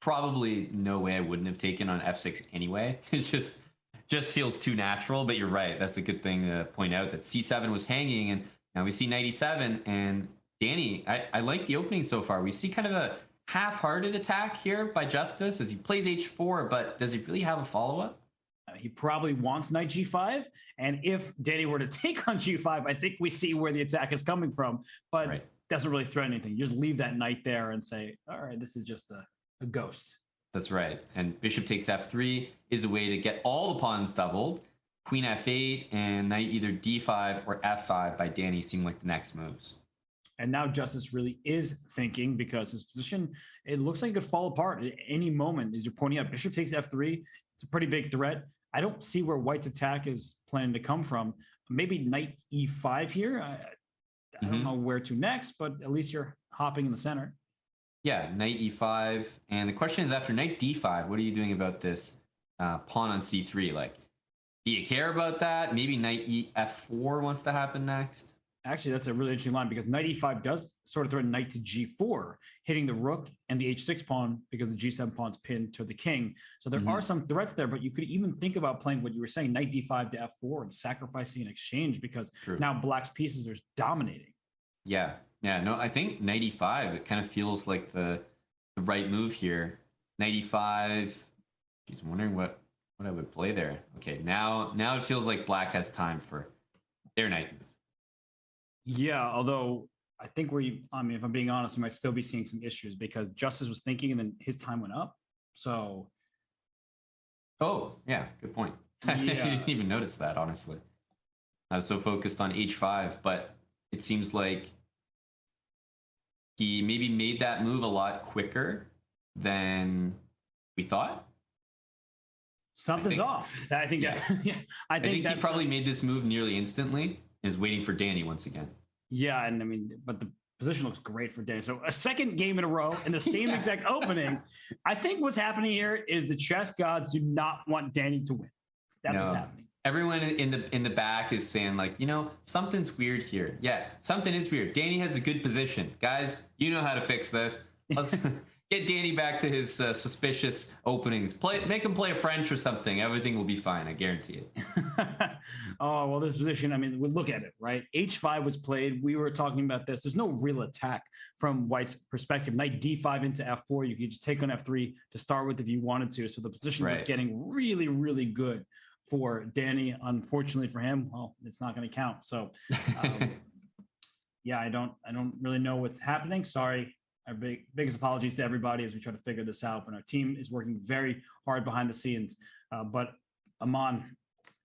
probably no way I wouldn't have taken on f6 anyway. It's just feels too natural, but you're right. That's a good thing to point out that c7 was hanging, and now we see knight e7. And Danny, I like the opening so far. We see kind of a half-hearted attack here by Justus as he plays h4, but does he really have a follow-up? He probably wants knight g5, and if Danny were to take on g5, I think we see where the attack is coming from, but doesn't really threaten anything. You just leave that knight there and say, all right, this is just a ghost. That's right. And bishop takes f3 is a way to get all the pawns doubled. Queen f8 and knight either d5 or f5 by Danny seem like the next moves. And now Justus really is thinking, because his position, it looks like it could fall apart at any moment. As you're pointing out, bishop takes f3. It's a pretty big threat. I don't see where white's attack is planning to come from. Maybe knight e5 here. I don't know where to next, but at least you're hopping in the center. Yeah, knight e5. And the question is, after knight d5, what are you doing about this pawn on c3? Like, do you care about that? Maybe knight f4 wants to happen next. Actually, that's a really interesting line, because knight e5 does sort of threaten knight to g4, hitting the rook and the h6 pawn because the g7 pawn's pinned to the king. So there are some threats there, but you could even think about playing what you were saying, knight d5 to f4 and sacrificing an exchange, because now black's pieces are dominating. Yeah. Yeah, no, I think knight e5, it kind of feels like the right move here. Knight e5, geez, I'm wondering what I would play there. Okay, now it feels like black has time for their knight move. Yeah, although I think if I'm being honest, we might still be seeing some issues, because Justus was thinking and then his time went up. So. Oh, yeah, good point. I didn't even notice that, honestly. I was so focused on h5, but it seems like he maybe made that move a lot quicker than we thought. Something's off. I think he probably made this move nearly instantly and is waiting for Danny once again. Yeah, and I mean, but the position looks great for Danny. So a second game in a row in the same exact opening. I think what's happening here is the chess gods do not want Danny to win. That's what's happening. Everyone in the back is saying, like, something's weird here. Yeah, something is weird. Danny has a good position. Guys, you know how to fix this. Let's get Danny back to his suspicious openings. Make him play a French or something. Everything will be fine. I guarantee it. Oh, well, this position, I mean, we look at it, right? H5 was played. We were talking about this. There's no real attack from white's perspective. Knight D5 into F4. You could just take on F3 to start with if you wanted to. So the position was getting really, really good for Danny. Unfortunately for him, well, it's not going to count. So, yeah, I don't really know what's happening. Sorry. Our biggest apologies to everybody as we try to figure this out. But our team is working very hard behind the scenes. But Aman,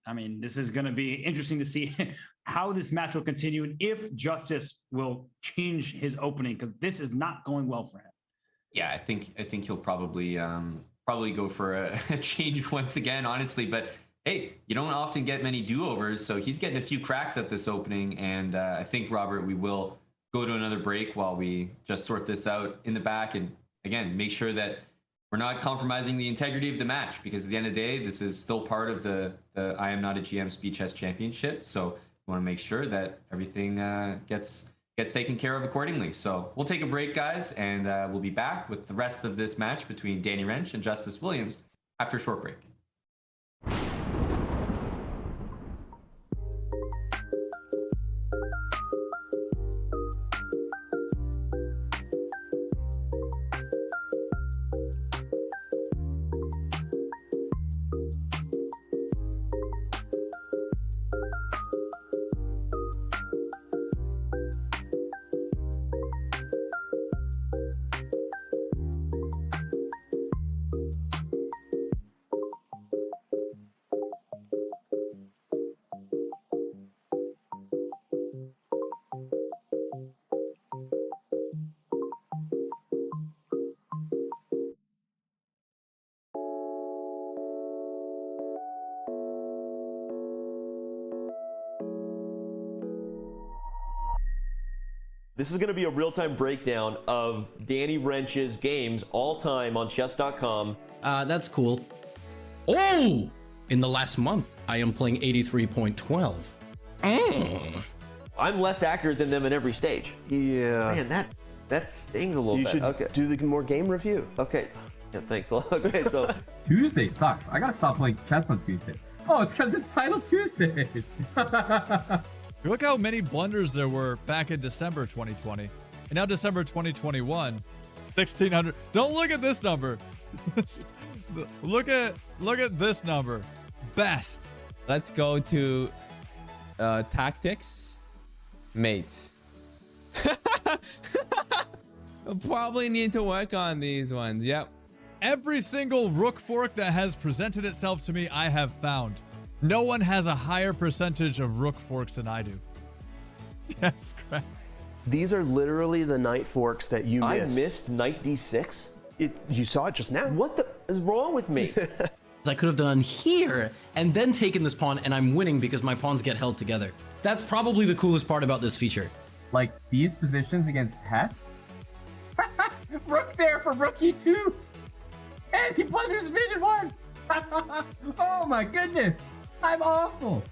I mean, this is going to be interesting to see how this match will continue and if Justus will change his opening, because this is not going well for him. Yeah, I think he'll probably go for a change once again, honestly. But hey, you don't often get many do-overs, so he's getting a few cracks at this opening. And I think, Robert, we will go to another break while we just sort this out in the back. And again, make sure that we're not compromising the integrity of the match, because at the end of the day, this is still part of the I Am Not a GM Speed Chess Championship. So we want to make sure that everything gets taken care of accordingly. So we'll take a break, guys, and we'll be back with the rest of this match between Danny Rensch and Justus Williams after a short break. This is going to be a real-time breakdown of Danny Rensch's games all time on chess.com. That's cool. Oh! In the last month, I am playing 83.12. I'm less accurate than them in every stage. Yeah. Man, that stings a little You bit. should Okay. do the more game review. Okay. Yeah, thanks a lot. Okay, so Tuesday sucks. I gotta stop playing chess on Tuesday. Oh, it's because it's Title Tuesday. Look how many blunders there were back in December 2020. And now December 2021, 1,600. Don't look at this number. Look at this number. Best. Let's go to tactics. Mates. I'll probably need to work on these ones. Yep. Every single rook fork that has presented itself to me, I have found. No one has a higher percentage of rook forks than I do. Yes, correct. These are literally the knight forks that you missed. I missed knight d6? You saw it just now. What the is wrong with me? I could have done here and then taken this pawn, and I'm winning because my pawns get held together. That's probably the coolest part about this feature. Like these positions against Hess? Rook there for rook e2. And he blunders mid and one. Oh my goodness. I'm awful.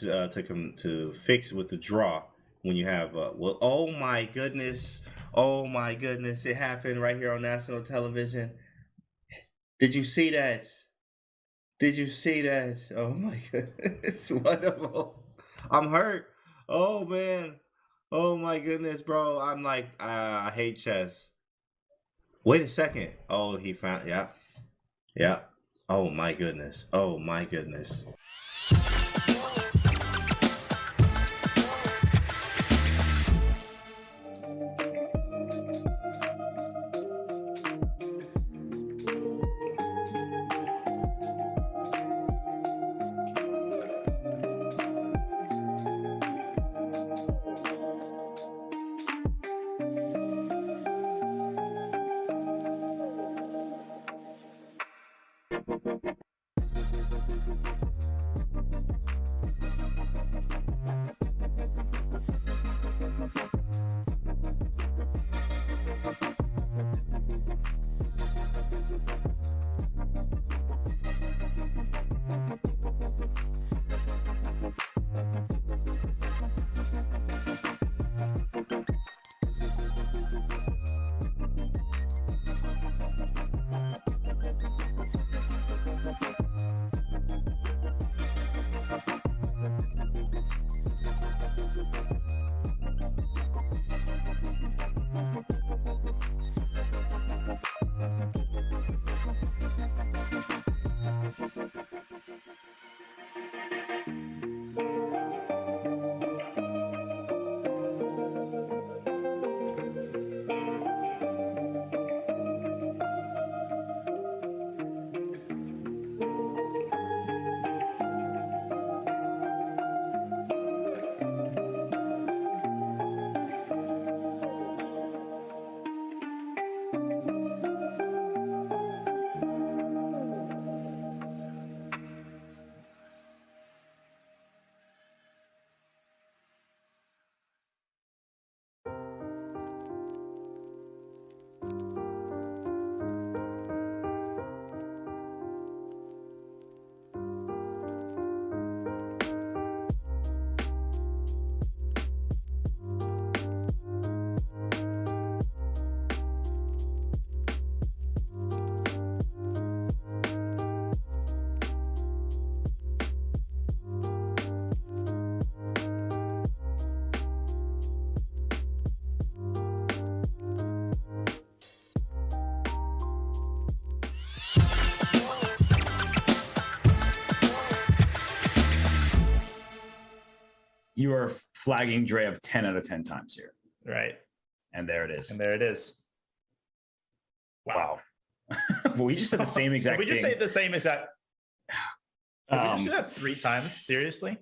It took him to fix with the draw when you have well, oh my goodness, it happened right here on national television. Did you see that? Oh my goodness, wonderful. I'm hurt. Oh man, oh my goodness, bro. I'm like, I hate chess. Wait a second. Oh, he found, yeah. Oh my goodness. You are flagging Drev 10 out of 10 times here. Right. And there it is. And there it is. Wow. Well, we just said the same exact Did we just thing. say the same exact? Did we just do Um, that 3 times? Seriously?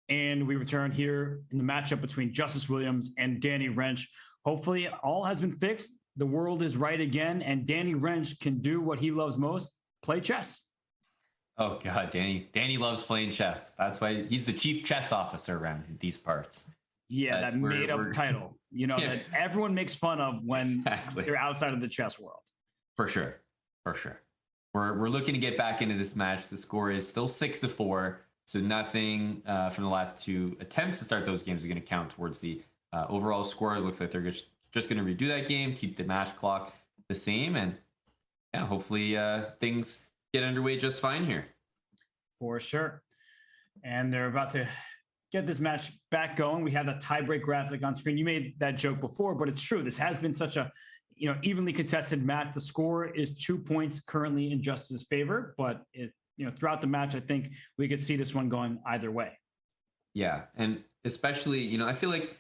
And we return here in the matchup between Justus Williams and Danny Rensch. Hopefully, all has been fixed. The world is right again, and Danny Rensch can do what he loves most: play chess. Oh God, Danny loves playing chess. That's why he's the chief chess officer around these parts. Yeah, that made-up title. You know, that everyone makes fun of when they're outside of the chess world. For sure. We're looking to get back into this match. The score is still 6-4. So nothing from the last 2 attempts to start those games are going to count towards the overall score. It looks like they're just going to redo that game, keep the match clock the same, and yeah, hopefully things get underway just fine here. For sure. And they're about to get this match back going. We have that tiebreak graphic on screen. You made that joke before, but it's true. This has been such a evenly contested match. The score is 2 points currently in Justus's favor, but throughout the match, I think we could see this one going either way. Yeah, and especially, I feel like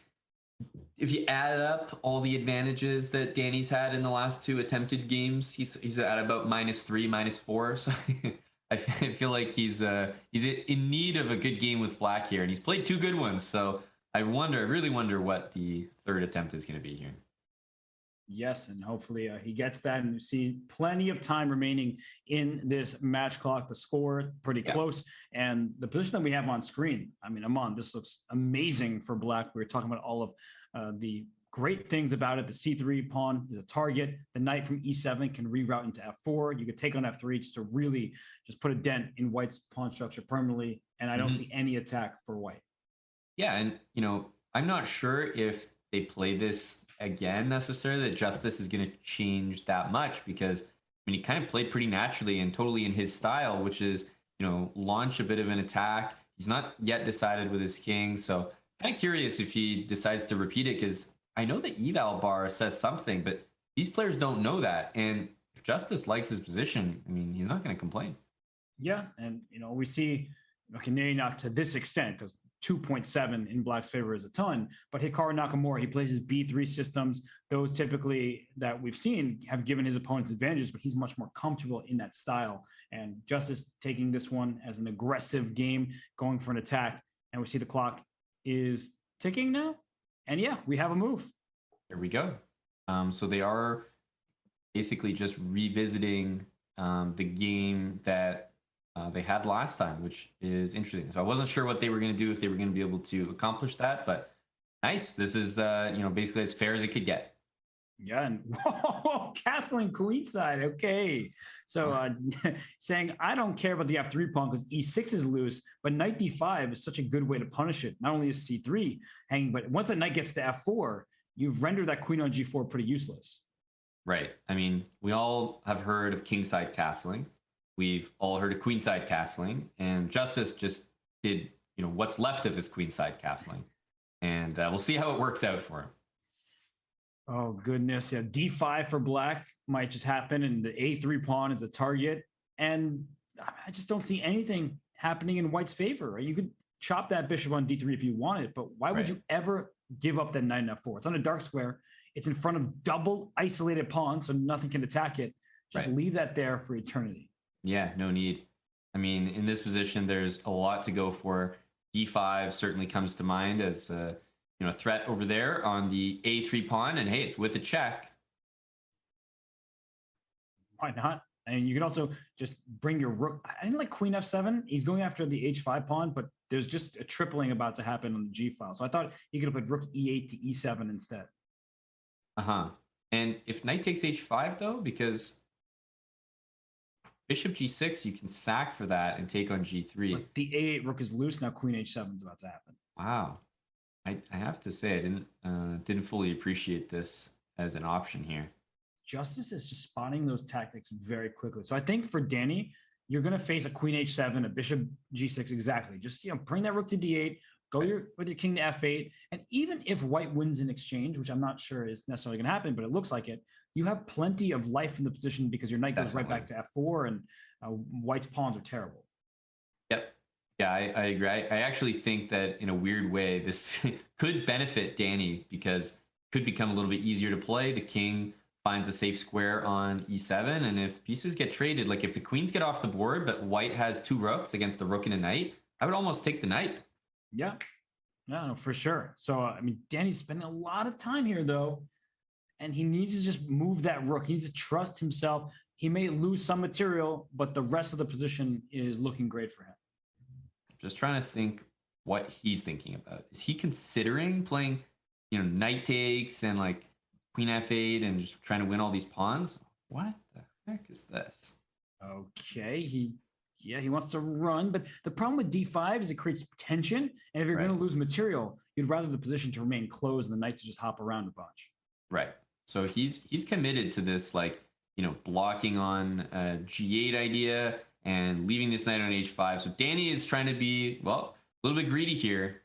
if you add up all the advantages that Danny's had in the last 2 attempted games, he's at about -3, -4. So I feel like he's in need of a good game with Black here, and he's played 2 good ones. So I really wonder what the 3rd attempt is going to be here. Yes, and hopefully he gets that, and you see plenty of time remaining in this match clock. The score pretty close, and the position that we have on screen, I mean, Aman, this looks amazing for Black. We were talking about all of the great things about it. The C3 pawn is a target. The knight from E7 can reroute into F4. You could take on F3 just to really just put a dent in White's pawn structure permanently, and I don't see any attack for White. Yeah, and I'm not sure if they play this again necessarily that Justus is going to change that much, because he kind of played pretty naturally and totally in his style, which is launch a bit of an attack. He's not yet decided with his king, so kind of curious if he decides to repeat it, because I know that eval bar says something, but these players don't know that. And if Justus likes his position, I mean, he's not going to complain. Yeah, and we see, okay, maybe not to this extent, because 2.7 in Black's favor is a ton, but Hikaru Nakamura, he plays his B3 systems. Those typically that we've seen have given his opponents advantages, but he's much more comfortable in that style. And Justus taking this one as an aggressive game, going for an attack. And we see the clock is ticking now. And yeah, we have a move. There we go. So they are basically just revisiting the game that they had last time, which is interesting. So I wasn't sure what they were going to do, if they were going to be able to accomplish that, but nice. This is, basically as fair as it could get. Yeah, and whoa, castling queenside. Okay, so saying I don't care about the f3 pawn because e6 is loose, but knight d5 is such a good way to punish it. Not only is c3 hanging, but once that knight gets to f4, you've rendered that queen on g4 pretty useless. Right. I mean, we all have heard of kingside castling. We've all heard of queenside castling, and Justus just did, what's left of his queenside castling, and we'll see how it works out for him. Oh, goodness. Yeah, d5 for Black might just happen, and the a3 pawn is a target. And I just don't see anything happening in White's favor. You could chop that bishop on d3 if you wanted, but why would you ever give up that knight in f4? It's on a dark square. It's in front of double isolated pawns, so nothing can attack it. Just leave that there for eternity. Yeah, no need. I mean, in this position, there's a lot to go for. d5 certainly comes to mind as a threat over there on the a3 pawn, and hey, it's with a check. Why not? And you can also just bring your rook. I didn't like queen f7. He's going after the h5 pawn, but there's just a tripling about to happen on the g file. So I thought you could have put rook e8 to e7 instead. And if knight takes h5 though, because bishop g6, you can sack for that and take on g3. But the a8 rook is loose now. Queen h7 is about to happen. Wow. I have to say, I didn't fully appreciate this as an option here. Justus is just spotting those tactics very quickly. So I think for Danny, you're going to face a queen h7, a bishop g6, exactly. Just bring that rook to d8, go with your king to f8, and even if White wins in exchange, which I'm not sure is necessarily going to happen, but it looks like it, you have plenty of life in the position because your knight goes right back to f4, and White's pawns are terrible. Yep. Yeah, I agree. I actually think that in a weird way, this could benefit Danny because it could become a little bit easier to play. The king finds a safe square on e7, and if pieces get traded, like if the queens get off the board, but White has two rooks against the rook and a knight, I would almost take the knight. Yeah, no, for sure. So, I mean, Danny's spending a lot of time here, though, and he needs to just move that rook. He needs to trust himself. He may lose some material, but the rest of the position is looking great for him. Just trying to think what he's thinking about. Is he considering playing, knight takes and like queen f8 and just trying to win all these pawns? What the heck is this? Okay, he wants to run, but the problem with d5 is it creates tension, and if you're going to lose material, you'd rather the position to remain closed and the knight to just hop around a bunch. Right. So he's committed to this, blocking on a g8 idea and leaving this knight on h5. So Danny is trying to be, a little bit greedy here.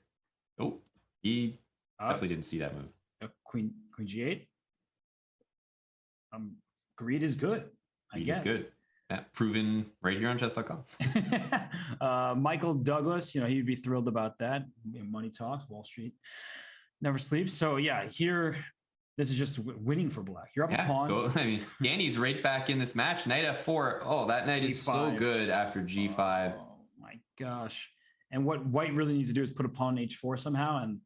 Oh, he definitely didn't see that move. Queen g8. Greed is good, I guess. Greed is good. Yeah, proven right here on chess.com. Michael Douglas, he'd be thrilled about that. Money talks, Wall Street never sleeps. So yeah, here, this is just winning for Black. You're up a pawn. Danny's right back in this match. Knight f4. Oh, that knight is so good after g5. Oh my gosh. And what White really needs to do is put a pawn on h4 somehow, and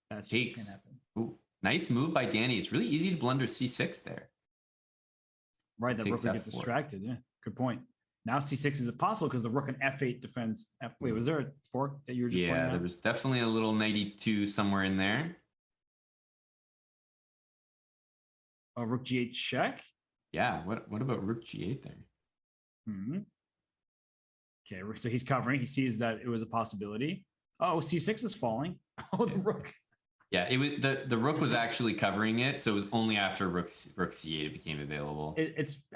that just can't happen. Ooh, nice move by Danny. It's really easy to blunder c6 there. Right, that rook would get distracted. Yeah, good point. Now c6 is possible because the rook and f8 defends. Wait, was there a fork that you were just pointing out? There was definitely a little knight e2 somewhere in there. Rook g8 check. Yeah, what about rook g8 there? Okay, so he's covering. He sees that it was a possibility. Oh, c6 is falling. Oh, the rook. Yeah, it was the rook was actually covering it, so it was only after rook c8 it became available.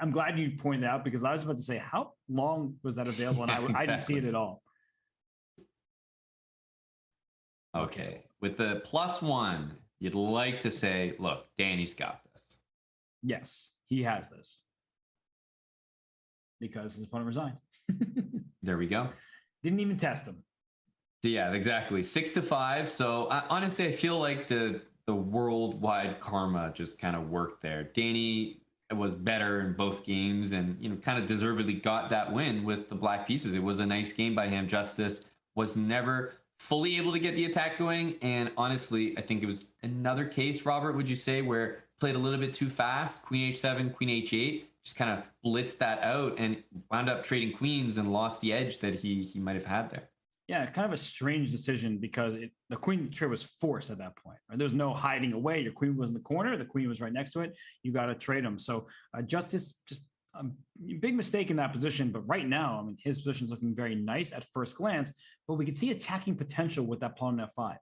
I'm glad you pointed out because I was about to say how long was that available, and I didn't see it at all. Okay, with the +1, you'd like to say, look, Danny's got this. Yes, he has this because his opponent resigned. There we go. Didn't even test him. Yeah, exactly. 6-5. So honestly, I feel like the worldwide karma just kind of worked there. Danny was better in both games, and kind of deservedly got that win with the black pieces. It was a nice game by him. Justice was never fully able to get the attack going, and honestly, I think it was another case, Robert, would you say, where played a little bit too fast. Queen h7, queen h8, just kind of blitzed that out and wound up trading queens and lost the edge that he might have had there. Yeah, kind of a strange decision because the queen trade was forced at that point. Right? There's no hiding away. Your queen was in the corner. The queen was right next to it. You got to trade him. So Justice, just a big mistake in that position. But right now, I mean, his position is looking very nice at first glance. But we could see attacking potential with that pawn on f5.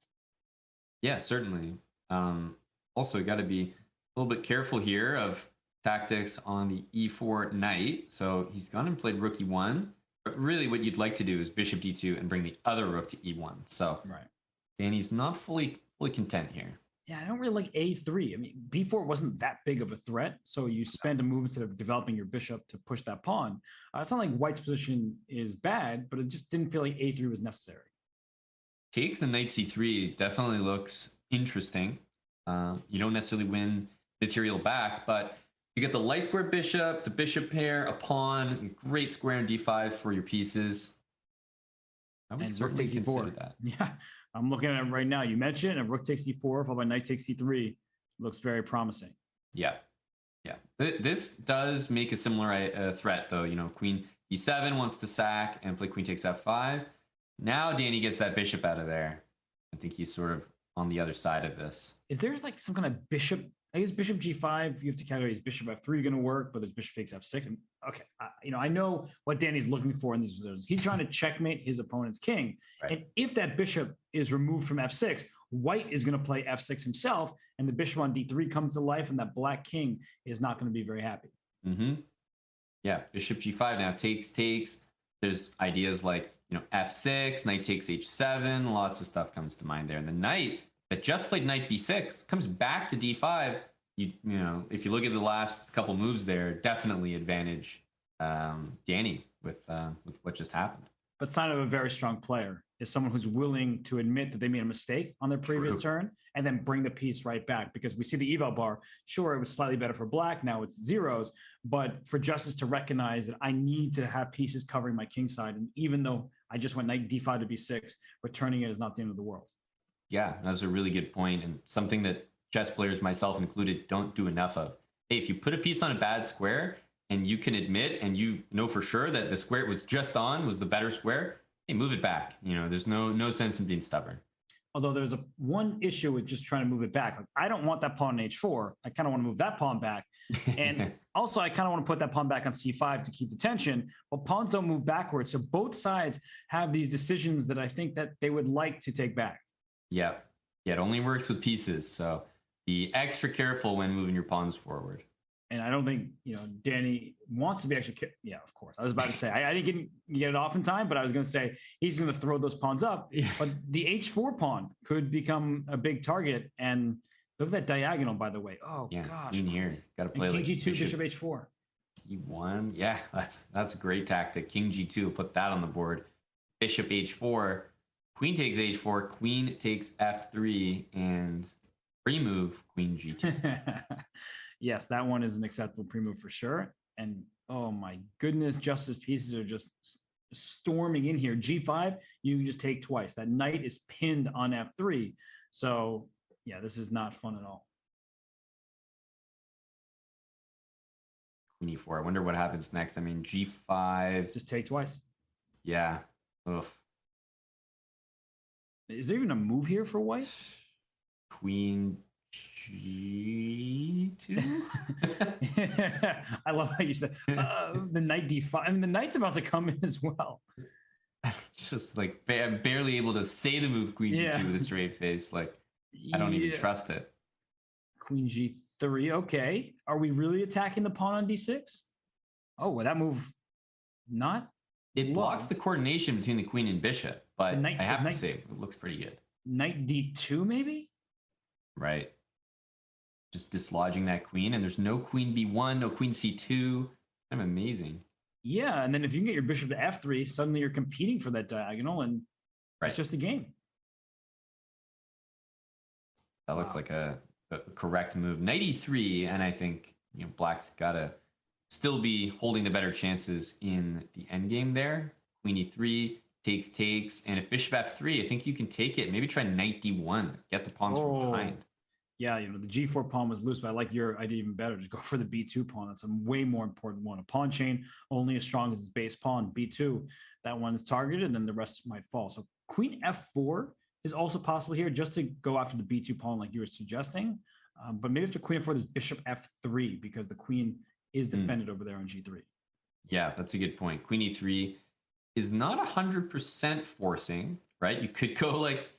Yeah, certainly. Also, you got to be a little bit careful here of tactics on the e4 knight. So he's gone and played rook e1. But really what you'd like to do is bishop d2 and bring the other rook to e1. So right. Danny's not fully content here. Yeah, I don't really like a3. I mean, b4 wasn't that big of a threat. So you spend a move instead of developing your bishop to push that pawn. It's not like white's position is bad, but it just didn't feel like a3 was necessary. Takes and knight c3 definitely looks interesting. You don't necessarily win material back, but you get the light square bishop, the bishop pair, a pawn, great square in d5 for your pieces. I would And rook certainly takes consider e4. that. Yeah, I'm looking at it right now. You mentioned and rook takes e4, followed by knight takes c3. Looks very promising. Yeah. This does make a similar threat, though. Queen e7 wants to sack and play queen takes f5. Now Danny gets that bishop out of there. I think he's sort of on the other side of this. Is there like some kind of bishop? I guess bishop g5. You have to calculate is bishop f3 going to work, but there's bishop takes f6. And okay, I know what Danny's looking for in these positions. He's trying to checkmate his opponent's king, right. And if that bishop is removed from f6, white is going to play f6 himself, and the bishop on d3 comes to life, and that black king is not going to be very happy. Mm-hmm. Yeah, bishop g5 now takes. There's ideas like f6, knight takes h7. Lots of stuff comes to mind there, and the knight that just played knight b6 comes back to d5. If you look at the last couple moves there, definitely advantage Danny with what just happened. But sign of a very strong player is someone who's willing to admit that they made a mistake on their previous turn and then bring the piece right back. Because we see the eval bar. Sure, it was slightly better for black. Now it's zeros. But for Justice to recognize that I need to have pieces covering my king side. And even though I just went knight d5 to b6, returning it is not the end of the world. Yeah, that's a really good point, and something that chess players, myself included, don't do enough of. Hey, if you put a piece on a bad square and you can admit and you know for sure that the square it was just on was the better square, hey, move it back. There's no sense in being stubborn. Although there's one issue with just trying to move it back. Like, I don't want that pawn on h4. I kind of want to move that pawn back. And also, I kind of want to put that pawn back on c5 to keep the tension. But pawns don't move backwards. So both sides have these decisions that I think that they would like to take back. Yeah, it only works with pieces. So be extra careful when moving your pawns forward. And I don't think, Danny wants to be extra careful. Yeah, of course. I was about to say, I didn't get it off in time, but I was going to say he's going to throw those pawns up. Yeah. But the h4 pawn could become a big target. And look at that diagonal, by the way. Oh, yeah, gosh. in here. Got to play and like king g2, bishop h4. e1. Yeah, that's a great tactic. King g2, put that on the board. Bishop h4. Queen takes h4, queen takes f3, and pre-move queen g2. Yes, that one is an acceptable pre-move for sure. And oh my goodness, Justice pieces are just storming in here. g5, you can just take twice. That knight is pinned on f3. So yeah, this is not fun at all. Queen e4. I wonder what happens next. I mean, g5. Just take twice. Yeah. Oof. Is there even a move here for white? Queen g2. I love how you said the knight d5. I mean, the knight's about to come in as well. Just like I'm barely able to say the move queen g2 with a straight face. Like I don't even trust it. Queen g3. Okay. Are we really attacking the pawn on d6? Oh, well, that move not. It blocks the coordination between the queen and bishop, but knight, I have to say it looks pretty good. Knight d2, maybe? Right. Just dislodging that queen, and there's no queen b1, no queen c2. Kind of amazing. Yeah, and then if you can get your bishop to f3, suddenly you're competing for that diagonal, and Right. It's just a game. That looks like a correct move. Knight e3, and I think black's gotta still be holding the better chances in the endgame there. Queen e3 takes, and if bishop f3, I think you can take it. Maybe try knight d1, get the pawns from behind. Yeah, the g4 pawn was loose, but I like your idea even better. Just go for the b2 pawn. That's a way more important one. A pawn chain only as strong as its base pawn. b2, that one is targeted, and then the rest might fall. So queen f4 is also possible here, just to go after the b2 pawn like you were suggesting. But maybe after queen f4, there's bishop f3 because the queen is defended over there on g3. Yeah, that's a good point. Queen e3 is not 100% forcing, right? You could go like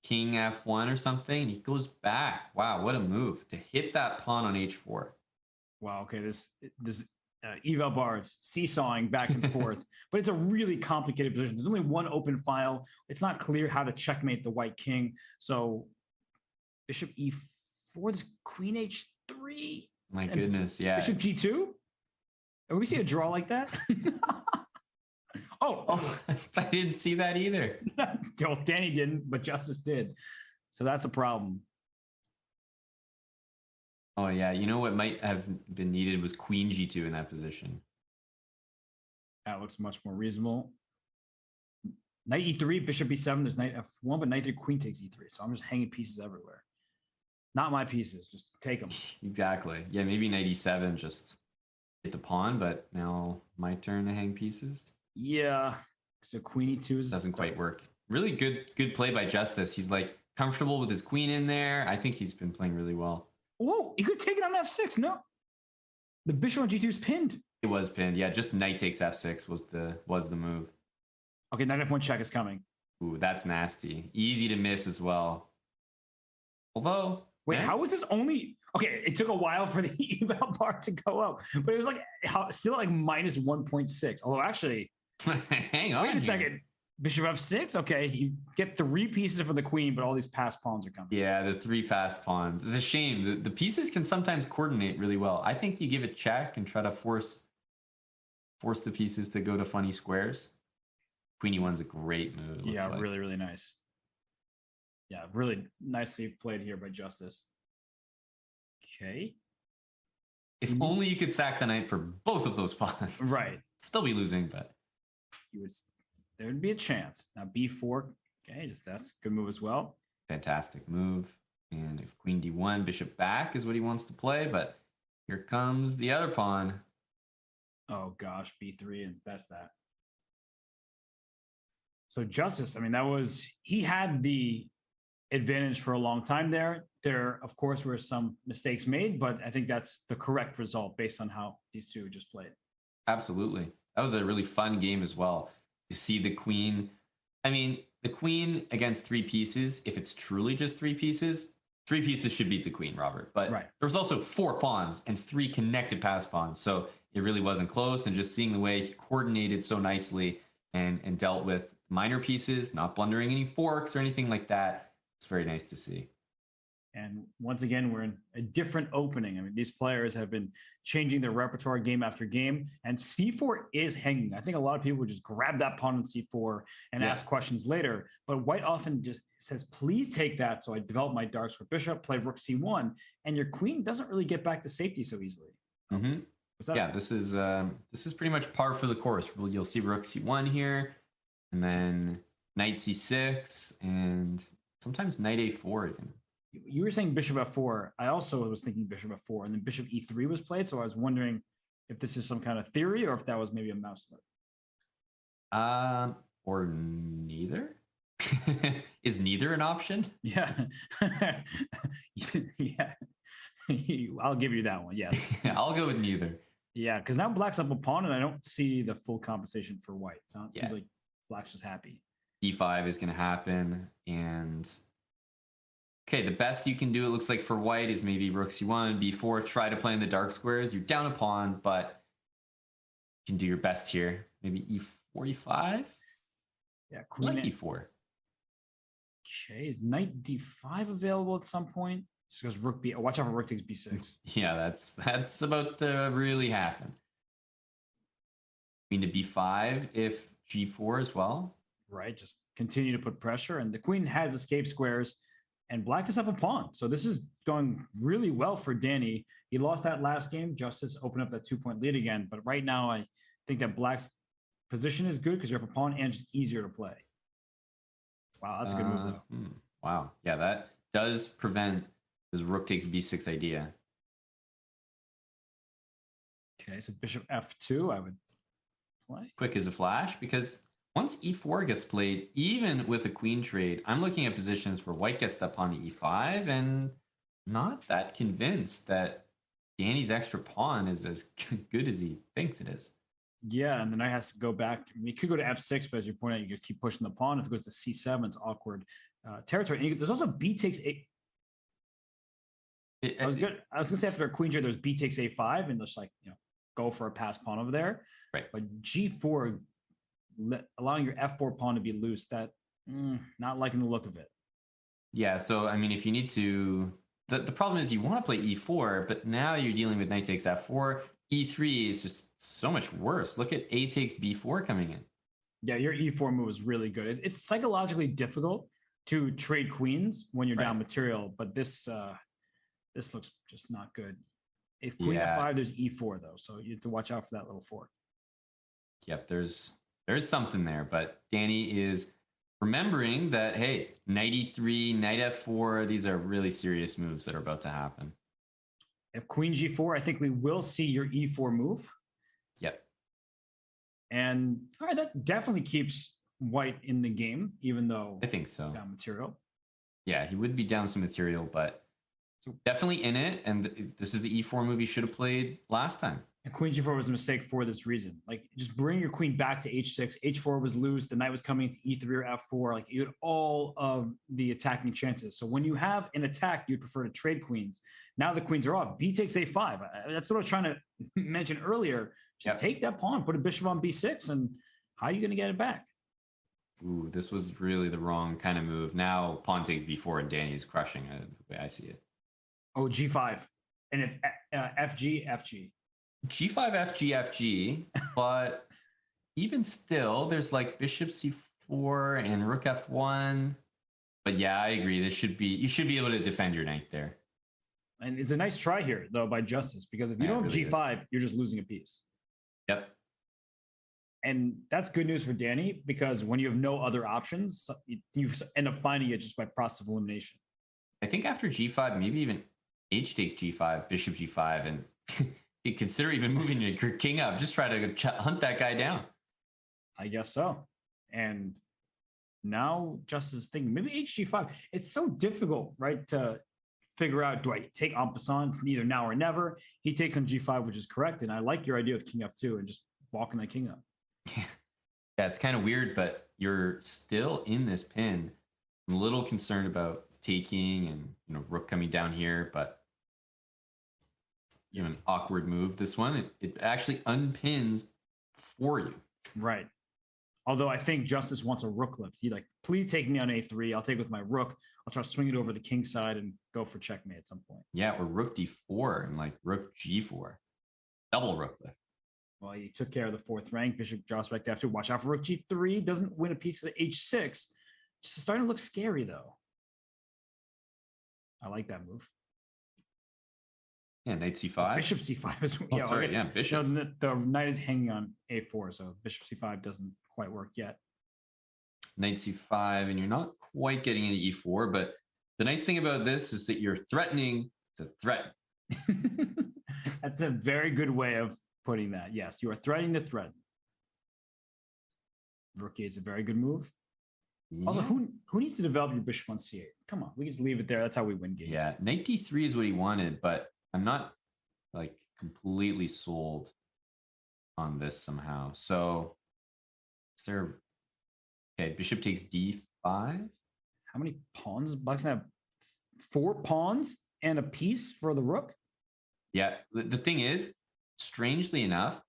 king f1 or something, and he goes back. Wow, what a move to hit that pawn on h4. Wow, okay, this eval bar is seesawing back and forth, but it's a really complicated position. There's only one open file. It's not clear how to checkmate the white king. So bishop e4, this queen h3. My goodness, yeah. Bishop g2? Are we see a draw like that? Oh, I didn't see that either. Well, Danny didn't, but Justus did. So that's a problem. Oh, yeah. You know what might have been needed was queen g2 in that position. That looks much more reasonable. Knight e3, bishop b7, there's knight f1, but knight 3, queen takes e3. So I'm just hanging pieces everywhere. Not my pieces, just take them. Exactly. Yeah, maybe knight e7, just hit the pawn, but now my turn to hang pieces. Yeah. So queen e2 doesn't quite work. Really good play by Justus. He's like comfortable with his queen in there. I think he's been playing really well. Whoa, he could take it on f6. No. The bishop on g2 is pinned. It was pinned. Yeah, just knight takes f6 was the move. Okay, knight f1 check is coming. Ooh, that's nasty. Easy to miss as well. Although, wait, how was this only? Okay, it took a while for the eval bar to go up, but it was like still like minus 1.6. Although actually, hang on. Wait a second. Bishop f6. Okay, you get 3 pieces for the queen, but all these passed pawns are coming. Yeah, the 3 passed pawns. It's a shame. The pieces can sometimes coordinate really well. I think you give it check and try to force the pieces to go to funny squares. Queen e1's a great move. Yeah, like. Really nice. Yeah, really nicely played here by Justus. Okay. If only you could sack the knight for both of those pawns. Right. Still be losing, but there'd be a chance. Now b4. Okay, that's a good move as well. Fantastic move. And if queen d1, bishop back is what he wants to play, but here comes the other pawn. Oh gosh, b3, and that's that. So Justus, I mean, he had the advantage for a long time there. There, of course, were some mistakes made, but I think that's the correct result based on how these two just played. Absolutely. That was a really fun game as well. To see the queen. I mean, the queen against 3 pieces, if it's truly just 3 pieces should beat the queen, Robert. But there was also 4 pawns and 3 connected pass pawns. So it really wasn't close. And just seeing the way he coordinated so nicely and dealt with minor pieces, not blundering any forks or anything like that. It's very nice to see. And once again, we're in a different opening. I mean, these players have been changing their repertoire game after game, and c4 is hanging. I think a lot of people would just grab that pawn on c4 and ask questions later. But white often just says, please take that. So I develop my dark square bishop, play rook c1, and your queen doesn't really get back to safety so easily. Mm-hmm. Yeah, this is pretty much par for the course. You'll see rook c1 here, and then knight c6, and sometimes knight a4 even. You were saying bishop f4. I also was thinking bishop f4, and then bishop e3 was played. So I was wondering if this is some kind of theory or if that was maybe a mouse slip. Or neither. Is neither an option? Yeah. Yeah. I'll give you that one. Yes. I'll go with neither. Yeah, because now black's up a pawn, and I don't see the full compensation for white. So it seems like black's just happy. d5 is going to happen, and okay, the best you can do, it looks like for white, is maybe rook c1, b4. Try to play in the dark squares. You're down a pawn, but you can do your best here. Maybe e4, e5. Yeah, queen like e4. Okay, is knight d5 available at some point? Just because rook b. Watch out for rook takes b6. Yeah, that's about to really happen. Queen to b5 if g4 as well. right? Just continue to put pressure. And the queen has escape squares, and black is up a pawn. So this is going really well for Danny. He lost that last game. Justus opened up that 2-point lead again. But right now, I think that black's position is good because you're up a pawn and it's just easier to play. Wow, that's a good move, though. Wow. Yeah, that does prevent his rook takes b6 idea. Okay, so bishop f2, I would play. Quick as a flash, because once e4 gets played, even with a queen trade, I'm looking at positions where white gets that pawn to e5 and not that convinced that Danny's extra pawn is as good as he thinks it is. Yeah, and then I has to go back. I mean, you could go to f6, but as you point out, you could keep pushing the pawn. If it goes to c7, it's awkward territory. And there's also b takes a. I was going to say after a queen trade, there's b takes a5, and just like go for a pass pawn over there. Right. But g4, allowing your f4 pawn to be loose, that not liking the look of it. Yeah. So I mean, if you need to, the problem is you want to play e4, but now you're dealing with knight takes f4. E3 is just so much worse. Look at a takes b4 coming in. Yeah, your e4 move is really good. It's psychologically difficult to trade queens when you're down material, but this looks just not good. If queen f5, there's e4 though, so you have to watch out for that little fork. Yep, there's something there, but Danny is remembering that, hey, knight e3, knight f4, these are really serious moves that are about to happen. If queen g4, I think we will see your e4 move. Yep. And all right, that definitely keeps white in the game, even though I think so. Down material. Yeah, he would be down some material, but definitely in it. And this is the e4 move he should have played last time. And queen g4 was a mistake for this reason. Like, just bring your queen back to h6. h4 was loose. The knight was coming into e3 or f4. Like, you had all of the attacking chances. So when you have an attack, you'd prefer to trade queens. Now the queens are off. B takes a5. That's what I was trying to mention earlier. Just take that pawn, put a bishop on b6, and how are you going to get it back? Ooh, this was really the wrong kind of move. Now pawn takes b4, and Danny's crushing it the way I see it. Oh, g5. And if fg, fg. G5, FG, FG, but even still, there's like bishop C4 and rook F1. But yeah, I agree. You should be able to defend your knight there. And it's a nice try here, though, by Justus, because if you don't have G5, you're just losing a piece. Yep. And that's good news for Danny, because when you have no other options, you end up finding it just by process of elimination. I think after G5, maybe even H takes G5, bishop G5, and you consider even moving your king up. Just try to hunt that guy down. I guess so. And now Justus is thinking, maybe HG5. It's so difficult, right, to figure out, do I take en passant? It's neither now or never. He takes on G5, which is correct. And I like your idea of king F2 and just walking that king up. Yeah, it's kind of weird, but you're still in this pin. I'm a little concerned about taking and rook coming down here, but an awkward move. This one, it actually unpins for you. Right. Although I think Justus wants a rook lift. He please take me on a3. I'll take with my rook. I'll try to swing it over the king side and go for checkmate at some point. Yeah, or rook d4 and rook g4. Double rook lift. Well, he took care of the fourth rank. Bishop drops back to f2. Watch out for rook g3. Doesn't win a piece of h6. Just starting to look scary, though. I like that move. Yeah, knight c5. Bishop c5 is. Oh, sorry, yeah, bishop. The knight is hanging on a4, so bishop c5 doesn't quite work yet. Knight c5, and you're not quite getting into e4, but the nice thing about this is that you're threatening to threaten. That's a very good way of putting that. Yes, you are threatening to threaten. Rook A is a very good move. Yeah. Also, who needs to develop your bishop on c8? Come on, we can just leave it there. That's how we win games. Yeah, knight d3 is what he wanted, but I'm not completely sold on this somehow. So is there, okay, bishop takes d5. How many pawns? Black's gonna have 4 pawns and a piece for the rook? Yeah, the thing is, strangely enough,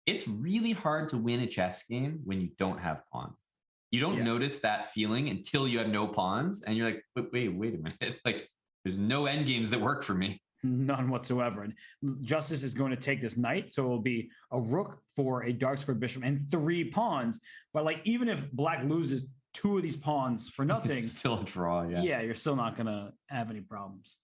it's really hard to win a chess game when you don't have pawns. You don't notice that feeling until you have no pawns, and you're like, wait a minute. There's no end games that work for me. None whatsoever. And Justus is going to take this knight, so it will be a rook for a dark squared bishop and 3 pawns. But even if black loses two of these pawns for nothing, It's still a draw. Yeah. yeah, you're still not gonna have any problems.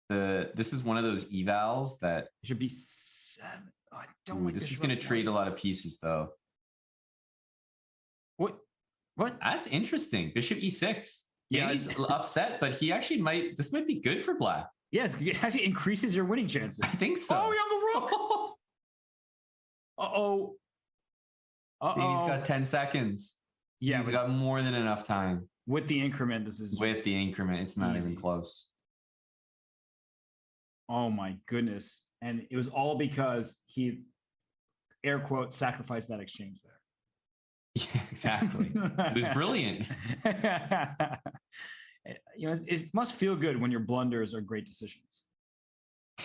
This is one of those evals that It should be 7. Oh, I don't ooh, like this is going to rook trade a one. lot of pieces though. What? That's interesting. Bishop e6. Yeah, Yeah, he's upset, but he actually might. This might be good for black. Yes, it actually increases your winning chances. I think so. Oh, you have a rook. Uh-oh. He's got 10 seconds. Yeah, he's but got more than enough time. with the increment, this is With the increment, it's not easy. even close. Oh my goodness. And it was all because he, air quote, sacrificed that exchange there. Yeah, exactly. It was brilliant. You know, it must feel good when your blunders are great decisions.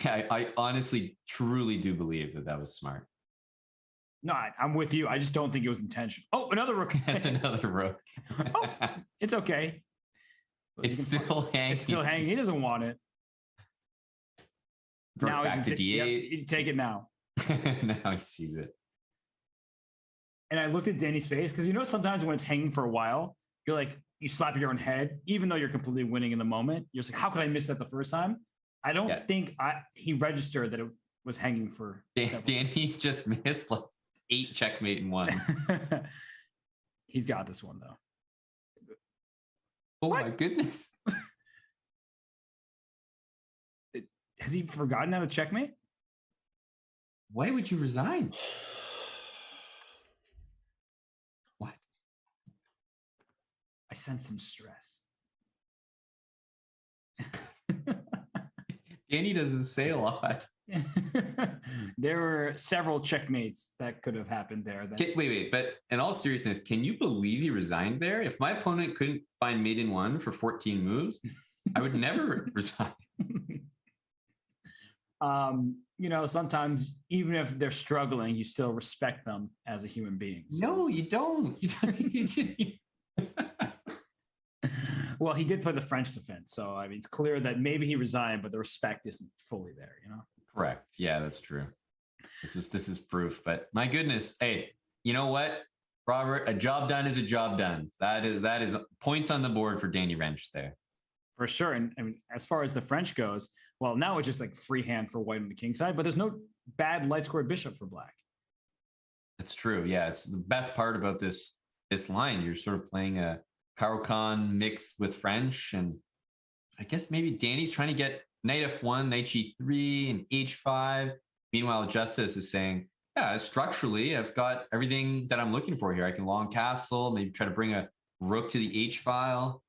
Yeah, I honestly, truly do believe that that was smart. No, I'm with you. I just don't think it was intentional. Oh, another rook. That's another rook. Oh, it's okay. It's still hanging. It's still hanging. He doesn't want it. Rook Now back to yep, d8. you take it now. Now he sees it. And I looked at Danny's face because you know sometimes when it's hanging for a while, you're like you slap your own head, even though you're completely winning in the moment. You're just like, how could I miss that the first time? I don't think he registered that it was hanging for. Danny just missed like 8 checkmate in one. He's got this one though. Oh my goodness. Has he forgotten how to checkmate? Why would you resign? What? I sense some stress. Danny doesn't say a lot. There were several checkmates that could have happened there. Wait. But in all seriousness, can you believe he resigned there? If my opponent couldn't find mate in one for 14 moves, I would never resign. You know, sometimes even if they're struggling, you still respect them as a human being. So. No, you don't. Well, he did play the French defense, so I mean, it's clear that maybe he resigned, but the respect isn't fully there. You know. Correct. Yeah, that's true. This is proof. But my goodness, hey, you know what, Robert? A job done is a job done. That is points on the board for Danny Rensch there. For sure. And I mean, as far as the French goes, well, now it's just like freehand for white on the king side, but there's no bad light squared bishop for black. That's true. Yeah, it's the best part about this line. You're sort of playing a Caro-Kann mix with French, and I guess maybe Danny's trying to get knight f1, knight g3, and h5. Meanwhile, Justus is saying, yeah, structurally, I've got everything that I'm looking for here. I can long castle, maybe try to bring a rook to the h file.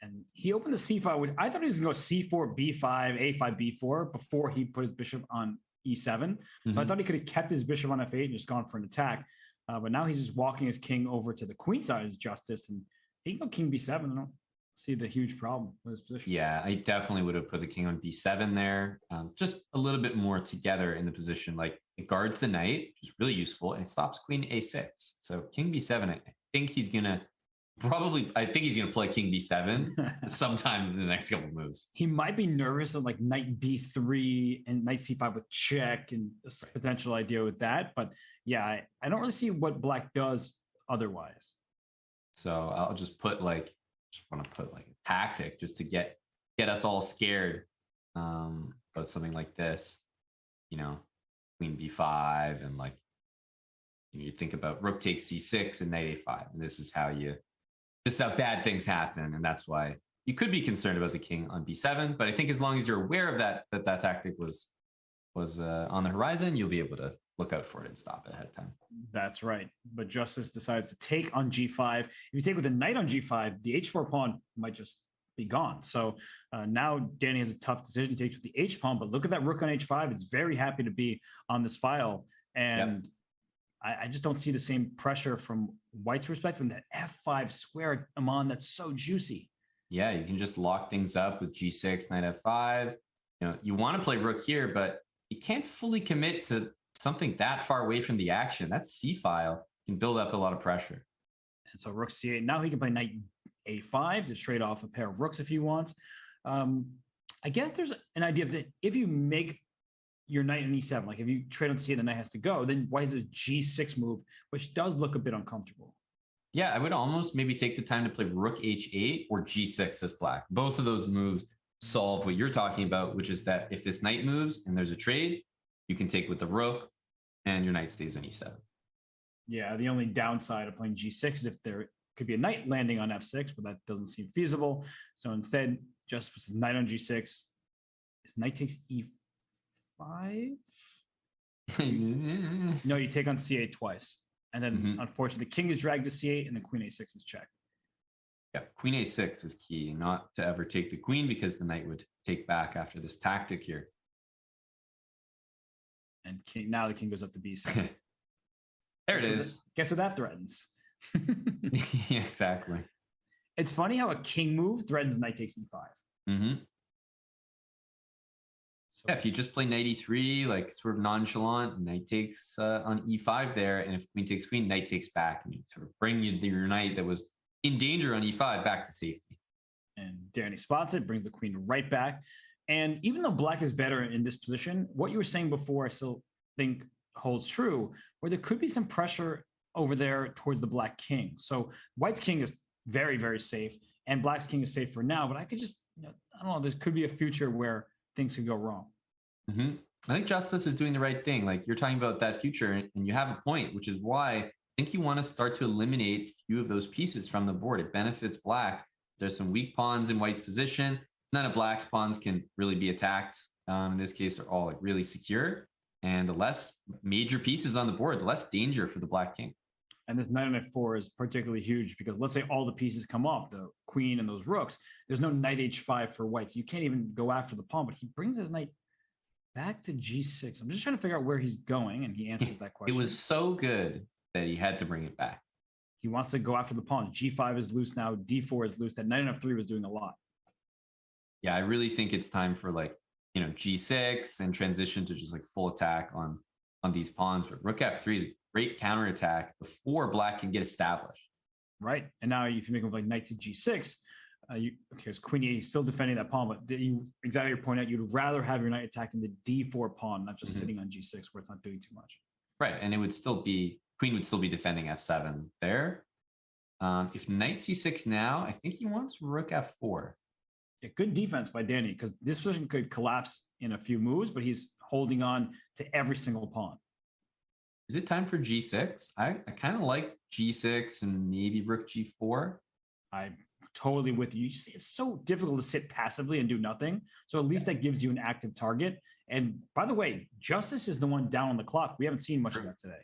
And he opened the c file. I thought he was going to go c4, b5, a5, b4 before he put his bishop on e7. So I thought he could have kept his bishop on f8 and just gone for an attack. But now he's just walking his king over to the queen side as Justus, and he can go king b7. I don't see the huge problem with his position. Yeah, I definitely would have put the king on b7 there. Just a little bit more together in the position. Like it guards the knight, which is really useful, and it stops queen a6. So king b7, I think he's going to play king b7 sometime in the next couple of moves. He might be nervous of like knight b3 and knight c5 with check and a potential idea with that. But yeah, I don't really see what black does otherwise. So I'll just want to put a tactic just to get us all scared about something like this. You know, queen b5 and you think about rook takes c6 and knight a5, and this is how bad things happen, and that's why you could be concerned about the king on b7. But I think as long as you're aware of that tactic was on the horizon, you'll be able to look out for it and stop it ahead of time. That's right. But Justus decides to take on g5. If you take with a knight on g5, the h4 pawn might just be gone. So now Danny has a tough decision to take with the h pawn. But look at that rook on h5. It's very happy to be on this file, and I just don't see the same pressure from white's perspective. And that f5 square, Amon, that's so juicy. Yeah, you can just lock things up with g6, knight f5. You know, you want to play rook here, but you can't fully commit to something that far away from the action. That c file can build up a lot of pressure. And so rook c8. Now he can play knight a5 to trade off a pair of rooks if he wants. I guess there's an idea that if you make your knight on e7, like if you trade on c8, the knight has to go, then white has a g6 move, which does look a bit uncomfortable. Yeah, I would almost maybe take the time to play rook h8 or g6 as black. Both of those moves solve what you're talking about, which is that if this knight moves and there's a trade, you can take with the rook and your knight stays on e7. Yeah, the only downside of playing g6 is if there could be a knight landing on f6, but that doesn't seem feasible. So instead, Justus' knight on g6. His knight takes e5. No, you take on c8 twice. And then, unfortunately, the king is dragged to c8, and then queen a6 is checked. Yeah, queen a6 is key, not to ever take the queen because the knight would take back after this tactic here. And now the king goes up to b7. There it is. Guess what that threatens? Yeah, exactly. It's funny how a king move threatens knight takes e5. Mm-hmm. So, yeah, if you just play knight e3, like sort of nonchalant, knight takes on e5 there, and if queen takes queen, knight takes back, and you sort of bring your knight that was in danger on e5 back to safety. And Danny spots it, brings the queen right back. And even though black is better in this position, what you were saying before, I still think holds true, where there could be some pressure over there towards the black king. So white's king is very, very safe, and black's king is safe for now. But I could just, I don't know, there could be a future where things could go wrong. Mm-hmm. I think Justus is doing the right thing. Like you're talking about that future, and you have a point, which is why I think you want to start to eliminate a few of those pieces from the board. It benefits black. There's some weak pawns in white's position. None of black's pawns can really be attacked. In this case, they're all like really secure. And the less major pieces on the board, the less danger for the black king. And this knight on f4 is particularly huge because let's say all the pieces come off, the queen and those rooks. There's no knight h5 for white, so you can't even go after the pawn, but he brings his knight back to g6. I'm just trying to figure out where he's going, and he answers that question. It was so good that he had to bring it back. He wants to go after the pawn. g5 is loose now, d4 is loose. That knight on f3 was doing a lot. Yeah, I really think it's time for like, g6 and transition to just like full attack on these pawns. But rook f3 is a great counterattack before black can get established. Right. And now if you make him like knight to g6, because queen e8 is still defending that pawn, but you exactly your point out, you'd rather have your knight attacking the d4 pawn, not just sitting on g6 where it's not doing too much. Right. And it would still be, queen would still be defending f7 there. If knight c6 now, I think he wants rook f4. Yeah, good defense by Danny, because this position could collapse in a few moves, but he's holding on to every single pawn. Is it time for g6? I kind of like g6 and maybe rook g4. I'm totally with you. You see, it's so difficult to sit passively and do nothing. So at least that gives you an active target. And by the way, Justus is the one down on the clock. We haven't seen much of that today.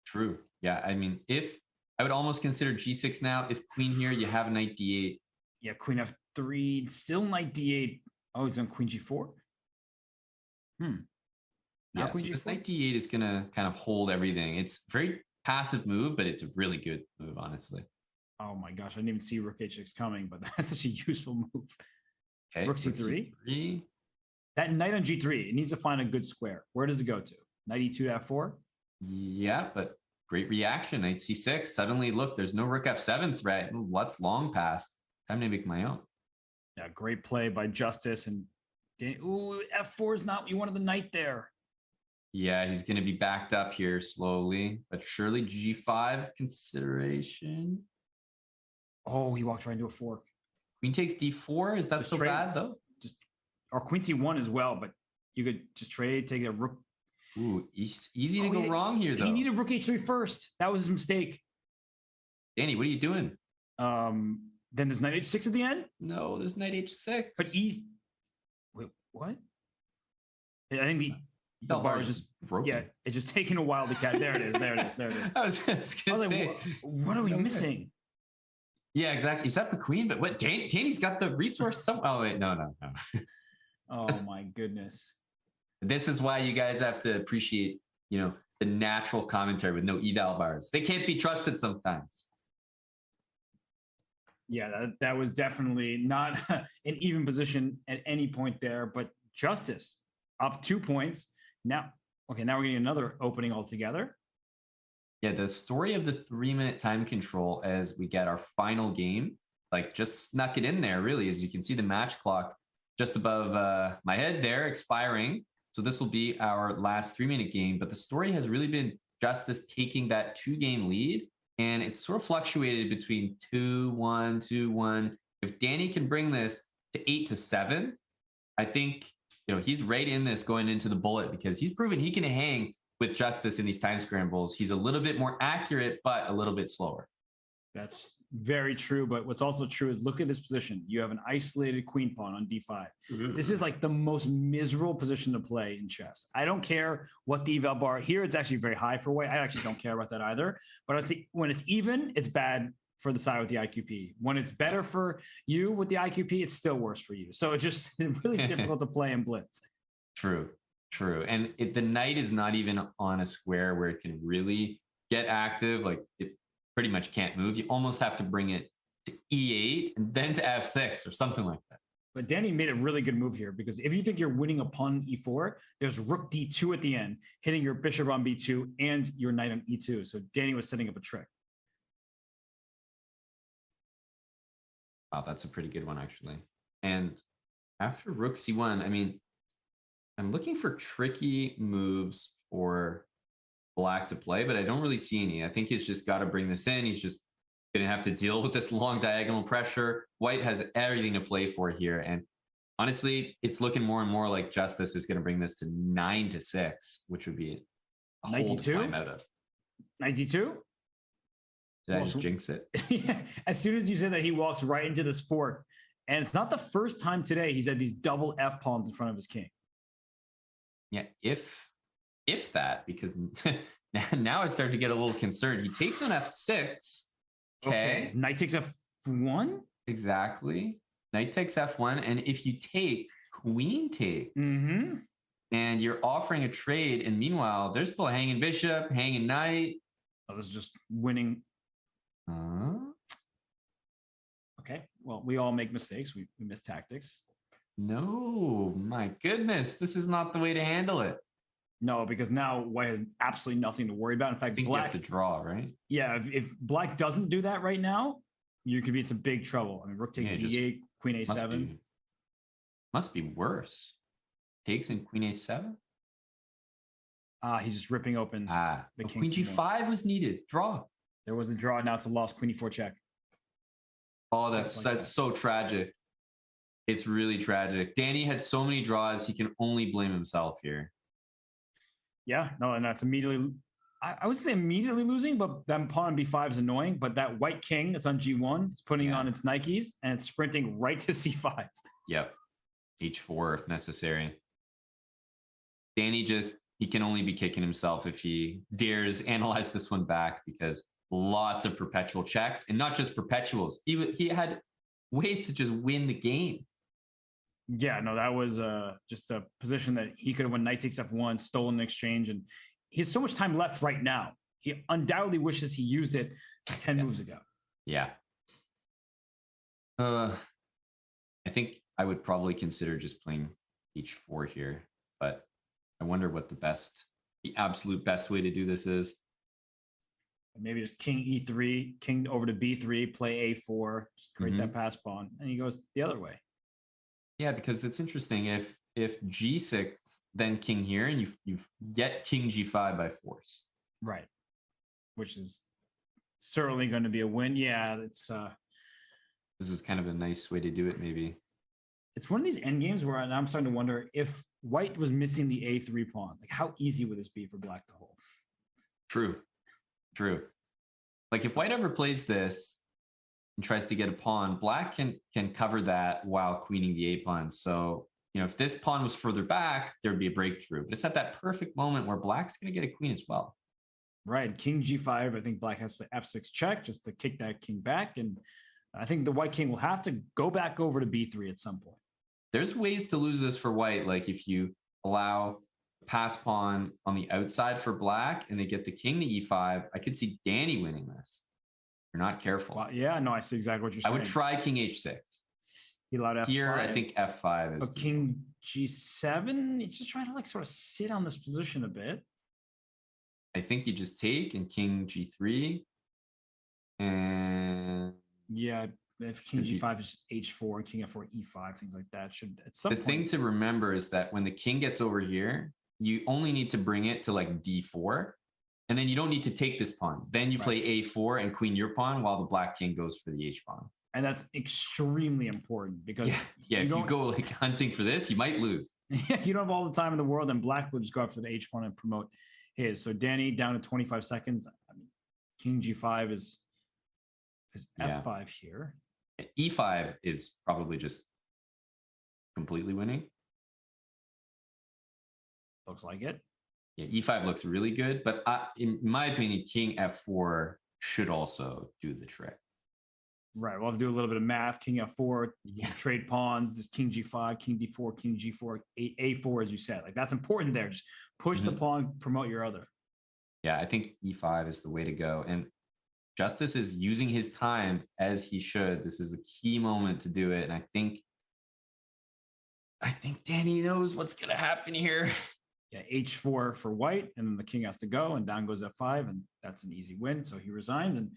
True. Yeah. I mean, I would almost consider g6 now. If queen here, you have a knight d8. Yeah, queen f3, still knight d8. Oh, he's on queen g4. Yeah, so this knight d8 is going to kind of hold everything. It's a very passive move, but it's a really good move, honestly. Oh my gosh, I didn't even see rook h6 coming, but that's such a useful move. Okay, rook c3. That knight on g3, it needs to find a good square. Where does it go to? Knight e2 to f4? Yeah, but great reaction. Knight c6. Suddenly, look, there's no rook f7 threat. What's long past? Time to make my own. Yeah, great play by Justus. And ooh, f4 is not what you wanted the knight there. Yeah, he's going to be backed up here slowly, but surely g5 consideration. Oh, he walked right into a fork. Queen takes d4. Is that just so trade, bad though? Just or queen c1 as well, but you could just trade, take a rook. Ooh, easy to go wrong here though. He needed rook h3 first. That was his mistake. Danny, what are you doing? Then there's knight h6 at the end? No, there's knight h6. But wait, what? I think the bar is just broken. Yeah, it's just taking a while to catch. There it is. There it is. There it is. I was gonna say, what are we missing? Yeah, exactly. He's up the queen, but what? Danny's got the resource. Oh wait, no. Oh my goodness. This is why you guys have to appreciate, the natural commentary with no eval bars. They can't be trusted sometimes. Yeah, that was definitely not an even position at any point there, but Justus up 2 points. Now we're getting another opening altogether. Yeah, the story of the 3-minute time control as we get our final game, like just snuck it in there really, as you can see the match clock just above my head there expiring. So this will be our last 3-minute game, but the story has really been Justus taking that 2-game lead and it's sort of fluctuated between 2-1, 2-1. If Danny can bring this to 8-7, I think he's right in this going into the bullet, because he's proven he can hang with Justus in these time scrambles. He's a little bit more accurate, but a little bit slower. That's very true. But what's also true is look at this position. You have an isolated queen pawn on d5. This is like the most miserable position to play in chess. I don't care what the eval bar here. It's actually very high for white. I actually don't care about that either. But I see when it's even, it's bad for the side with the IQP. When it's better for you with the IQP, it's still worse for you. So it's just really difficult to play in blitz. True. And the knight is not even on a square where it can really get active. Like it pretty much can't move. You almost have to bring it to E8 and then to F6 or something like that. But Danny made a really good move here, because if you think you're winning a pawn E4, there's rook D2 at the end, hitting your bishop on B2 and your knight on E2. So Danny was setting up a trick. Wow, that's a pretty good one, actually. And after rook C1, I mean, I'm looking for tricky moves for black to play, but I don't really see any. I think he's just got to bring this in. He's just going to have to deal with this long diagonal pressure. White has everything to play for here. And honestly, it's looking more and more like Justus is going to bring this to 9-6, which would be a whole time out of. 92? Did I just jinx it? As soon as you said that, he walks right into this fork. And it's not the first time today he's had these double F pawns in front of his king. Yeah, if that, because now I start to get a little concerned. He takes on F6. Okay. Knight takes F1? Exactly. Knight takes F1. And if you take, queen takes. And you're offering a trade. And meanwhile, they're still hanging bishop, hanging knight. Oh, this is just winning. Okay. Well, we all make mistakes. We miss tactics. No, my goodness. This is not the way to handle it. No, because now white has absolutely nothing to worry about. In fact, I think black you have to draw, right? Yeah, if black doesn't do that right now, you could be in some big trouble. I mean, rook takes D8, queen A7. Must be worse. Takes and queen A7. He's just ripping open the king. Queen G5 was needed. Draw. There was a draw. Now it's a loss. Queen E4 check. Oh, that's so tragic. It's really tragic. Danny had so many draws. He can only blame himself here. Yeah, no, and that's immediately, I would say immediately losing, but that pawn on B5 is annoying. But that white king that's on G1, it's putting on its Nikes and it's sprinting right to C5. Yep. H4 if necessary. Danny he can only be kicking himself if he dares analyze this one back, because lots of perpetual checks, and not just perpetuals. He had ways to just win the game. Yeah, no, that was just a position that he could have won. Knight takes F1, stolen the exchange, and he has so much time left right now. He undoubtedly wishes he used it 10 moves ago. Yeah. I think I would probably consider just playing H4 here, but I wonder what the absolute best way to do this is. Maybe just king E3, king over to B3, play A4, just create that pass pawn, and he goes the other way. Yeah, because it's interesting. If G6, then king here, and you get king G5 by force. Right. Which is certainly going to be a win. Yeah, it's this is kind of a nice way to do it, maybe. It's one of these end games where I'm starting to wonder if white was missing the A3 pawn. Like, how easy would this be for black to hold? True. Like if white ever plays this and tries to get a pawn, black can cover that while queening the A pawn. So, if this pawn was further back, there'd be a breakthrough. But it's at that perfect moment where black's going to get a queen as well. Right. King G5. I think black has to F6 check just to kick that king back. And I think the white king will have to go back over to B3 at some point. There's ways to lose this for white. Like if you allow pass pawn on the outside for black and they get the king to E5, I could see Danny winning this. You're not careful. Well, yeah, no, I see exactly what you're saying. I would try king H6. He allowed F5. Here, I think F5 is. King G7. He's just trying to sort of sit on this position a bit. I think you just take and king G3. And yeah, if king G5 is H4 and king F4, E5, things like that should at some point. The thing to remember is that when the king gets over here, you only need to bring it to like D4. and then you don't need to take this pawn. Then you play a4 and queen your pawn while the black king goes for the h pawn. And that's extremely important because if you go like hunting for this, you might lose. You don't have all the time in the world, and black will just go after the h pawn and promote his. So Danny down to 25 seconds. I mean, king g5 is f5 here. E5 is probably just completely winning. Looks like it. Yeah, E5 looks really good, but in my opinion, king F4 should also do the trick. Right. We'll have to do a little bit of math. King F4, trade pawns. This king G5, king D4, king G4, A4, as you said. Like that's important there. Just push the pawn, promote your other. Yeah, I think E5 is the way to go. And Justus is using his time as he should. This is a key moment to do it. And I think Danny knows what's going to happen here. Yeah, H4 for white, and then the king has to go, and down goes F5, and that's an easy win. So he resigns, and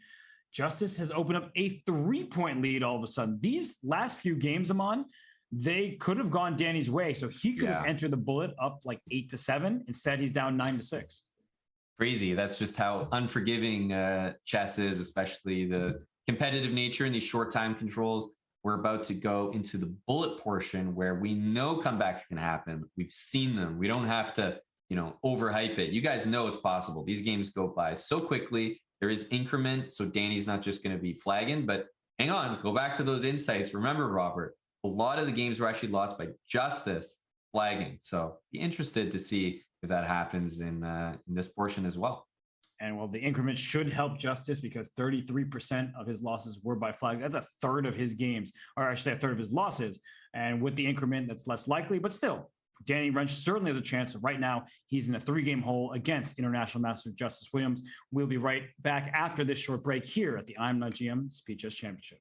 Justus has opened up a 3-point lead all of a sudden. These last few games, Amon, they could have gone Danny's way. So he could have entered the bullet up like 8-7. Instead, he's down 9-6. Crazy. That's just how unforgiving chess is, especially the competitive nature and these short time controls. We're about to go into the bullet portion where we know comebacks can happen. We've seen them. We don't have to, overhype it. You guys know it's possible. These games go by so quickly. There is increment, so Danny's not just going to be flagging, but hang on, go back to those insights. Remember, Robert, a lot of the games were actually lost by Justus flagging. So be interested to see if that happens in this portion as well. And well, the increment should help Justus because 33% of his losses were by flag. That's a third of his games, or I should say a third of his losses. And with the increment, that's less likely, but still, Danny Rensch certainly has a chance. Right now, he's in a 3-game hole against international master Justus Williams. We'll be right back after this short break here at the IMSCC Speed Chess Championship.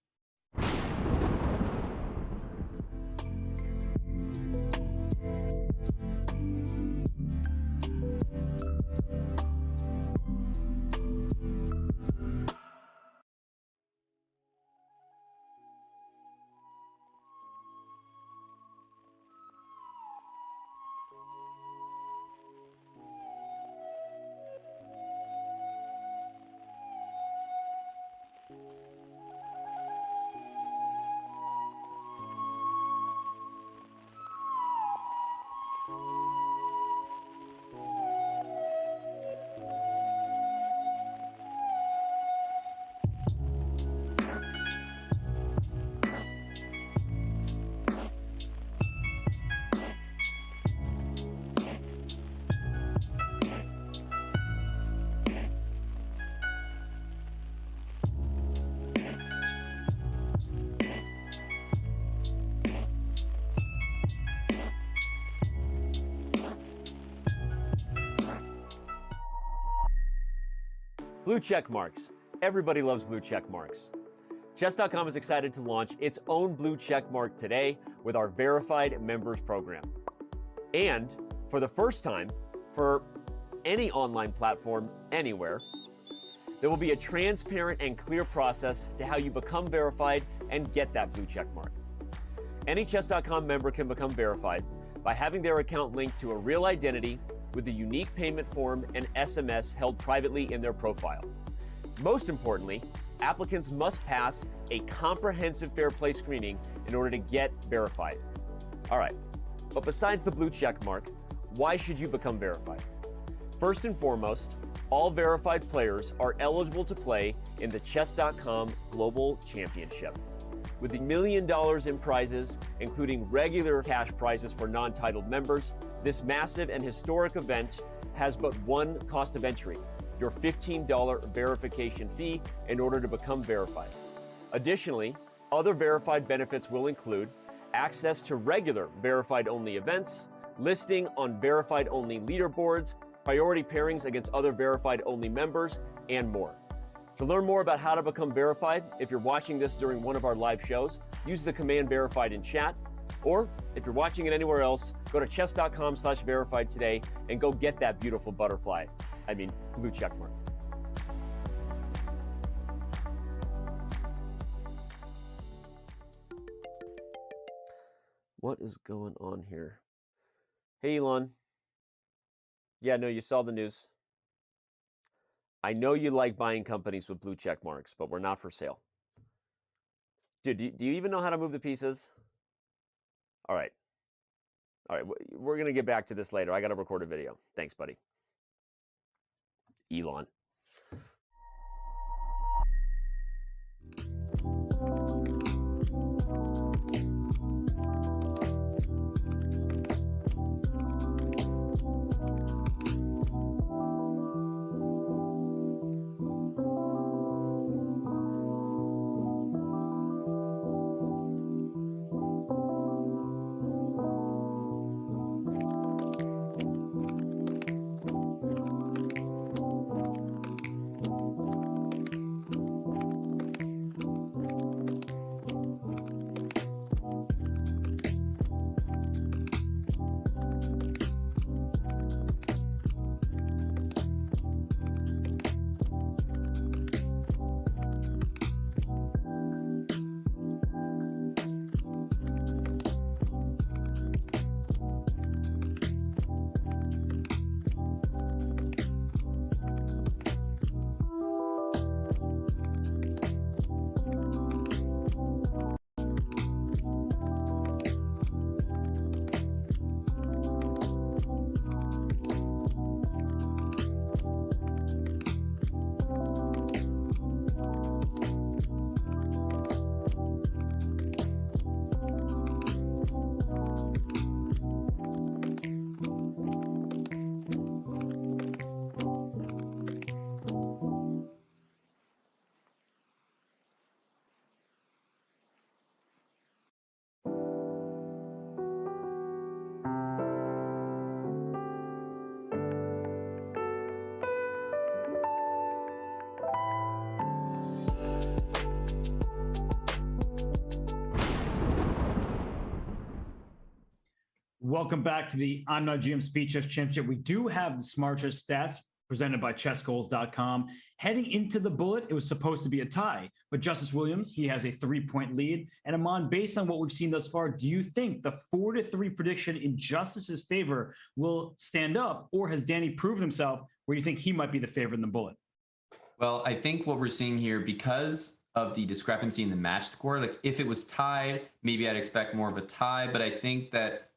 Blue check marks. Everybody loves blue check marks. Chess.com is excited to launch its own blue check mark today with our verified members program. And for the first time, for any online platform anywhere, there will be a transparent and clear process to how you become verified and get that blue check mark. Any Chess.com member can become verified by having their account linked to a real identity with a unique payment form and SMS held privately in their profile. Most importantly, applicants must pass a comprehensive fair play screening in order to get verified. All right, but besides the blue check mark, why should you become verified? First and foremost, all verified players are eligible to play in the Chess.com Global Championship. With $1 million in prizes, including regular cash prizes for non-titled members, this massive and historic event has but one cost of entry, your $15 verification fee in order to become verified. Additionally, other verified benefits will include access to regular verified-only events, listing on verified-only leaderboards, priority pairings against other verified-only members, and more. To learn more about how to become verified, if you're watching this during one of our live shows, use the command verified in chat, or if you're watching it anywhere else, go to chess.com/verified today and go get that beautiful butterfly. Blue check mark. What is going on here? Hey, Elon. Yeah, no, you saw the news. I know you like buying companies with blue check marks, but we're not for sale. Dude, do you even know how to move the pieces? All right. All right, we're going to get back to this later. I got to record a video. Thanks, buddy. Elon. Welcome back to the I'm Not GM Speed Chess Championship. We do have the Smart Chess stats presented by chessgoals.com. Heading into the bullet, it was supposed to be a tie, but Justus Williams, he has a 3-point lead. And Aman, based on what we've seen thus far, do you think the 4-3 prediction in Justus's favor will stand up, or has Danny proven himself where you think he might be the favorite in the bullet? Well, I think what we're seeing here, because of the discrepancy in the match score, like if it was tied, maybe I'd expect more of a tie, but I think that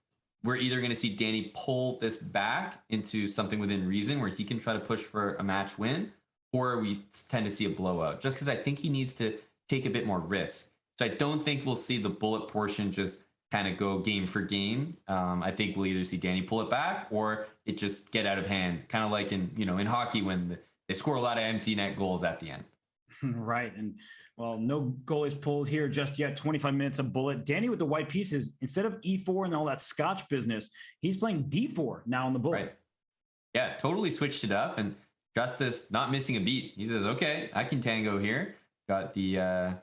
we're either going to see Danny pull this back into something within reason where he can try to push for a match win, or we tend to see a blowout, just because I think he needs to take a bit more risk. So I don't think we'll see the bullet portion just kind of go game for game. I think we'll either see Danny pull it back or it just get out of hand, kind of like in hockey when they score a lot of empty net goals at the end. Right. And well, no goal is pulled here just yet. 25 minutes of bullet. Danny with the white pieces, instead of E4 and all that Scotch business, he's playing D4 now in the bullet. Right. Yeah, totally switched it up. And Justus not missing a beat. He says, okay, I can tango here. Got the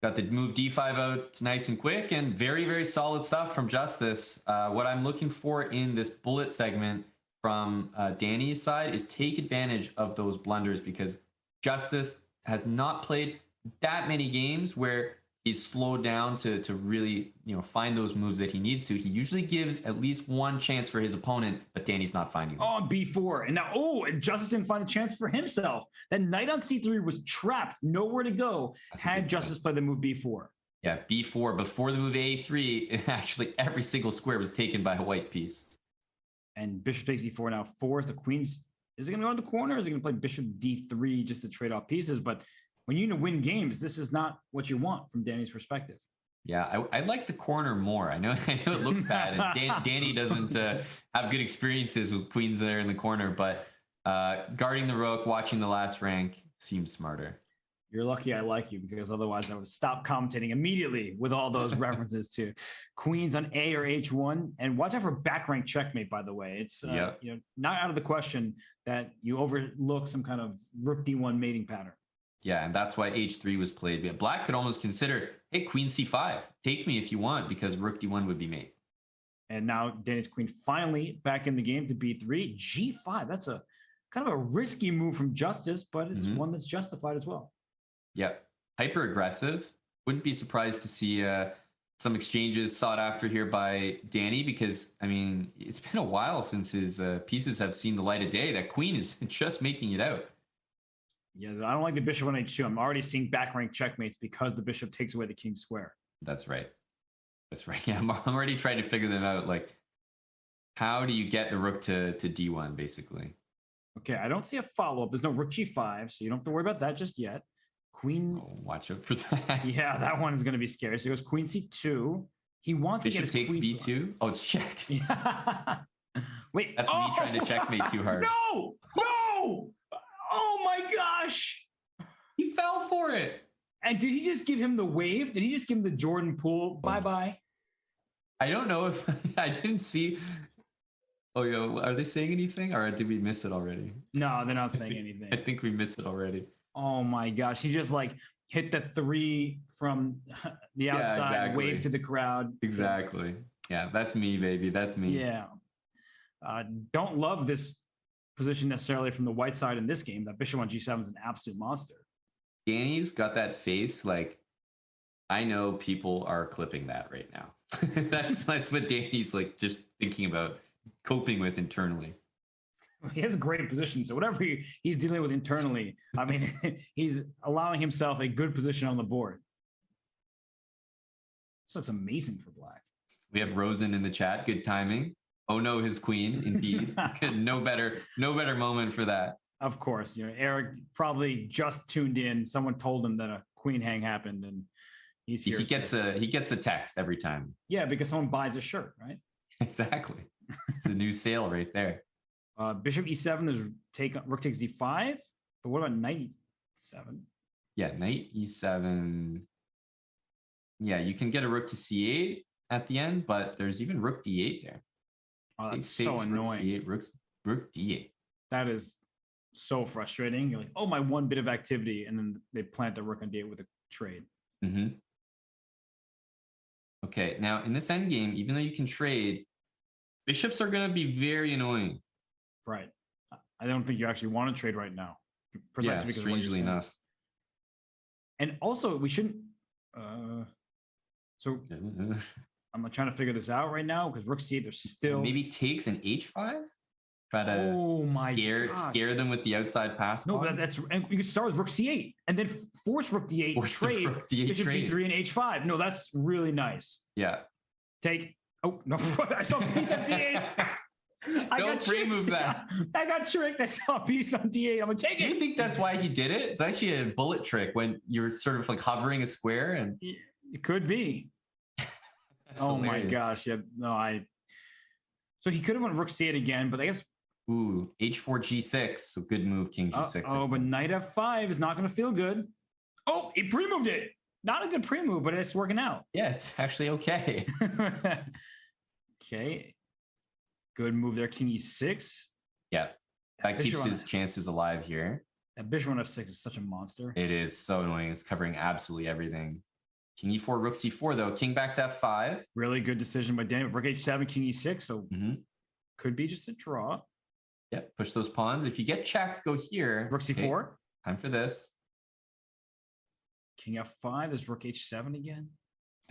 move D5 out nice and quick, and very, very solid stuff from Justus. What I'm looking for in this bullet segment from Danny's side is take advantage of those blunders, because Justus has not played that many games where he's slowed down to really find those moves that he needs to. He usually gives at least one chance for his opponent, but Danny's not finding them. Oh, B4. And now, and Justus didn't find a chance for himself. That knight on C3 was trapped, nowhere to go. Had Justus play the move B4. Yeah, B4 before the move A3, actually every single square was taken by a white piece. And bishop takes E4 now. Force the queen's. Is it going to go in the corner? Or is it going to play bishop D3 just to trade off pieces? But when you win games, this is not what you want from Danny's perspective. Yeah, I like the corner more. I know it looks bad, and Danny doesn't have good experiences with queens there in the corner, but guarding the rook, watching the last rank seems smarter. You're lucky I like you, because otherwise I would stop commentating immediately with all those references to queens on A or H1. And watch out for back rank checkmate, by the way. It's not out of the question that you overlook some kind of rook D1 mating pattern. Yeah, and that's why H3 was played. But Black could almost consider, hey, queen C5, take me if you want, because rook D1 would be mate. And now Danny's queen finally back in the game to B3. G5, that's a kind of a risky move from Justus, but it's one that's justified as well. Yeah, hyper aggressive. Wouldn't be surprised to see some exchanges sought after here by Danny, because, I mean, it's been a while since his pieces have seen the light of day. That queen is just making it out. Yeah, I don't like the bishop on h2. I'm already seeing back rank checkmates because the bishop takes away the king square. That's right. That's right. Yeah, I'm already trying to figure them out. Like, how do you get the rook to d1, basically? Okay, I don't see a follow-up. There's no rook g5, so you don't have to worry about that just yet. Queen. Oh, watch out for that. Yeah, that one is going to be scary. So he goes queen c2. He wants Bishop to get his takes queen. b2. Oh, it's check. Yeah. Wait, That's me trying to checkmate too hard. No! No! Oh my gosh! He fell for it. And did he just give him the wave? Did he just give him the Jordan Poole? Bye-bye. I don't know if I didn't see. Oh, yeah. Are they saying anything, or did we miss it already? No, they're not saying anything. I think we missed it already. Oh my gosh. He just like hit the 3 from the outside, exactly. wave to the crowd. Exactly. Yeah, that's me, baby. That's me. Yeah. Don't love this position necessarily from the white side in this game. That bishop on g7 is an absolute monster. Danny's got that face like, I know people are clipping that right now. that's what Danny's like just thinking about coping with internally. He has a great position, so whatever he's dealing with internally, I mean, he's allowing himself a good position on the board. So it's amazing for black. We have Rosen in the chat. Good timing. Oh no, his queen, indeed. no better moment for that. Of course, you know, Eric probably just tuned in. Someone told him that a queen hang happened, and he's here. He gets a text every time. Yeah, because someone buys a shirt, right? Exactly. It's a new sale right there. Bishop e7 is rook takes d5, but what about knight e7? Yeah, knight e7. Yeah, you can get a rook to c8 at the end, but there's even rook d8 there. Oh, that's so annoying. Rook d8. That is so frustrating. You're like, oh, my one bit of activity, and then they plant the rook on d8 with a trade. Mm-hmm. Okay, now in this endgame, even though you can trade, bishops are going to be very annoying. Right. I don't think you actually want to trade right now. Precisely because strangely enough. And also, we shouldn't. So I'm trying to figure this out right now because rook c8, there's still maybe takes an h5. Try to scare them with the outside pass. No, but that's and you can start with rook c8 and then force rook d8 trade bishop g3 and h5. No, that's really nice. Yeah. Take. Oh no! I saw piece on d8. Don't pre-move that. I got tricked. I saw piece on d8. I'm gonna take it. Do you think that's why he did it? It's actually a bullet trick when you're sort of like hovering a square, and it could be. Oh hilarious. My gosh! Yeah, no, So he could have went rook c8 again, but I guess. Ooh, h4 g6. So good move, king g6. Oh, but knight f5 is not going to feel good. Oh, he pre-moved it. Not a good pre-move, but it's working out. Yeah, it's actually okay. Okay. Good move there, king e6. Yeah, that keeps his chances alive here. That bishop on f6 is such a monster. It is so annoying. It's covering absolutely everything. King e4, rook c4, though. King back to f5. Really good decision by Daniel. Rook h7, king e6. So could be just a draw. Yeah, push those pawns. If you get checked, go here. Rook c4. Okay, time for this. King f5. There's rook h7 again.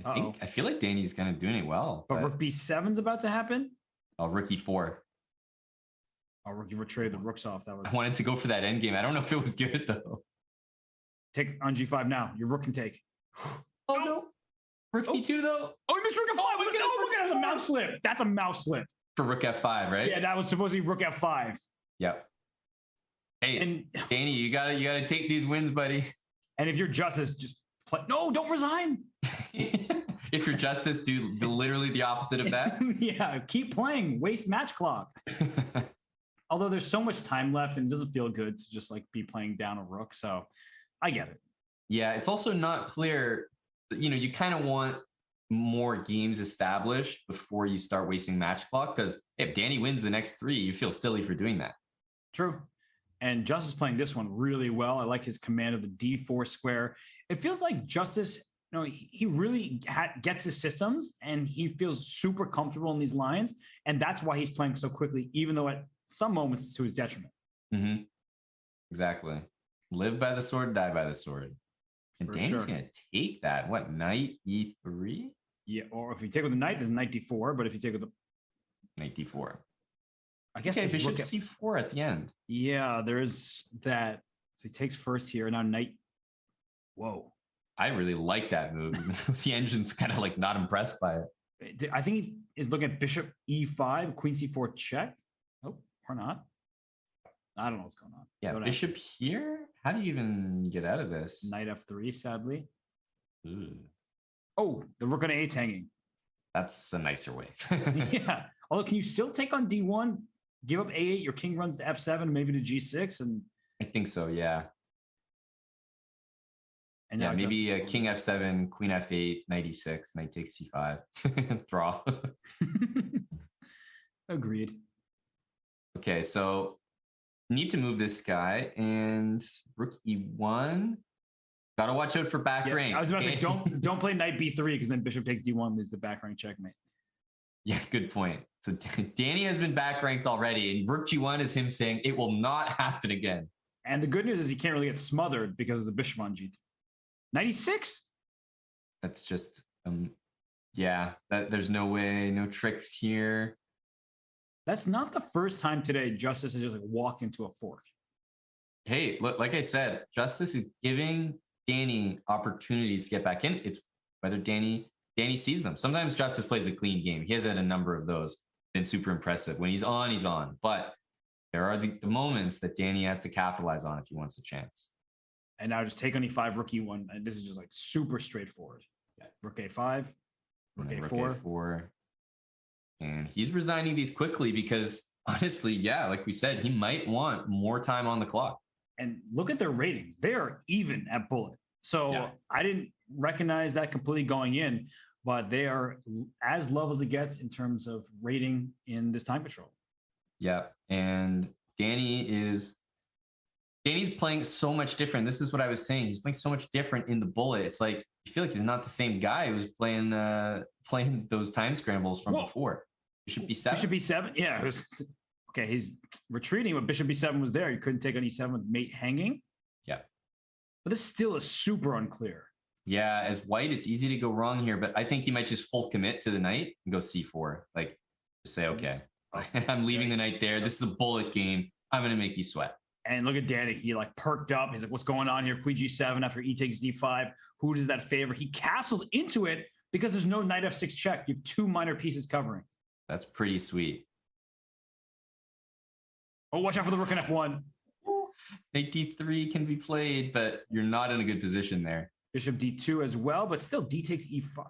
I feel like Danny's kind of doing it well. But rook b7 is about to happen. Oh, rook e4. Oh, rook you traded the rooks off. That was. I wanted to go for that endgame. I don't know if it was good though. Take on g5 now. Your rook can take. Oh no. Rook c2 though. Oh, he missed rook f5. Oh, that's a mouse slip. That's a mouse slip. For rook f5, right? Yeah, that was supposed to be rook f5. Yep. Hey, Danny, you gotta take these wins, buddy. And if you're Justus, just play. No, don't resign. If you're Justus, do literally the opposite of that. Yeah, keep playing. Waste match clock. Although there's so much time left and it doesn't feel good to just like be playing down a rook. So I get it. Yeah, it's also not clear. You know, you kind of want more games established before you start wasting match clock, because if Danny wins the next 3, you feel silly for doing that. True. And Justus playing this one really well. I like his command of the d4 square. It feels like Justus, you know, he really gets his systems and he feels super comfortable in these lines. And that's why he's playing so quickly, even though at some moments it's to his detriment. Mm-hmm. Exactly. Live by the sword, die by the sword. And Danny's going to take that. What, knight e3? Yeah, or if you take with the knight, there's knight d4. But if you take with the knight d4, I guess bishop c4 at the end. Yeah, there's that. he takes first here. Now knight. Whoa. I really like that move. The engine's kind of like not impressed by it. I think he is looking at bishop e5, queen c4 check. Oh, or not. I don't know what's going on. Yeah, Go bishop here? How do you even get out of this? Knight f3, sadly. Ooh. Oh, the rook on a8's hanging. That's a nicer way. Yeah. Although, can you still take on d1? Give up a8, your king runs to f7, maybe to g6, and I think so, yeah. And yeah, now maybe Justus king f7, queen f8, knight e6, knight takes c5. Draw. Agreed. Okay, so need to move this guy, and rook e1. Gotta watch out for back rank. I was about to say, don't play knight b3 because then bishop takes d1 leads the back rank checkmate. Yeah, good point. So Danny has been back ranked already, and rook g1 is him saying it will not happen again. And the good news is he can't really get smothered because of the bishop on g2. 96? That's just yeah, there's no way, no tricks here. That's not the first time today Justus has just like walked into a fork. Hey, look, like I said, Justus is giving Danny opportunities to get back in. It's whether Danny sees them. Sometimes Justus plays a clean game. He has had a number of those. Been super impressive. When he's on, he's on. But there are the moments that Danny has to capitalize on if he wants a chance. And now just take on e5, rook e1. And this is just like super straightforward. Yeah. Rook a5, rook a4. Rook a4. And he's resigning these quickly because honestly, yeah, like we said, he might want more time on the clock. And look at their ratings. They are even at bullet. So yeah. I didn't recognize that completely going in, but they are as low as it gets in terms of rating in this time control. Yeah. And Danny's playing so much different. This is what I was saying. He's playing so much different in the bullet. It's like, you feel like he's not the same guy who was playing those time scrambles from before. Bishop b7. Bishop b7? Yeah. Okay, he's retreating, but bishop b7 was there. You couldn't take on e7 with mate hanging. Yeah. But this still is super unclear. Yeah, as white, it's easy to go wrong here, but I think he might just full commit to the knight and go c4. Like, just say, okay, I'm leaving the knight there. This is a bullet game. I'm going to make you sweat. And look at Danny. He like perked up. He's like, what's going on here? Queen g7 after e takes d5. Who does that favor? He castles into it because there's no knight f6 check. You have two minor pieces covering. That's pretty sweet. Oh, watch out for the rook on f1. Knight d3 can be played, but you're not in a good position there. Bishop d2 as well, but still d takes e5.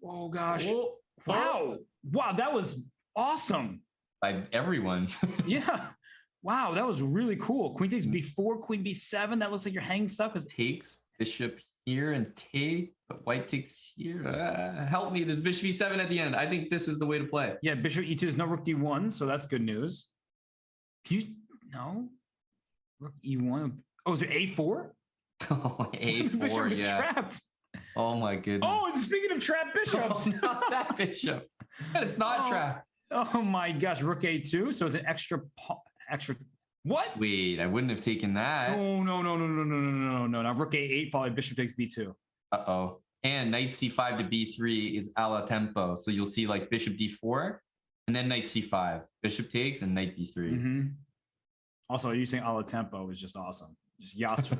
Oh, gosh. Whoa. Wow. Wow, that was awesome. By everyone. Yeah. Wow, that was really cool. Queen takes b4, queen b7. That looks like you're hanging stuff. Takes bishop here and take, but white takes here. Help me. There's bishop e7 at the end. I think this is the way to play. Yeah, bishop e2 is no rook d1, so that's good news. Can you... No? Rook e1. Oh, is it a4? Oh, a4, bishop is trapped. Oh, my goodness. Oh, speaking of trapped bishops. Oh, not that bishop. It's not trapped. Oh, my gosh. Rook a2, so it's an extra... What? Wait, I wouldn't have taken that. No. Now rook a8 followed bishop takes b2. Uh-oh. And knight c5 to b3 is a la tempo. So you'll see like bishop d4 and then knight c5. Bishop takes and knight b3. Mm-hmm. Also, you saying a la tempo is just awesome. Just Yasser.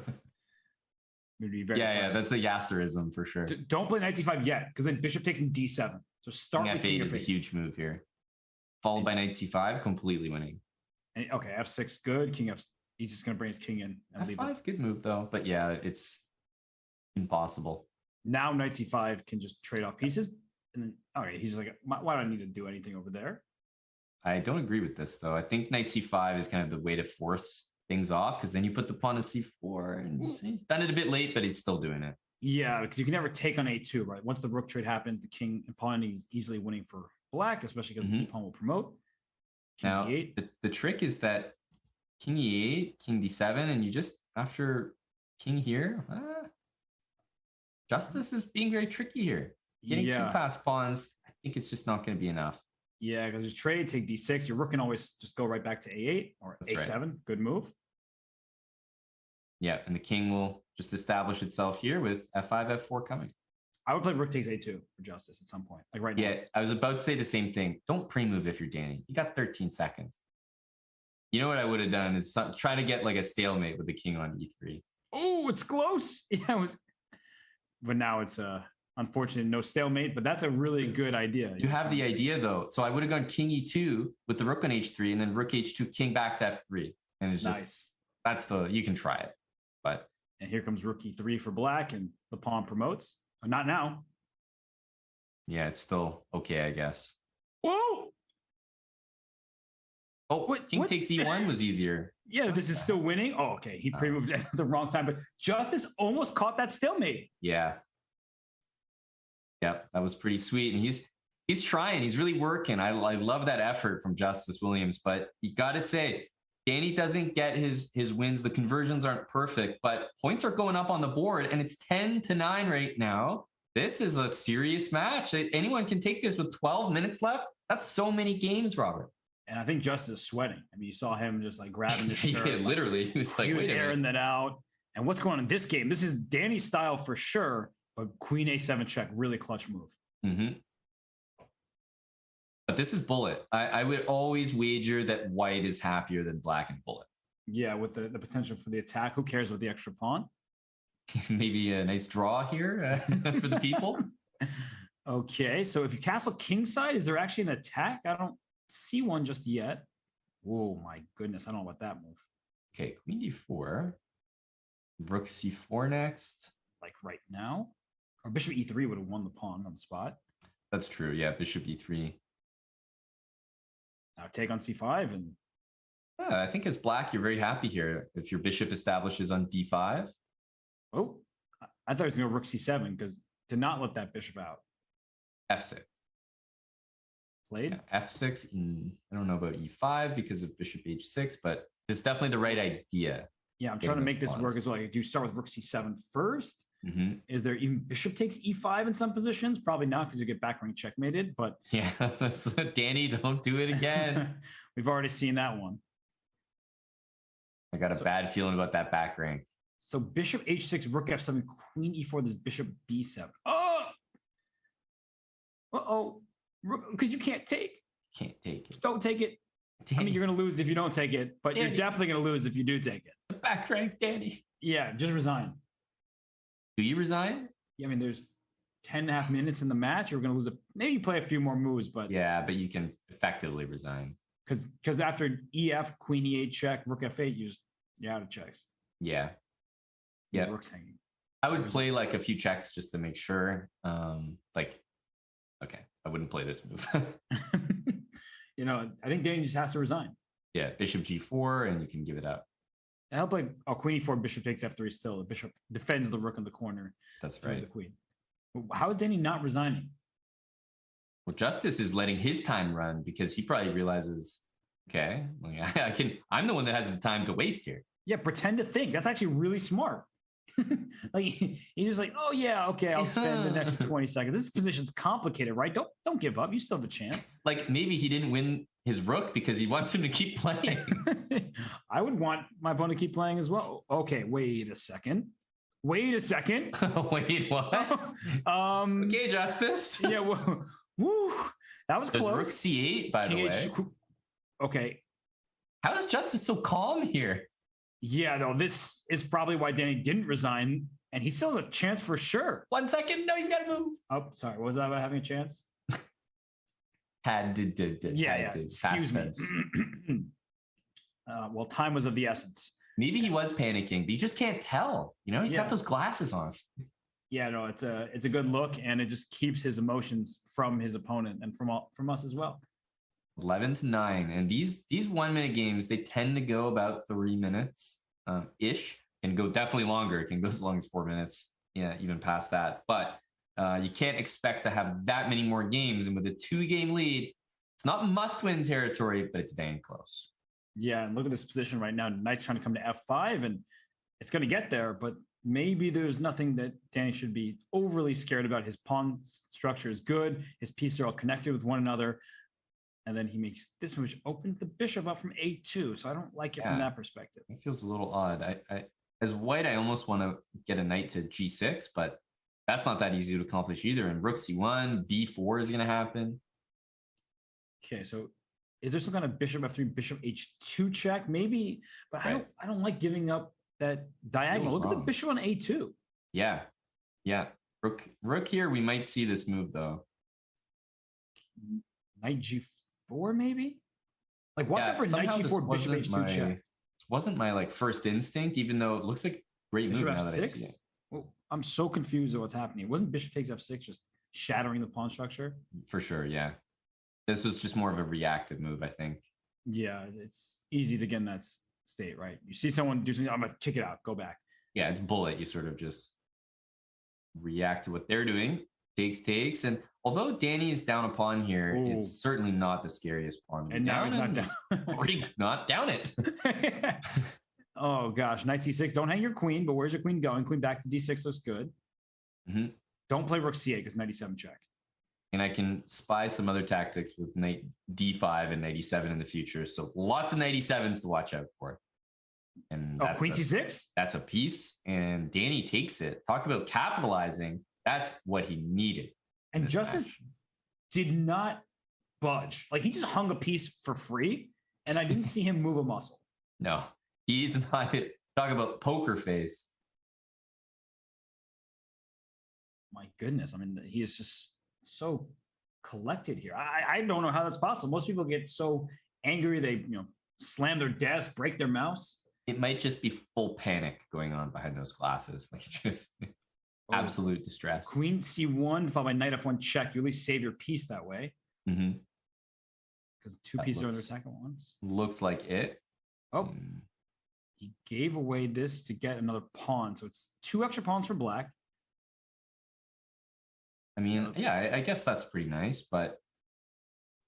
Yeah, that's a Yasserism for sure. Don't play knight c5 yet, because then bishop takes in d7. So start king with f8 is a huge move here. Followed by knight c5, completely winning. And, okay, f6 good. King f. He's just going to bring his king in and leave f5 it. Good move though, but yeah, it's impossible. Now knight c5 can just trade off pieces, and then okay, he's like, why do I need to do anything over there? I don't agree with this though. I think knight c5 is kind of the way to force things off, because then you put the pawn to c4, and he's done it a bit late, but he's still doing it. Yeah, because you can never take on a2, right? Once the rook trade happens, the king and pawn is easily winning for black, especially because the pawn will promote. King now, e8. the trick is that king e8, king d7, and you just, after king here, Justus is being very tricky here. Getting two passed pawns, I think it's just not going to be enough. Yeah, because his trade, take d6, your rook can always just go right back to a8 or That's a7. right. Good move. Yeah, and the king will just establish itself here with f5, f4 coming. I would play rook takes a2 for Justus at some point, like right now. Yeah, I was about to say the same thing. Don't pre-move if you're Danny. You got 13 seconds. You know what I would have done is try to get like a stalemate with the king on e3. Oh, it's close. Yeah, it was. But now it's unfortunate no stalemate. But that's a really good idea. You have the idea though. So I would have gone king e2 with the rook on h3, and then rook h2, king back to f3, and it's just you can try it. But and here comes rook e3 for black, and the pawn promotes. Not now. Yeah, it's still okay, I guess. Whoa! Oh, king takes e1 was easier. Yeah, this is still winning. Oh, okay. He pre-moved at the wrong time, but Justus almost caught that stalemate. Yeah. Yep, that was pretty sweet. And he's trying. He's really working. I love that effort from Justus Williams. But you got to say, Danny doesn't get his wins. The conversions aren't perfect, but points are going up on the board, and it's 10-9 right now. This is a serious match. Anyone can take this with 12 minutes left. That's so many games, Robert. And I think Justus is sweating. I mean, you saw him just like grabbing the shirt. Yeah, literally. He was airing that out. And what's going on in this game? This is Danny's style for sure, but queen a7 check, really clutch move. Mm-hmm. But this is bullet. I would always wager that white is happier than black and bullet. Yeah, with the potential for the attack. Who cares with the extra pawn? Maybe a nice draw here for the people. Okay, so if you castle kingside, is there actually an attack? I don't see one just yet. Oh my goodness, I don't know about that move. Okay, queen d4. Rook c4 next. Like right now? Or bishop e3 would have won the pawn on the spot. That's true, yeah, bishop e3. Now take on c5 and... Yeah, I think as black, you're very happy here. If your bishop establishes on d5. Oh, I thought it was going to rook c7 because to not let that bishop out. f6. Played? Yeah, f6. I don't know about e5 because of bishop h6, but it's definitely the right idea. Yeah, I'm trying to make this work as well. Do you start with rook c7 first? Mm-hmm. Is there even bishop takes e5 in some positions? Probably not because you get back rank checkmated, but... Yeah, that's Danny, don't do it again. We've already seen that one. I got a bad feeling about that back rank. So bishop h6, rook f7, queen e4, there's bishop b7. Oh! Uh-oh. Because you can't take. Can't take it. Don't take it. Danny. I mean, you're going to lose if you don't take it, but Danny. You're definitely going to lose if you do take it. The back rank, Danny. Yeah, just resign. Do you resign? Yeah, I mean, there's 10.5 minutes in the match. You're going to lose maybe you play a few more moves, but... Yeah, but you can effectively resign. Because after ef, queen e8 check, rook f8, you're out of checks. Yeah. Yeah. Rook's hanging. I would play like a few checks just to make sure. Okay, I wouldn't play this move. I think Danny just has to resign. Yeah, bishop g4, and you can give it up. I hope like queen e4, bishop takes f3 still. The bishop defends the rook in the corner. That's right. The queen. How is Danny not resigning? Well, Justus is letting his time run because he probably realizes, okay, I'm the one that has the time to waste here. Yeah, pretend to think. That's actually really smart. Like he's just like, oh yeah, okay, I'll spend the next 20 seconds. This position's complicated, right? Don't give up. You still have a chance. Like maybe he didn't win his rook because he wants him to keep playing. I would want my opponent to keep playing as well. Okay, wait a second. Wait, what? Okay, Justus. Yeah, woo. That was close. Rook c8, by the way. Okay. How is Justus so calm here? Yeah, no, this is probably why Danny didn't resign, and he still has a chance for sure. 1 second. No, he's got to move. Oh, sorry. What was that about having a chance? Yeah. Excuse me. Well, time was of the essence. Maybe he was panicking, but you just can't tell. He's got those glasses on. Yeah, no, it's a good look, and it just keeps his emotions from his opponent and from us as well. 11-9, and these 1 minute games, they tend to go about 3 minutes ish, and go definitely longer. It can go as long as 4 minutes, yeah, even past that. But you can't expect to have that many more games, and with a 2-game lead, it's not must-win territory, but it's dang close. Yeah, and look at this position right now. Knight's trying to come to f5, and it's going to get there, but maybe there's nothing that Danny should be overly scared about. His pawn structure is good. His pieces are all connected with one another. And then he makes this move, which opens the bishop up from a2. So I don't like it from that perspective. It feels a little odd. I as white, I almost want to get a knight to g6, but that's not that easy to accomplish either. And rook c1, b4 is going to happen. Okay, so Is there some kind of bishop f3, bishop h2 check? Maybe, but Right. I don't like giving up that diagonal. Look at the wrong. bishop on a2. Yeah. Yeah. Rook here, we might see this move though. Knight g4, maybe? Like, watch Yeah, out for knight somehow this g4, bishop wasn't h2 check. This wasn't my like first instinct, even though it looks like a great move Bishop now that I see f6? it. Well, I'm so confused at what's happening. Wasn't bishop takes f6 just shattering the pawn structure? For sure, yeah. This was just more of a reactive move, I think. Yeah, it's easy to get in that state, right? You see someone do something, I'm gonna kick it out, go back. Yeah, it's bullet. You sort of just react to what they're doing. Takes. And although Danny is down a pawn here, Ooh. it's certainly not the scariest pawn. And now he's not and already not down it. Oh gosh, knight c6. Don't hang your queen, but where's your queen going? Queen back to d6 looks good. Mhm. Don't play rook c8 because knight e7 check. And I can spy some other tactics with knight d5 and knight e7 in the future. So lots of knight e7s to watch out for. And Oh, queen c6? That's a piece. And Danny takes it. Talk about capitalizing. That's what he needed. And this Justus match. did not budge. Like, he just hung a piece for free, and I didn't see him move a muscle. No, he's not. Talk about poker face. My goodness. I mean, he is just so collected here. I don't know how that's possible. Most people get so angry, they slam their desk, break their mouse. It might just be full panic going on behind those glasses. Like just absolute distress. Queen c1 followed by knight f1 check. You at least save your piece that way. Mm-hmm. Because two That pieces are in their looks- second ones. Looks like it. Oh, he gave away this to get another pawn. So it's 2 extra pawns for black. I mean, yeah, I guess that's pretty nice, but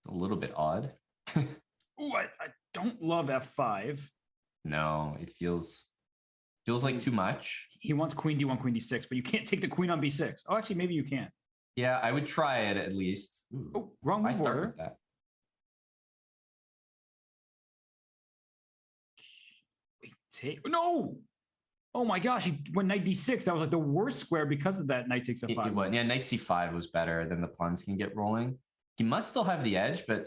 it's a little bit odd. Ooh, I don't love f5. No, it feels like too much. He wants queen d1, queen d6, but you can't take the queen on b6. Oh, actually, maybe you can. Yeah, I would try it at least. Ooh, Oh, wrong I move start order. with that. Wait, take no. Oh my gosh, he went knight d6. That was like the worst square because of that knight takes f5. Yeah, knight c5 was better than the pawns can get rolling. He must still have the edge, but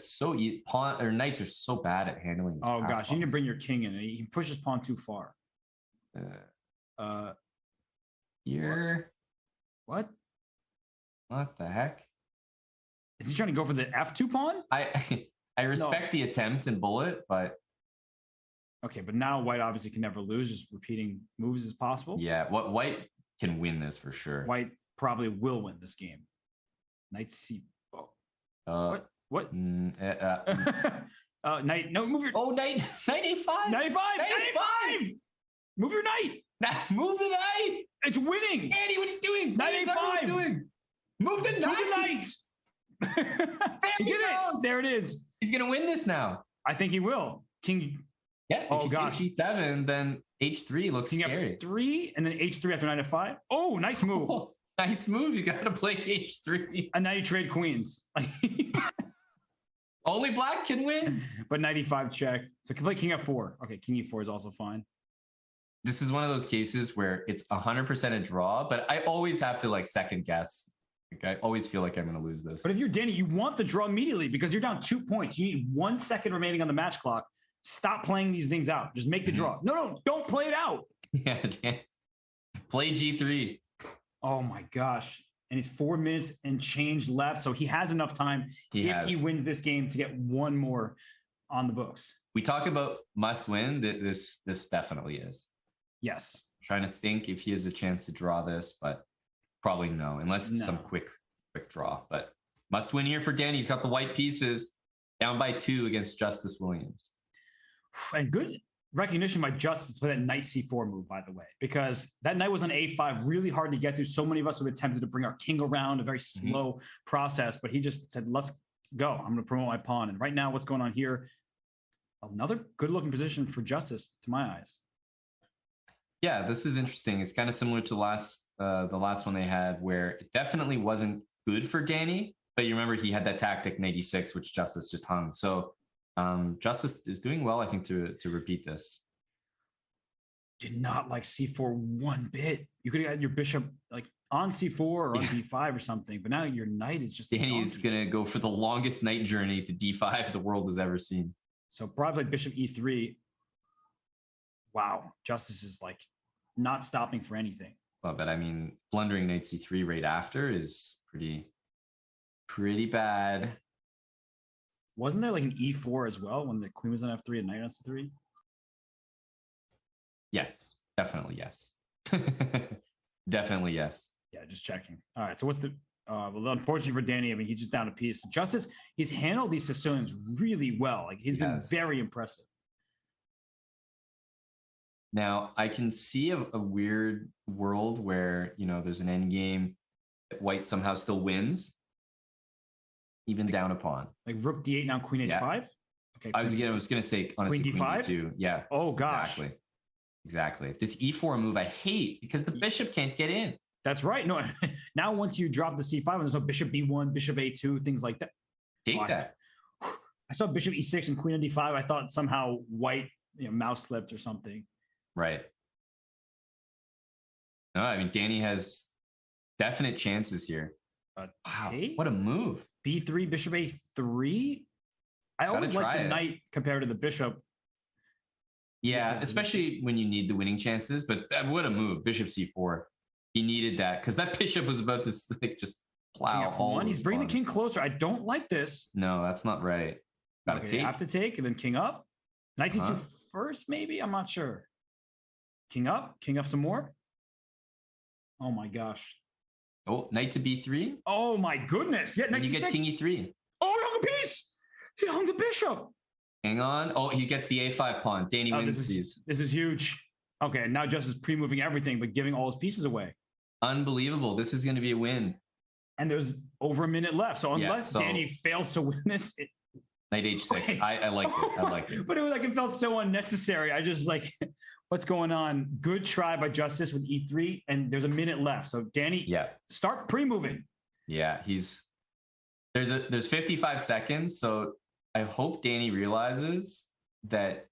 pawn or knights are so bad at handling. These Oh pass gosh, you need to pawns. bring your king in. He pushes pawn too far. Here. What? What the heck? Is he trying to go for the f2 pawn? I respect the attempt and bullet, but Okay, but now white obviously can never lose. Just repeating moves as possible. yeah, what white can win this for sure. White probably will win this game. Knight c. Oh. What? Knight. No, move your. Oh, knight a5. Knight a5. Knight a5. Move your knight. Move the knight. It's winning. Andy, what are you doing? Knight What is a5. everyone doing? Move the knight. He did it. There it is. He's gonna win this now. I think he will. King. Yeah. Oh, if you gosh. take G7, then H3 looks King scary. f3 and then h3 after knight f5. Oh, nice move. Oh, nice move. You gotta play H3. And now you trade queens. Only black can win. But knight e5 check. So can play king f4. Okay, king e4 is also fine. This is one of those cases where it's 100% a draw, but I always have to like second guess. Like, I always feel like I'm going to lose this. But if you're Danny, you want the draw immediately because you're down 2 points. You need 1 second remaining on the match clock. Stop playing these things out. Just make the draw. No, don't play it out. Yeah, play G3. Oh my gosh. And he's 4 minutes and change left. So he has enough time if he wins this game to get one more on the books. We talk about must win. This definitely is. Yes. Trying to think if he has a chance to draw this, but probably no, unless it's some quick draw. But must win here for Danny. He's got the white pieces down by 2 against Justus Williams. And good recognition by Justus for that knight c4 move, by the way, because that knight was on a5, really hard to get to. So many of us have attempted to bring our king around, a very slow process, but he just said, let's go. I'm going to promote my pawn. And right now, what's going on here? Another good looking position for Justus, to my eyes. Yeah, this is interesting. It's kind of similar to the last one they had, where it definitely wasn't good for Danny, but you remember he had that tactic in 86, which Justus just hung. So Justus is doing well, I think, to repeat this. Did not like c4 one bit. You could have had your bishop like on c4 or on d5 or something, but now your knight is just. Danny's going to go for the longest knight journey to d5 the world has ever seen. So probably bishop e3. Wow, Justus is like not stopping for anything. Well, but I mean, blundering knight c3 right after is pretty bad. Wasn't there like an e4 as well when the queen was on f3 and knight on c3? Yes, definitely yes. Definitely yes. Yeah, just checking. All right, so what's the well, unfortunately for Danny, I mean, he's just down a piece. Justus, he's handled these Sicilians really well. Like he's been very impressive. Now I can see a weird world where, you know, there's an end game that white somehow still wins, even down a pawn. Like rook d8 now, queen h5. Okay. I was gonna say honestly queen d5 too. Yeah. Oh gosh. Exactly. This e4 move I hate because the bishop can't get in. That's right. No, now once you drop the c5 and there's no bishop b1, bishop a2, things like that. Take that. I saw bishop e6 and queen on d5. I thought somehow white, mouse slipped or something. Right. No, I mean, Danny has definite chances here. Wow, what a move. b3, bishop a3. I always like the knight compared to the bishop. Yeah, especially when you need the winning chances. But what a move, bishop c4. He needed that because that bishop was about to like just plow all. He's bringing the king closer. I don't like this. No, that's not right. Got to take. Have to take and then king up. Knight c2 first, maybe. I'm not sure. King up some more. Oh my gosh. Oh, knight to b3. Oh my goodness. Yeah, knight you get king e3. Oh, he hung a piece. He hung the bishop. Hang on. Oh, he gets the a5 pawn. Danny wins these. This is huge. Okay, now Justus is pre-moving everything, but giving all his pieces away. Unbelievable. This is going to be a win. And there's over a minute left. So unless Danny fails to win this... Knight h6. I liked it. I liked it. But it felt so unnecessary. I just like, what's going on? Good try by Justus with e3, and there's a minute left. So Danny, start pre-moving. Yeah, there's 55 seconds. So I hope Danny realizes that,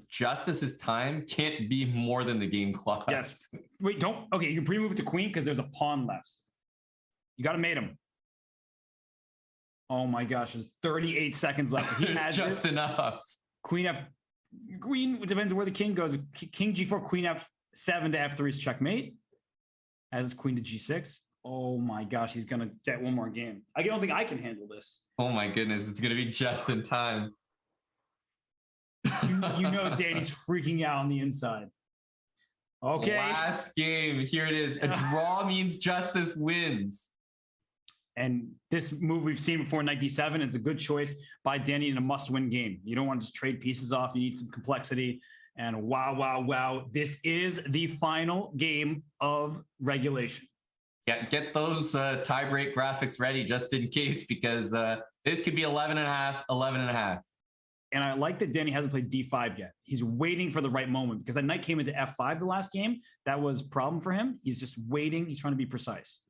Justus's time can't be more than the game clock. Yes. Wait, okay, you can pre-move to queen because there's a pawn left. You got to mate him. Oh my gosh, there's 38 seconds left. He has just enough. Queen, it depends on where the king goes. King g4, queen f7 to f3 is checkmate. As is queen to g6. Oh my gosh, he's going to get one more game. I don't think I can handle this. Oh my goodness, it's going to be just in time. Danny's freaking out on the inside. Okay. Last game. Here it is. A draw means Justus wins. And this move we've seen before, knight d7, is a good choice by Danny in a must-win game. You don't want to just trade pieces off. You need some complexity. And wow. This is the final game of regulation. Yeah, get those tie-break graphics ready just in case, because this could be 11.5. And I like that Danny hasn't played d5 yet. He's waiting for the right moment because that knight came into f5 the last game. That was a problem for him. He's just waiting. He's trying to be precise.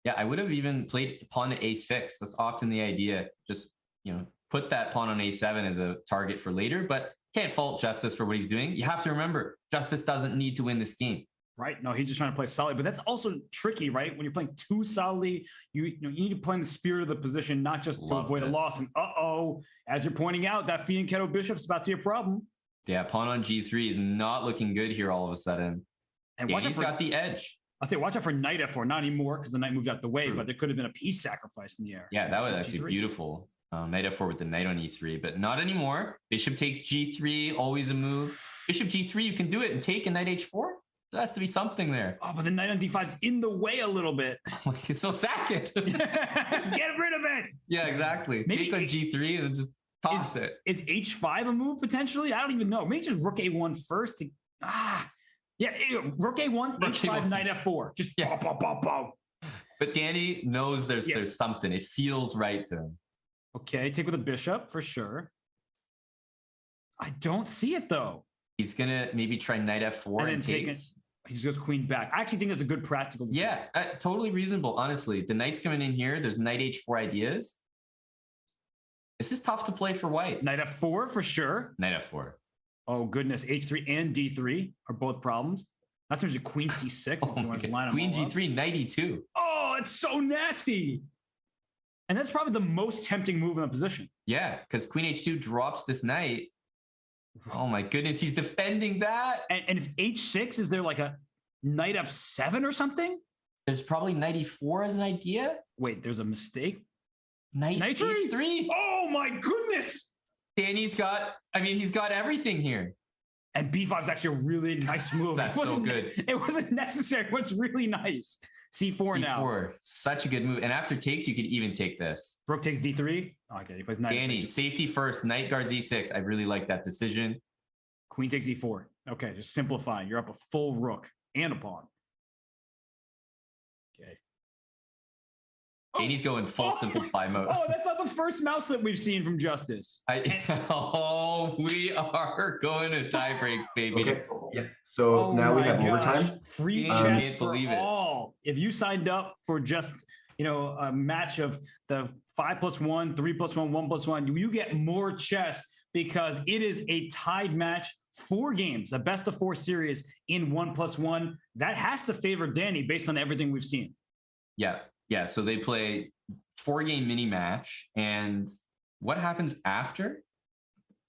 Yeah, I would have even played pawn to a6. That's often the idea. Just, put that pawn on a7 as a target for later, but can't fault Justus for what he's doing. You have to remember, Justus doesn't need to win this game. Right? No, he's just trying to play solid, but that's also tricky, right? When you're playing too solidly, you need to play in the spirit of the position, not just to avoid a loss. And as you're pointing out, that Fianchetto bishop's about to be a problem. Yeah, pawn on g3 is not looking good here all of a sudden. And Danny's got the edge. I'll say watch out for knight f4, not anymore because the knight moved out the way, but there could have been a piece sacrifice in the air. Yeah, that was actually beautiful. Knight f4 with the knight on e3, but not anymore. Bishop takes g3, always a move. Bishop g3, you can do it and take a knight h4. There has to be something there. Oh, but the knight on d5 is in the way a little bit. So sack it. Get rid of it. Yeah, exactly. Maybe take on g3 and then just toss it. Is h5 a move potentially? I don't even know. Maybe just rook a1 first. Rook a1, h5, knight f4. Just bow. But Danny knows there's something. It feels right to him. Okay, take with a bishop for sure. I don't see it though. He's gonna maybe try knight f4 and take it. He just goes queen back. I actually think that's a good practical decision. Yeah, totally reasonable. Honestly, the knight's coming in here. There's knight h4 ideas. This is tough to play for white. Knight f4 for sure. Knight f4. Oh goodness, h3 and d3 are both problems. Not to mention queen c6. If you want to line them Queen all up. G3, 92. Oh, it's so nasty. And that's probably the most tempting move in the position. Yeah, because Queen H2 drops this knight. Oh my goodness, he's defending that. And if H6, is there like a knight F7 or something? There's probably knight E4 as an idea. Wait, there's a mistake? Knight H3. Oh my goodness. Danny's got, I mean, he's got everything here. And B5 is actually a really nice move. That's so good. It wasn't necessary, but it's really nice. C4 now. C4, such a good move. And after takes, you could even take this. Rook takes D3. Okay, he plays knight. Danny, safety first, knight guards E6. I really like that decision. Queen takes E4. Okay, just simplify. You're up a full rook and a pawn. Okay. Danny's going full simplify mode. Oh, that's not the first mouse that we've seen from Justus. Oh, we are going to tie breaks, baby. Okay. Yeah. So now we have overtime. Free Can't chess for believe it. all. If you signed up for just a match of the 5+1, 3+1, 1+1, you get more chess because it is a tied match. 4 games, a best of 4 series in 1+1. That has to favor Danny based on everything we've seen. Yeah. So they play 4-game mini match. And what happens after?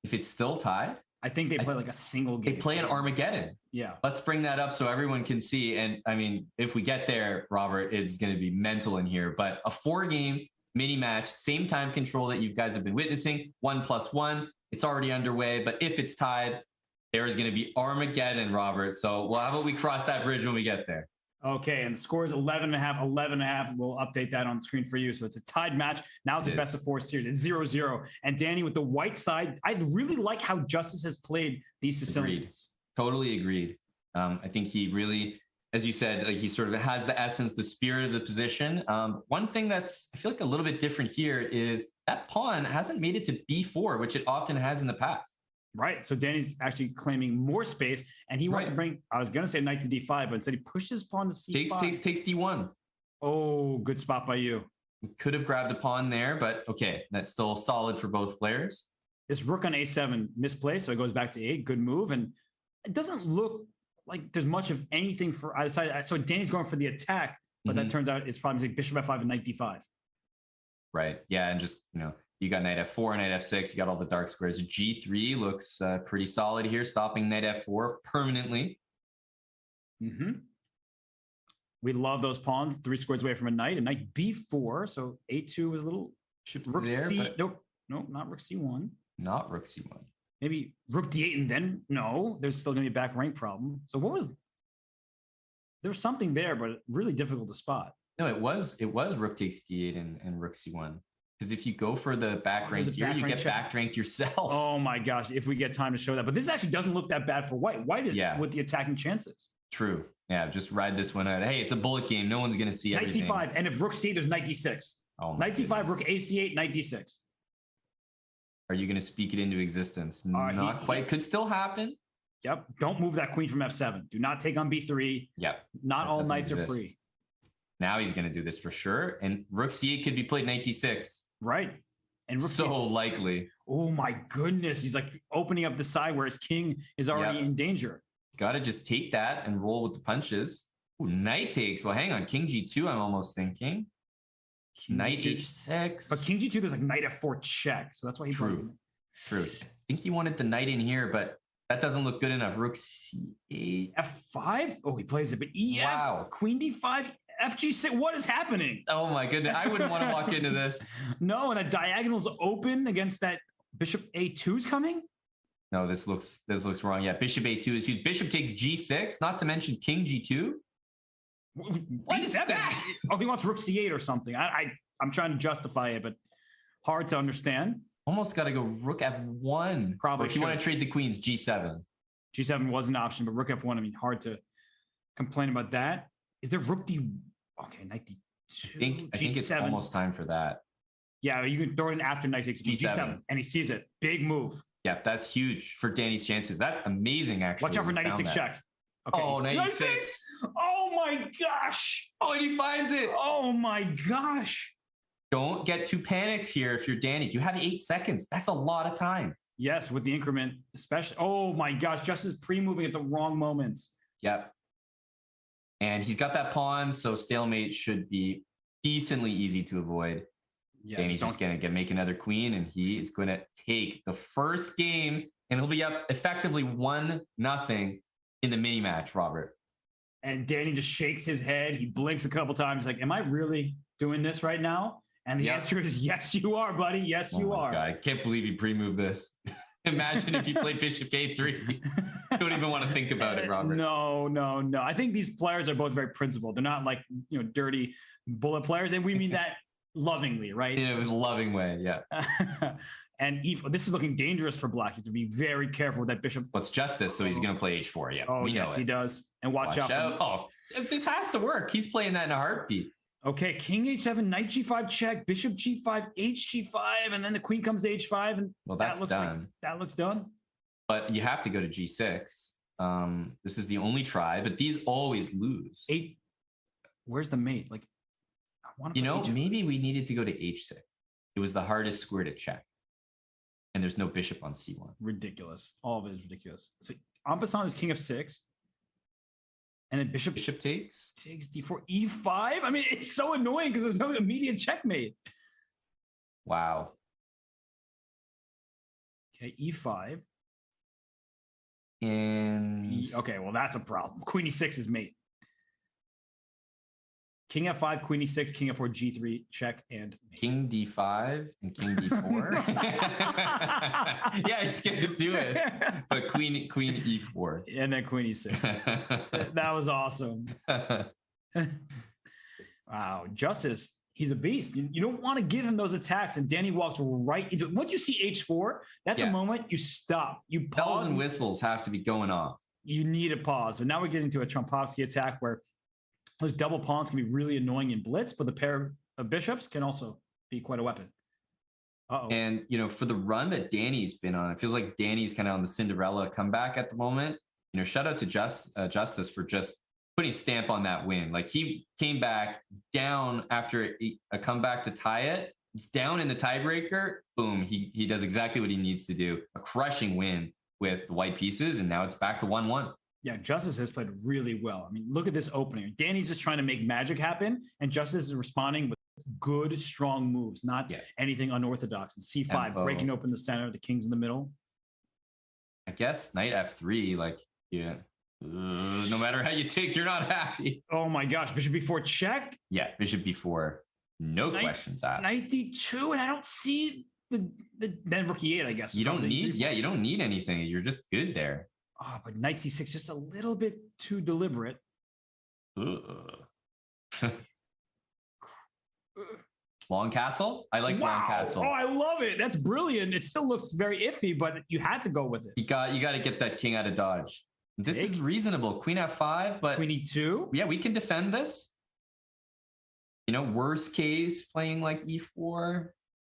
If it's still tied? I think they play like a single game. They play an Armageddon. Yeah. Let's bring that up so everyone can see. And I mean, if we get there, Robert, it's going to be mental in here. But a 4-game mini match, same time control that you guys have been witnessing, 1+1. It's already underway. But if it's tied, there is going to be Armageddon, Robert. So how about we cross that bridge when we get there? Okay, and the score is 11.5, 11.5. We'll update that on the screen for you. So it's a tied match. Now it's a best of 4 series. It's 0-0. And Danny with the white side, I really like how Justus has played these Sicilians. Totally agreed. I think he really, as you said, like he sort of has the essence, the spirit of the position. One thing that's, I feel like a little bit different here is that pawn hasn't made it to B4, which it often has in the past. Right. So Danny's actually claiming more space, and he wants to bring, I was going to say knight to D5, but instead he pushes pawn to C5. Takes D1. Oh, good spot by you. Could have grabbed a pawn there, but okay, that's still solid for both players. This rook on A7 misplaced, so it goes back to 8. Good move. And it doesn't look like there's much of anything for either side. So Danny's going for the attack, but that turns out it's probably like bishop F5 and knight D5. Right. Yeah. And just, you got knight F4, knight F6, you got all the dark squares. G3 looks pretty solid here, stopping knight F4 permanently. We love those pawns, 3 squares away from a knight, and knight B4. So A2 is a little rook there, C. Nope, not rook C1. Not rook C1. Maybe rook D8 and then no, there's still gonna be a back rank problem. So there was something there, but really difficult to spot. No, it was rook takes D8 and rook C1. Because if you go for the back rank here, you get back ranked yourself. Oh my gosh, if we get time to show that. But this actually doesn't look that bad for white. White is with the attacking chances. True. Yeah, just ride this one out. Hey, it's a bullet game. No one's going to see everything. Knight C5, and if rook C, there's knight D6. Oh, knight C5, rook AC8, knight D6. Are you going to speak it into existence? Not quite. Could still happen. Yep. Don't move that queen from F7. Do not take on B3. Yep. Not all knights are free. Now he's going to do this for sure. And rook C8 could be played knight D6. Right. And rook so likely. Oh my goodness. He's like opening up the side where his king is already in danger. Got to just take that and roll with the punches. Ooh, knight takes. Well, hang on. King G2, I'm almost thinking. Knight H6. But King G2, there's like knight F4 check. So that's why he plays it. True. I think he wanted the knight in here, but that doesn't look good enough. Rook C8. F5? Oh, he plays it. But EF, wow. Queen D5, FG6. What is happening? Oh my goodness. I wouldn't want to walk into this. No, and a diagonal's open against that bishop A2's coming? No, this looks wrong. Yeah, bishop A2 is huge. Bishop takes G6, not to mention King G2. What is that? Oh, he wants rook C8 or something. I'm trying to justify it, but hard to understand. Almost got to go rook F1. Probably. Or if you want to trade the queens, G7. G7 was an option, but rook F1, I mean, hard to complain about that. Is there rook D? Okay, knight D2. I think it's almost time for that. Yeah, you can throw it in after knight takes G7, and he sees it. Big move. Yeah, that's huge for Danny's chances. That's amazing, actually. Watch out for 96 check. Okay. Oh, 96. Oh my gosh. Oh, and he finds it. Oh my gosh. Don't get too panicked here if you're Danny. You have 8 seconds. That's a lot of time. Yes, with the increment, especially. Oh my gosh, Justus pre-moving at the wrong moments. Yep. And he's got that pawn, so stalemate should be decently easy to avoid. Yeah, and he's just going to make another queen, and he is going to take the first game, and he'll be up effectively 1-0 in the mini match, Robert. And Danny just shakes his head. He blinks a couple times, like, "Am I really doing this right now?" And the answer is yes, you are, buddy. Yes, you are. God, I can't believe you pre-moved this. Imagine if you played Bishop A3. Don't even want to think about it, Robert. No. I think these players are both very principled. They're not like, dirty bullet players, and we mean that lovingly, right? In a loving way, yeah. And this is looking dangerous for Black. You have to be very careful with that bishop. Well, it's Justice, so he's going to play H4. Yeah, Oh, we know yes, it. he does. And watch out. Oh, this has to work. He's playing that in a heartbeat. Okay, King H7, Knight G5 check, Bishop G5, H G5, and then the Queen comes to H5, and Well, that's done. That looks done. But you have to go to G6. This is the only try, but these always lose. Where's the mate? Like, I want to. Maybe we needed to go to H6. It was the hardest square to check, and there's no bishop on C1. Ridiculous. All of it is ridiculous. So en passant is King of 6. And then bishop takes d4, e5. I mean, it's so annoying because there's no immediate checkmate. Wow. Okay, e5. And okay, well, that's a problem. Queen e6 is mate. King f5, Queen e6, King f4, g3, check, and mate. King d5 and King d4. Yeah, he's gonna do it. But Queen e4. And then Queen e6. That was awesome. Wow, Justus, he's a beast. You don't want to give him those attacks, and Danny walks right into it. Once you see h4, that's a moment you stop. You pause. Bells and whistles have to be going off. You need a pause. But now we're getting to a Trompovsky attack where those double pawns can be really annoying in blitz, but the pair of bishops can also be quite a weapon. Uh-oh. And, for the run that Danny's been on, it feels like Danny's kind of on the Cinderella comeback at the moment. Shout out to Justus for just putting a stamp on that win. Like, he came back down after a comeback to tie it. It's down in the tiebreaker. Boom. He does exactly what he needs to do. A crushing win with the white pieces, and now it's back to 1-1. Yeah, Justus has played really well. I mean, look at this opening. Danny's just trying to make magic happen, and Justus is responding with good, strong moves, not anything unorthodox. And C5, Tempo. breaking open the center, the king's in the middle. I guess Knight F3, no matter how you take, you're not happy. Oh my gosh, Bishop B4 check? Yeah, Bishop B4, no questions asked. Knight D2, and I don't see then Rook E8, I guess. You don't need anything. You're just good there. Oh, but Knight C6, just a little bit too deliberate. Long castle? I like long castle. Oh, I love it. That's brilliant. It still looks very iffy, but you had to go with it. You got to get that king out of dodge. This is reasonable. Queen F5, but Queen E2? Yeah, we can defend this. Worst case, playing like E4.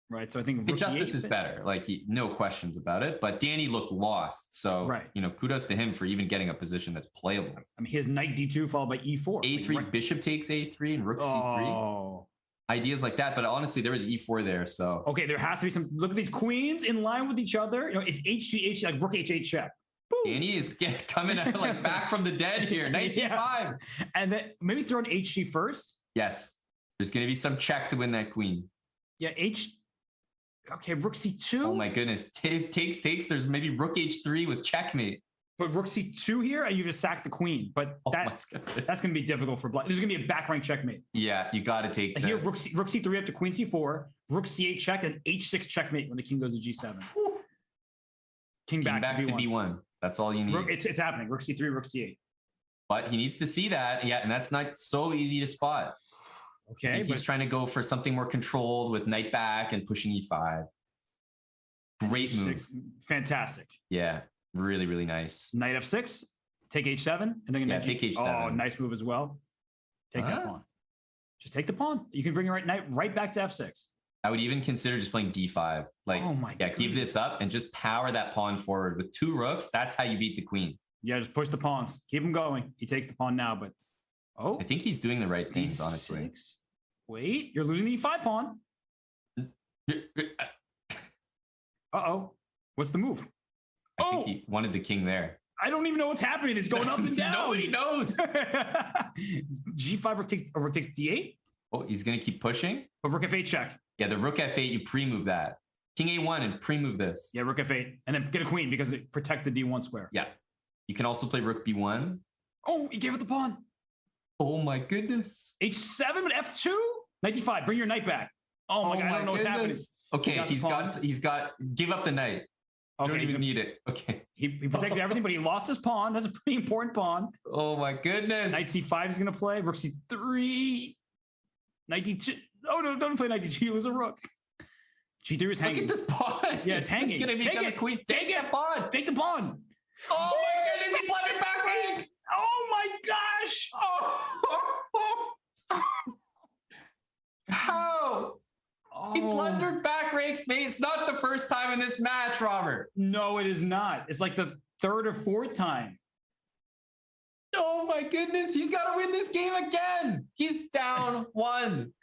Right, so I think Justice is better. No questions about it. But Danny looked lost. So, kudos to him for even getting a position that's playable. I mean, he has Knight D2 followed by E4. A3, Bishop takes A3 and Rook C3. Ideas like that. But honestly, there was E4 there. So, okay, there has to be some. Look at these queens in line with each other. If HG, like Rook H8 check. Boom. Danny is coming back from the dead here. Knight D5. And then maybe throw an HG first. Yes. There's going to be some check to win that queen. Yeah, Okay, Rook C2. Oh my goodness. Takes. There's maybe Rook H3 with checkmate. But Rook C2 here, and you just sack the queen. But that's going to be difficult for Black. There's going to be a back rank checkmate. Yeah, you got to take this. Here, Rook C3 up to Queen C4, Rook C8 check, and H6 checkmate when the king goes to G7. King back to B1. That's all you need. It's happening. Rook C3, Rook C8. But he needs to see that. Yeah, and that's not so easy to spot. Okay. He's trying to go for something more controlled with knight back and pushing E5. Great move. Fantastic. Yeah, really, really nice. Knight F6, take H7, and then take H7. Oh, nice move as well. Take that pawn. Just take the pawn. You can bring your knight right back to F6. I would even consider just playing D5. Give this up and just power that pawn forward with 2 rooks. That's how you beat the queen. Yeah, just push the pawns. Keep him going. He takes the pawn now, but I think he's doing the right things, honestly. Wait, you're losing the E5 pawn. Uh-oh. What's the move? I think he wanted the king there. I don't even know what's happening. It's going up and down. Nobody knows. G5 rook takes D8. Oh, he's going to keep pushing. But rook F8 check. Yeah, the rook F8, you pre-move that. King A1 and pre-move this. Yeah, rook F8. And then get a queen because it protects the D1 square. Yeah. You can also play rook B1. Oh, he gave it the pawn. Oh my goodness. H7 and F2? Knight D5. Bring your knight back. Oh my God, I don't know what's happening. Okay, he's got, give up the knight. You don't even need it. Okay. He protected everything, but he lost his pawn. That's a pretty important pawn. Oh my goodness. Knight C5 is going to play. Rook C3. Knight D2. Oh no, don't play Knight D2. You lose a rook. G3 is hanging. Look at this pawn. Yeah, it's hanging. Gonna Take it. Queen. Take that pawn. Take the pawn. Oh my goodness, he blundered back rank. Oh my gosh. How? He blundered back rank, mate. It's not the first time in this match, Robert. No, it is not. It's like the third or fourth time. Oh my goodness. He's got to win this game again. He's down 1.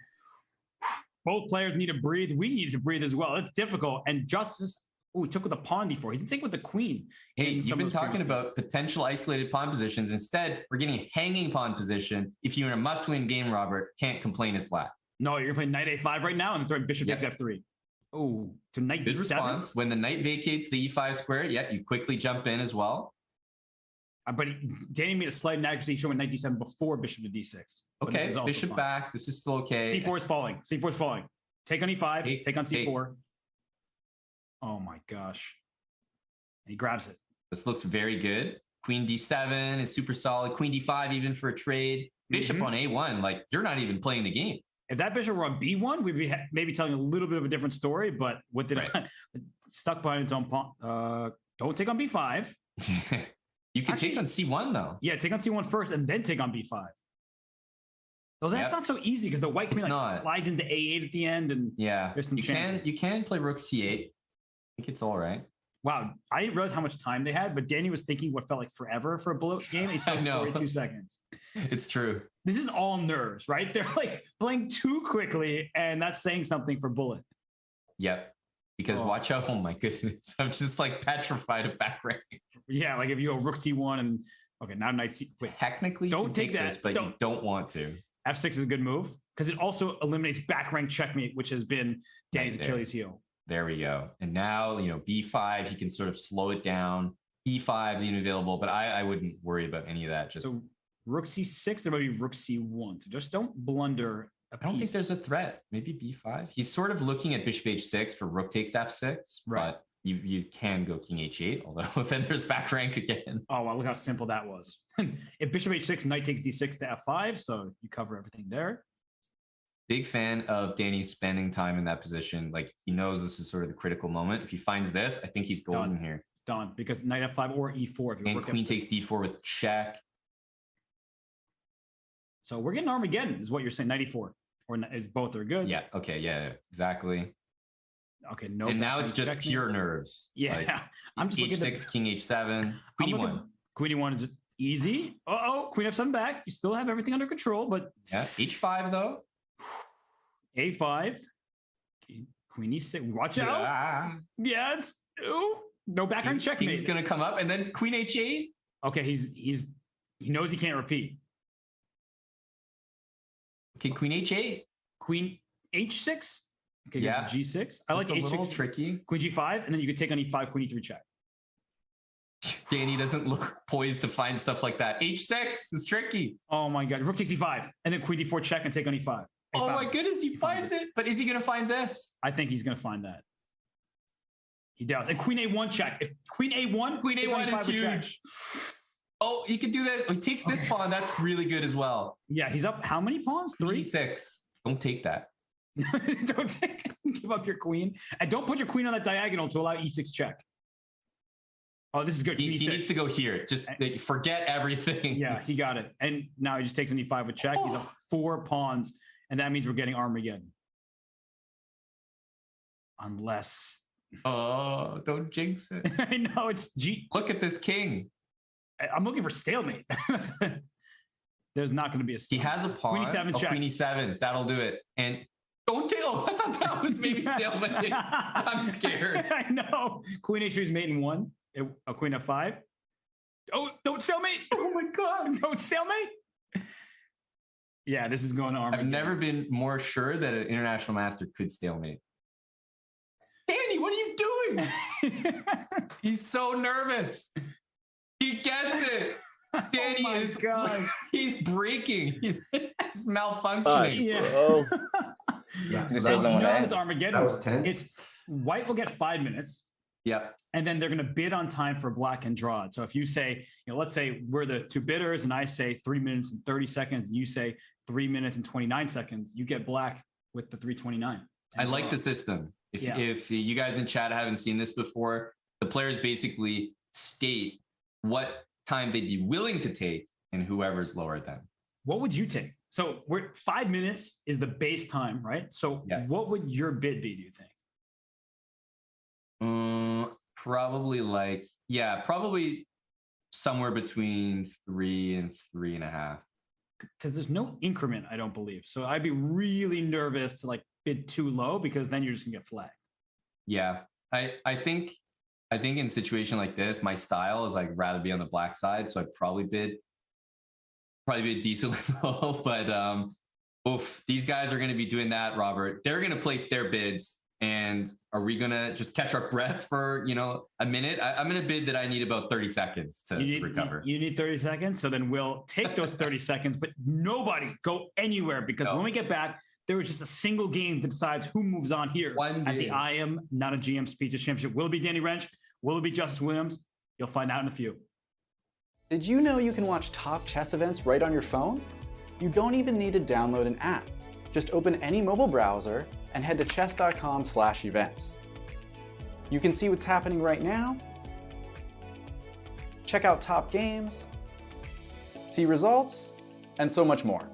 Both players need to breathe. We need to breathe as well. It's difficult. And Justus, he took with the pawn before. He didn't take with the queen. Hey, you've been talking about potential isolated pawn positions. Instead, we're getting a hanging pawn position. If you're in a must-win game, Robert, can't complain as black. No, you're playing knight A5 right now and throwing bishop takes F3. Oh, to knight Good D7. response. When the knight vacates the E5 square, you quickly jump in as well. But Danny made a slight inaccuracy showing knight D7 before bishop to D6. Okay, bishop fine. Back. This is still okay. C4 is falling. C4 is falling. Take on E5. Take on C4. Oh my gosh. He grabs it. This looks very good. Queen D7 is super solid. Queen D5 even for a trade. Bishop on A1. Like, you're not even playing the game. If that bishop were on B1, we'd be maybe telling a little bit of a different story, but with it stuck behind its own pawn. Don't take on B5. You can take on C1 though. Yeah, take on C1 first and then take on B5. So that's not so easy because the white queen slides into A8 at the end, and there's some chances. You can play rook C8. I think it's all right. Wow, I didn't realize how much time they had, but Danny was thinking what felt like forever for a bullet game. He said 42 seconds. It's true. This is all nerves, right? They're like playing too quickly, and that's saying something for bullet. Yep. Because watch out. Oh my goodness. I'm just like petrified of back rank. Yeah, like if you go rook C1 and now knight C. Wait, technically, don't take that, but you don't want to. F6 is a good move because it also eliminates back rank checkmate, which has been Danny's Achilles heel. There we go. And now, B5, he can sort of slow it down. E5 is even available, but I wouldn't worry about any of that. Just so rook C6, there might be rook C1. So just don't blunder a piece. I don't think there's a threat. Maybe B5. He's sort of looking at bishop H6 for rook takes F6, but you can go king H8, although then there's back rank again. Oh, well, look how simple that was. If bishop H6, knight takes D6 to F5, so you cover everything there. Big fan of Danny spending time in that position. Like, he knows this is sort of the critical moment. If he finds this, I think he's golden here. Done, because knight F5 or E4. And queen takes D4 with check. So we're getting Armageddon, is what you're saying. Knight E4, or is both are good. Yeah. Okay. Yeah. Exactly. Okay. No. And now it's just pure nerves. Yeah. Like, I'm just looking H6, king H7, queen E1. Queen E1 is easy. Queen F7 back. You still have everything under control, but H5 though. A5. Queen E6. Watch out. Yeah. It's no background checkmate. He's gonna come up and then queen H8. Okay. He knows he can't repeat. Okay, queen H8. Queen H6. Okay, yeah. G6. I like H6. A little tricky. Queen G5, and then you could take on E5, Queen E3 check. Danny doesn't look poised to find stuff like that. H6 is tricky. Oh my God. Rook takes E5, and then Queen D4 check and take on E5. Oh my goodness, he finds it. But is he going to find this? I think he's going to find that. He does. And Queen A1 check. If Queen A1, Queen A1 is huge. Oh, he could do this. He takes this pawn. That's really good as well. Yeah, he's up. How many pawns? 3? 6. Don't take that. Don't take. Give up your queen, and don't put your queen on that diagonal to allow E6 check. Oh, this is good. He needs to go here. Just forget everything. Yeah, he got it. And now he just takes an E5 with check. He's up 4 pawns, and that means we're getting Armageddon. Unless. Oh, don't jinx it. I know it's G. Look at this king. I'm looking for stalemate. There's not going to be a stalemate. He has a pawn. Queen E7 check. Queen E7. That'll do it. And don't take. Oh, I thought that was maybe stalemate. I'm scared. I know. Queen H3 is mate in 1. A Queen F5. Oh, don't stalemate. Oh my God. Don't stalemate. Yeah, this is going to Armageddon. I've never been more sure that an international master could stalemate. Danny, what are you doing? He's so nervous. He gets it. Danny is God. He's breaking. He's malfunctioning. Yeah. Yeah, This so doesn't want to It's end. Armageddon. that was tense. It's white will get 5 minutes. Yep. And then they're going to bid on time for black and draw it. So if you say, let's say we're the two bidders and I say 3 minutes and 30 seconds, and you say 3 minutes and 29 seconds, you get black with the 3:29. I like the system. If you guys in chat haven't seen this before, the players basically state what time they'd be willing to take and whoever's lower than. What would you take? So we're 5 minutes is the base time, right? So what would your bid be, do you think? Probably probably somewhere between 3 and 3.5. Because there's no increment, I don't believe. So I'd be really nervous to bid too low because then you're just gonna get flagged. Yeah, I think in a situation like this, my style is rather be on the black side, so I'd probably bid decently low. But these guys are gonna be doing that, Robert. They're gonna place their bids. And are we going to just catch our breath for, a minute? I'm going to bid that I need about 30 seconds to recover. You need 30 seconds. So then we'll take those 30 seconds, but nobody go anywhere because when we get back, there was just a single game that decides who moves on here at the I Am Not a GM Speeches Championship. Will it be Danny Rensch? Will it be Justus Williams? You'll find out in a few. Did you know you can watch top chess events right on your phone? You don't even need to download an app. Just open any mobile browser and head to chess.com/events. You can see what's happening right now, check out top games, see results, and so much more.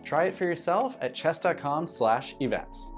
Try it for yourself at chess.com/events.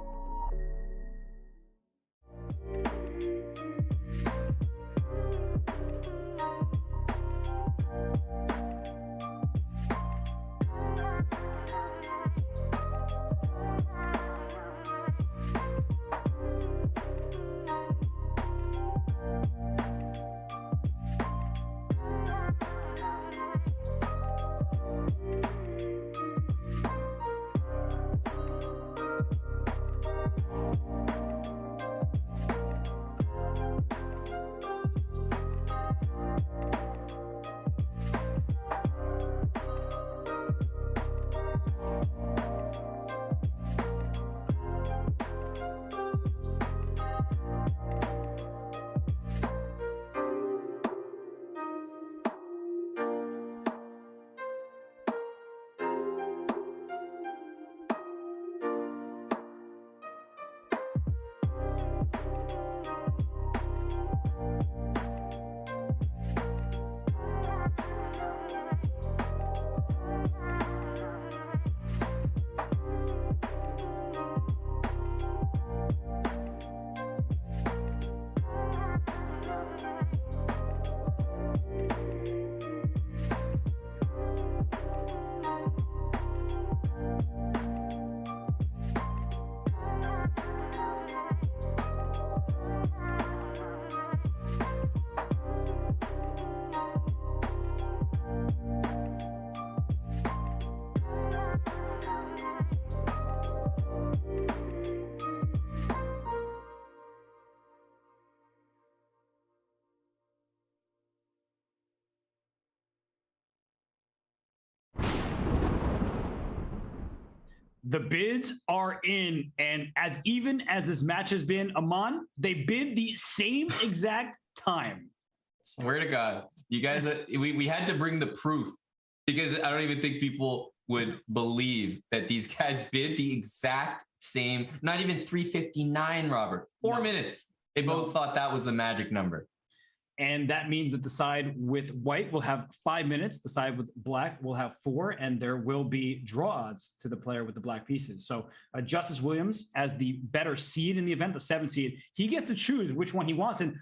The bids are in, and as even as this match has been, Aman, they bid the same exact time. Swear to God, you guys, we had to bring the proof because I don't even think people would believe that these guys bid the exact same, not even 3:59, Robert, 4 minutes. They both thought that was the magic number. And that means that the side with white will have 5 minutes, the side with black will have 4, and there will be draw odds to the player with the black pieces. So Justus Williams, as the better seed in the event, the 7th seed, he gets to choose which one he wants. And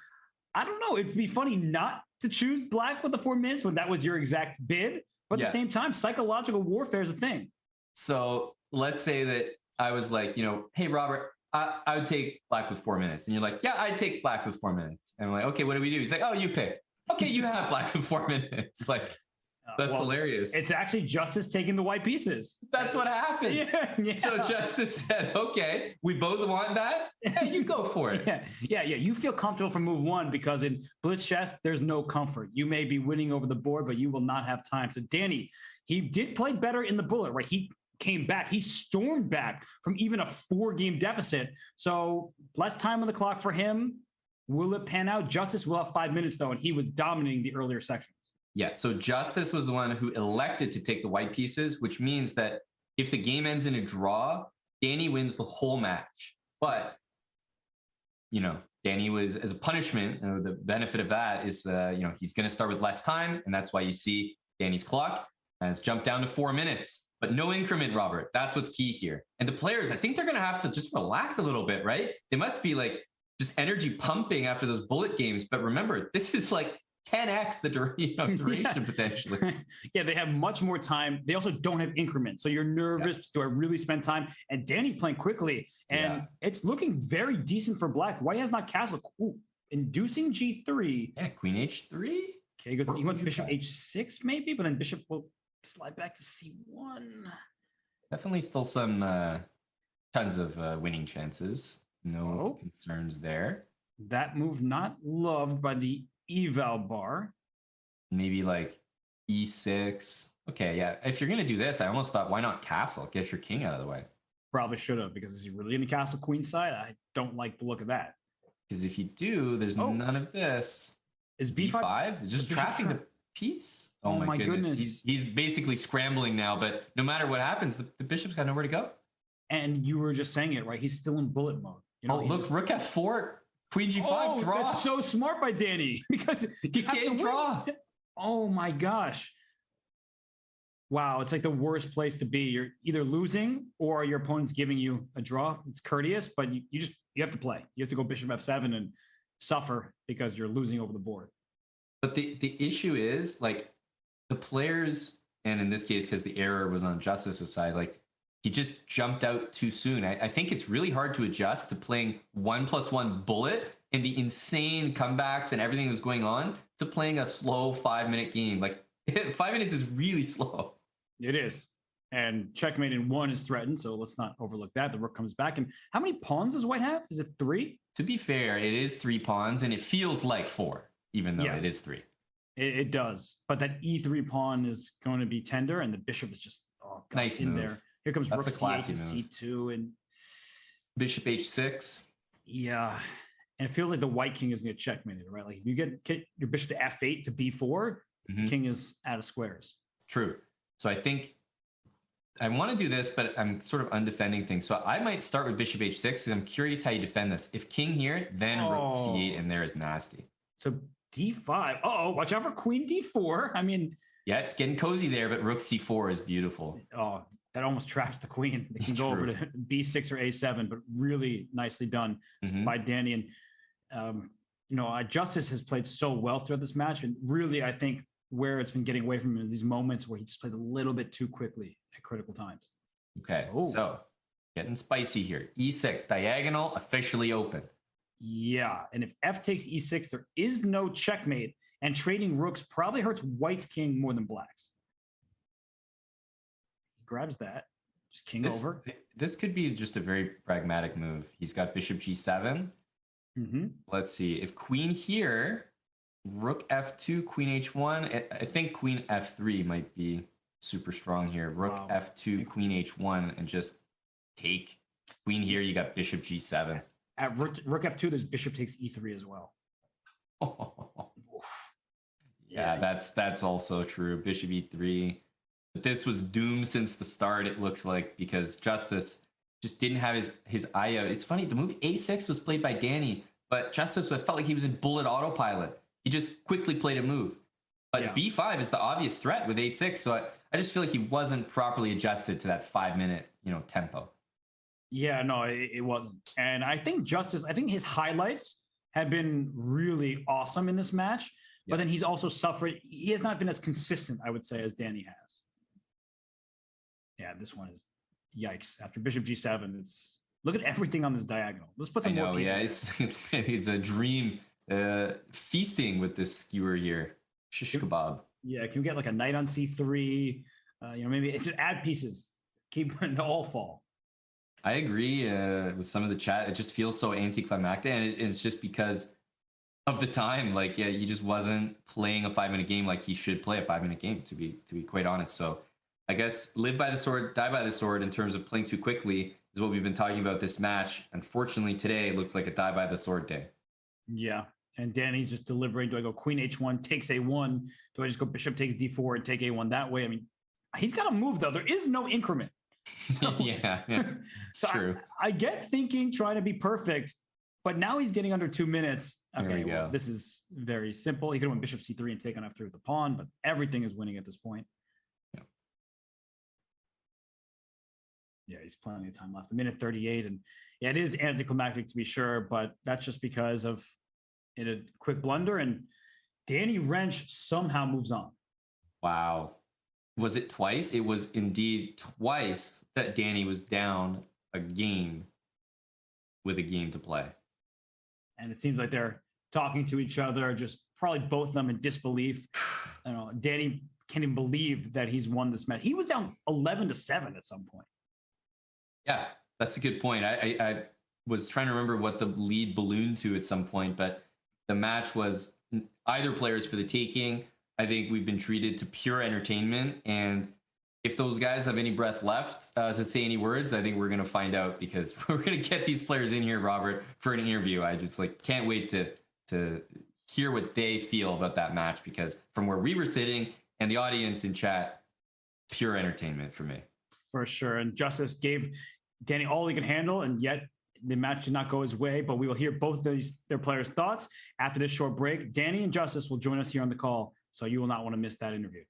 I don't know, it'd be funny not to choose black with the 4 minutes when that was your exact bid. But at the same time, psychological warfare is a thing. So let's say that I was like, hey, Robert, I would take black with 4 minutes. And you're like, yeah, I'd take black with 4 minutes. And I'm like, okay, what do we do? He's like, oh, you pick. Okay, you have black for 4 minutes. Like, that's hilarious. It's actually Justus taking the white pieces. That's what happened. Yeah. So Justus said, okay, we both want that. Yeah, you go for it. Yeah. You feel comfortable for move one because in blitz chess, there's no comfort. You may be winning over the board, but you will not have time. So Danny, he did play better in the bullet, right? He came back. He stormed back from even a 4-game deficit. So less time on the clock for him. Will it pan out? Justus will have 5 minutes, though, and he was dominating the earlier sections. Yeah, so Justus was the one who elected to take the white pieces, which means that if the game ends in a draw, Danny wins the whole match. But, Danny was, as a punishment, the benefit of that is, he's going to start with less time, and that's why you see Danny's clock has jumped down to 4 minutes. But no increment, Robert. That's what's key here. And the players, I think they're going to have to just relax a little bit, right? They must be just energy pumping after those bullet games. But remember, this is 10x the duration potentially. Yeah, they have much more time. They also don't have increments. So you're nervous. Do I really spend time? And Danny playing quickly. And it's looking very decent for black. White has not castled. Ooh, inducing G3. Yeah, Queen H3. Okay, he wants Bishop H6 maybe, but then Bishop will slide back to C1. Definitely still some tons of winning chances. No concerns there. That move not loved by the eval bar. Maybe E6. Okay, yeah. If you're gonna do this, I almost thought, why not castle? Get your king out of the way. Probably should have, because is he really gonna castle queenside? I don't like the look of that. Because if you do, there's none of this. Is B5? Just trapping the piece. Oh my goodness. He's basically scrambling now, but no matter what happens, the bishop's got nowhere to go. And you were just saying it, right? He's still in bullet mode. Look, rook F4. Queen G5, draw. That's so smart by Danny because you can't draw. Oh my gosh. Wow, it's the worst place to be. You're either losing or your opponent's giving you a draw. It's courteous, but you have to play. You have to go Bishop F7 and suffer because you're losing over the board. But the issue is the players, and in this case, because the error was on Justus's side, he just jumped out too soon. I think it's really hard to adjust to playing 1+1 bullet and the insane comebacks and everything that's going on to playing a slow 5-minute game. 5 minutes is really slow. It is. And checkmate in 1 is threatened, so let's not overlook that. The rook comes back. And how many pawns does white have? Is it 3? To be fair, it is 3 pawns, and it feels like 4, even though it is 3. It does. But that E3 pawn is going to be tender, and the bishop is just nice in move. there. Here comes That's rook a classy C8 to C2 and Bishop H6. Yeah. And it feels like the white king is going to get checkmated, right? If you get your bishop to F8 to B4, king is out of squares. True. So I think I want to do this, but I'm sort of undefending things. So I might start with Bishop H6 because I'm curious how you defend this. If king here, then rook C8 and there is nasty. So D5. Oh, watch out for Queen D4. I mean, yeah, it's getting cozy there, but rook C4 is beautiful. Oh, that almost traps the queen. They can go over to B6 or A7, but really nicely done by Danny. And, Justus has played so well throughout this match. And really, I think where it's been getting away from him is these moments where he just plays a little bit too quickly at critical times. Okay, so getting spicy here. E6, diagonal, officially open. Yeah, and if F takes E6, there is no checkmate. And trading rooks probably hurts white's king more than black's. Grabs that, just king over. This could be just a very pragmatic move. He's got Bishop G7. Let's see. If queen here, rook F2, Queen H1. I think Queen F3 might be super strong here. Rook F2, Queen H1, and just take. Queen here, you got Bishop G7. At rook F2, there's Bishop takes E3 as well. Yeah, that's also true. Bishop E3. But this was doomed since the start, it looks like, because Justus just didn't have his eye out. It's funny, the move A6 was played by Danny, but Justus felt like he was in bullet autopilot. He just quickly played a move. But B5 is the obvious threat with A6, so I just feel like he wasn't properly adjusted to that 5-minute, tempo. Yeah, no, it wasn't. And I think his highlights have been really awesome in this match, but then he's also suffered. He has not been as consistent, I would say, as Danny has. Yeah, this one is yikes. After Bishop G7, look at everything on this diagonal. Let's put some more pieces. Yeah, it's a dream feasting with this skewer here. Shish kebab. Yeah, can we get like a knight on c3? Maybe just add pieces. Keep it all fall. I agree with some of the chat. It just feels so anticlimactic, and it's just because of the time. Like, yeah, he just wasn't playing a 5-minute game like he should play a 5-minute game. To be quite honest, so I guess live by the sword, die by the sword in terms of playing too quickly is what we've been talking about this match. Unfortunately, today it looks like a die by the sword day. Yeah, and Danny's just deliberating. Do I go queen h1, takes a1? Do I just go bishop takes d4 and take a1 that way? I mean, he's got to move though. There is no increment. So, yeah, so true. I get thinking trying to be perfect, but now he's getting under 2 minutes. Okay, There we go. this is very simple. He could win bishop c3 and take on f3 with the pawn, but everything is winning at this point. Yeah, he's plenty of time left. A minute 38, and yeah, it is anticlimactic to be sure, but that's just because of a quick blunder, and Danny Rensch somehow moves on. Wow. Was it twice? It was indeed twice that Danny was down a game with a game to play. And it seems like they're talking to each other, just probably both of them in disbelief. I don't know, Danny can't even believe that he's won this match. He was down 11-7 at some point. Yeah, that's a good point. I was trying to remember what the lead ballooned to at some point, but the match was either players for the taking. I think we've been treated to pure entertainment. And if those guys have any breath left to say any words, I think we're going to find out, because we're going to get these players in here, Robert, for an interview. I just can't wait to hear what they feel about that match, because from where we were sitting and the audience in chat, pure entertainment for me. For sure. And Justus gave Danny all he could handle, and yet the match did not go his way. But we will hear both their players' thoughts after this short break. Danny and Justus will join us here on the call, so you will not want to miss that interview.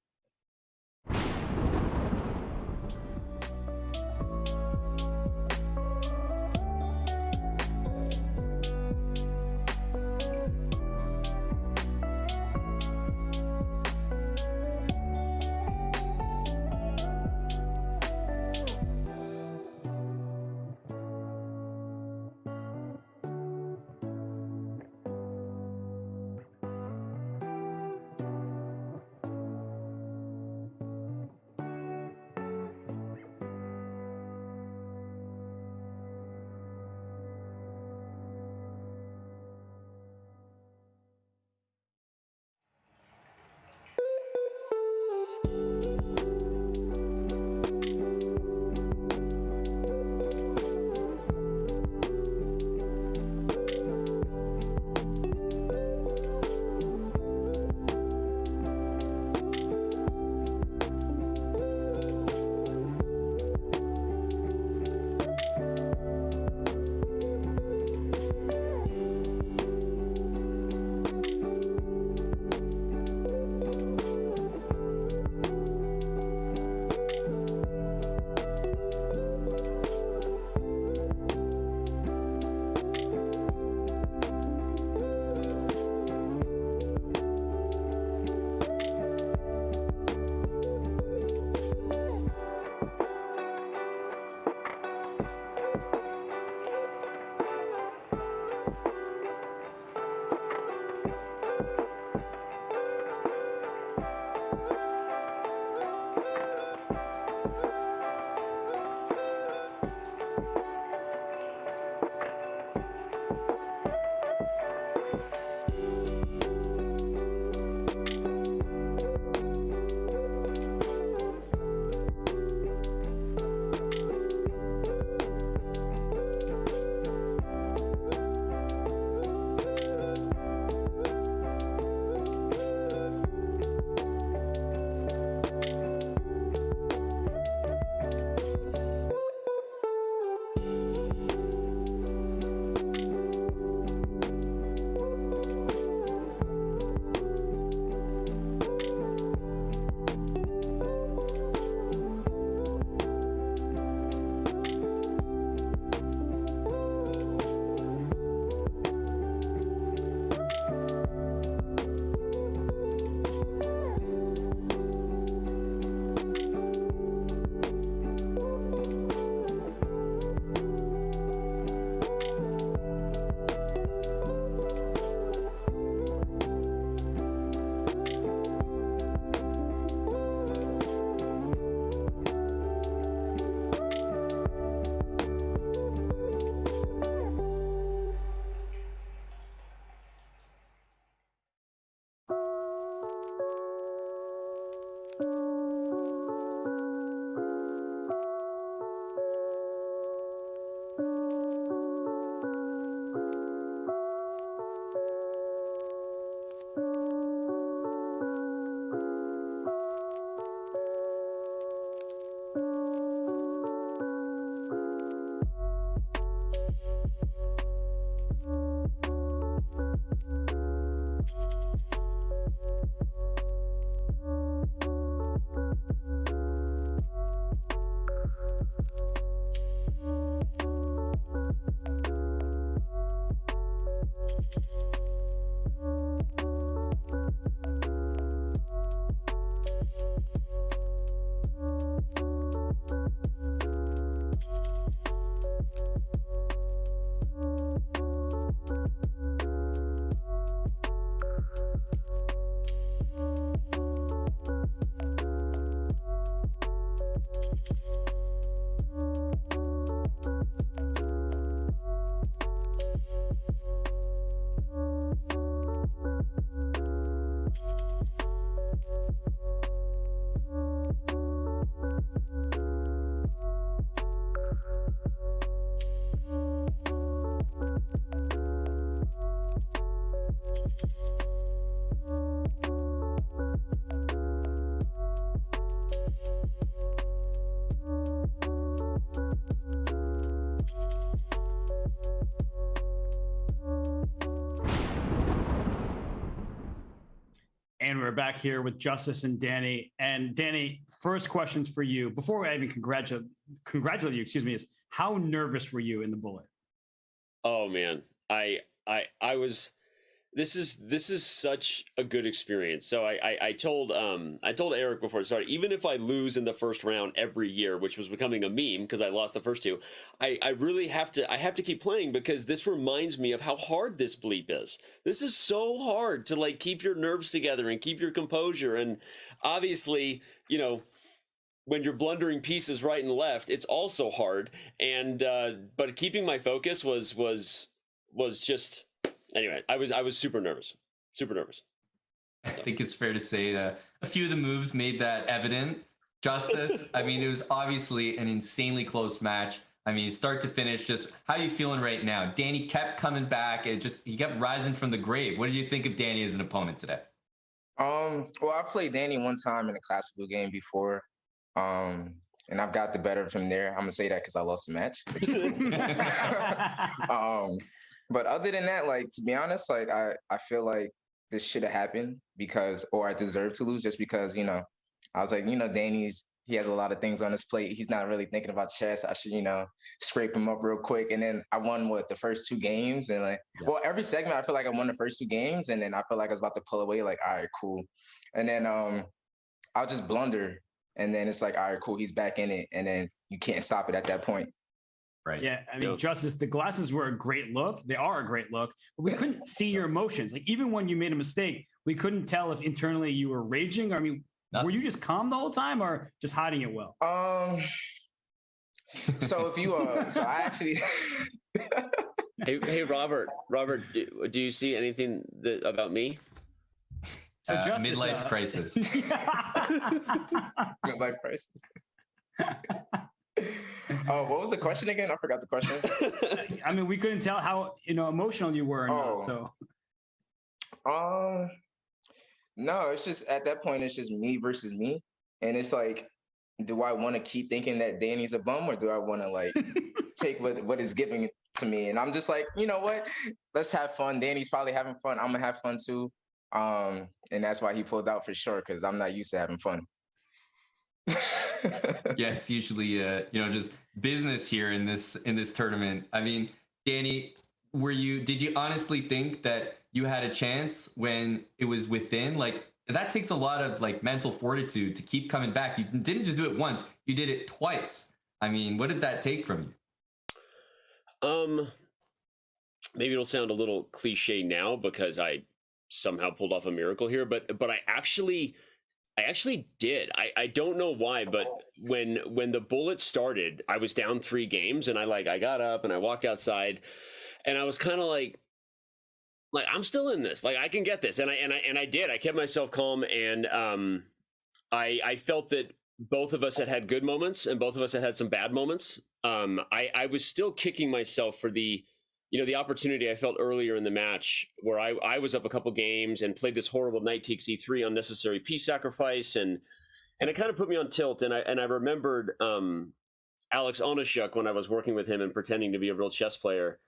we're back here with Justus and Danny. And Danny, first questions for you. Before I even congratulate you, is how nervous were you in the bullet? Oh man, I was. This is such a good experience. So I told Eric before it started, even if I lose in the first round every year, which was becoming a meme because I lost the first two, I really have to keep playing because this reminds me of how hard this bleep is. This is so hard to like keep your nerves together and keep your composure. And obviously, you know, when you're blundering pieces right and left, it's also hard. And but keeping my focus was just. Anyway, I was super nervous. I think it's fair to say that a few of the moves made that evident. Justus, I mean, it was obviously an insanely close match. I mean, start to finish, just how are you feeling right now? Danny kept coming back. He kept rising from the grave. What did you think of Danny as an opponent today? Well, I played Danny one time in a classical game before. And I've got the better of him there. I'm gonna say that because I lost the match. But other than that, like, to be honest, like, I feel like this should have happened or I deserve to lose just because, you know, I was like, you know, he has a lot of things on his plate. He's not really thinking about chess. I should, you know, scrape him up real quick. And then I won the first two games and well, every segment, I feel like I won the first two games and then I feel like I was about to pull away, like, all right, cool. And then I'll just blunder. And then it's like, all right, cool, he's back in it. And then you can't stop it at that point. Right. Yeah. I mean, Justus, the glasses were a great look. They are a great look, but we couldn't see your emotions. Like even when you made a mistake, we couldn't tell if internally you were raging. I mean, were you just calm the whole time or just hiding it well? So if you so I actually Hey Robert, do you see anything about me? So Justus, midlife crisis. Midlife crisis. Oh, what was the question again? I forgot the question. I mean, we couldn't tell how emotional you were. Not, so. No, it's just at that point, it's just me versus me, and it's like, do I want to keep thinking that Danny's a bum, or do I want to like take what is giving to me? And I'm just like, you know what? Let's have fun. Danny's probably having fun. I'm gonna have fun too. And that's why he pulled out for sure, because I'm not used to having fun. Yeah, it's usually just business here in this tournament. I mean, Danny, did you honestly think that you had a chance when it was within? Like, that takes a lot of like mental fortitude to keep coming back. You didn't just do it once, you did it twice. I mean, what did that take from you? Maybe it'll sound a little cliche now because I somehow pulled off a miracle here, but I actually did. I don't know why, but when the bullet started, I was down 3 games and I got up and I walked outside and I was kind of like I'm still in this. Like I can get this. And I did. I kept myself calm and I felt that both of us had good moments and both of us had some bad moments. I was still kicking myself for the opportunity I felt earlier in the match where I was up a couple games and played this horrible knight takes e3 unnecessary piece sacrifice and it kind of put me on tilt. And I remembered Alex Onashuk when I was working with him and pretending to be a real chess player.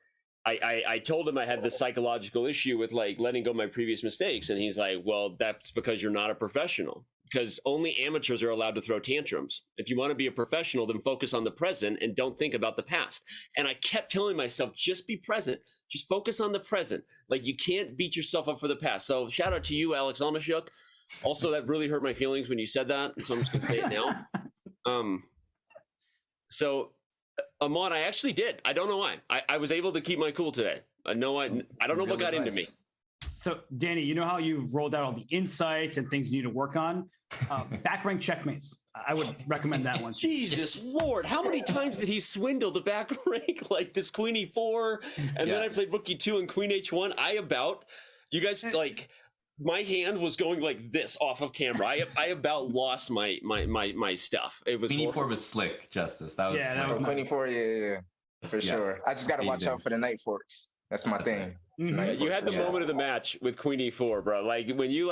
I told him I had this psychological issue with like letting go of my previous mistakes. And he's like, well, that's because you're not a professional. Because only amateurs are allowed to throw tantrums. If you want to be a professional, then focus on the present and don't think about the past. And I kept telling myself, just be present. Just focus on the present. Like you can't beat yourself up for the past. So shout out to you, Alex Onashuk. Also, that really hurt my feelings when you said that. So I'm just going to say it now. So Ahmad, I actually did. I don't know why. I was able to keep my cool today. I don't know what got into me. So, Danny, you know how you've rolled out all the insights and things you need to work on? Back rank checkmates. I would recommend that one. Jesus Lord, how many times did he swindle the back rank? Like this Queen E4, and then I played Rook E2 and Queen H1. You guys, like, my hand was going like this off of camera. I about lost my stuff. It was Queen E4 was slick, Justus. That was slick. Queen E4, yeah, for sure. I just got to watch out for the knight forks. That's my thing. Right. Mm-hmm. You had the moment of the match with Queen E4, bro. Like when you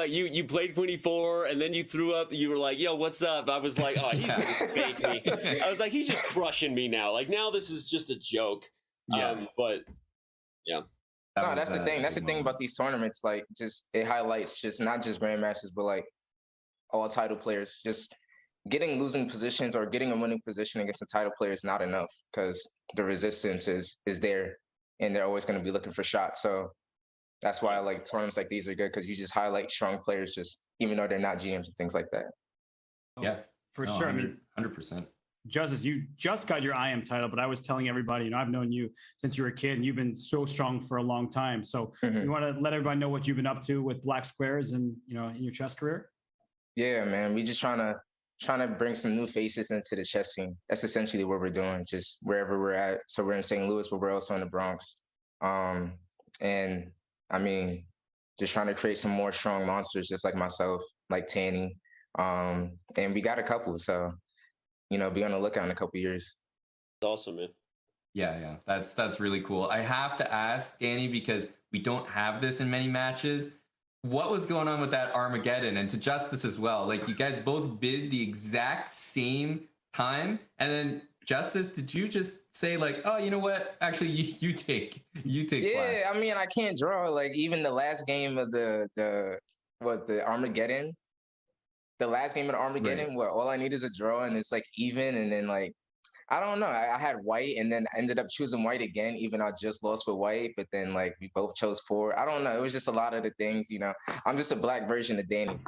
played Queen E4 and then you threw up, you were like, "Yo, what's up?" I was like, "Oh, he's gonna fake me." I was like, "He's just crushing me now. Like now this is just a joke." Yeah. But yeah. No, that's the thing. That's the thing about these tournaments. Like, just it highlights just not just grandmasters, but like all title players. Just getting losing positions or getting a winning position against a title player is not enough because the resistance is there, and they're always going to be looking for shots. So that's why I like tournaments like these are good because you just highlight strong players, just even though they're not GMs and things like that. Yeah, For no, sure. I mean, 100%. Justice, you just got your IM title, but I was telling everybody, you know, I've known you since you were a kid and you've been so strong for a long time. So you want to let everybody know what you've been up to with Black Squares and, you know, in your chess career? Yeah, man. We just trying to bring some new faces into the chess scene. That's essentially what we're doing, just wherever we're at. So we're in St. Louis, but we're also in the Bronx. And I mean, just trying to create some more strong monsters, just like myself, like Tanny. And we got a couple, so you know, be on the lookout in a couple years. Awesome, man. Yeah, that's really cool. I have to ask Danny because we don't have this in many matches. What was going on with that Armageddon? And to Justus as well. Like, you guys both bid the exact same time, and then Justus, did you just say like, oh, you know what? Actually, you take Yeah, black. I mean, I can't draw. Like, even the last game of the Armageddon. The last game of the Armageddon, Right. what all I need is a draw, and it's like even, and then like I don't know. I had white, and then ended up choosing white again, even though I just lost with white. But then like we both chose four. I don't know. It was just a lot of the things, you know. I'm just a black version of Danny.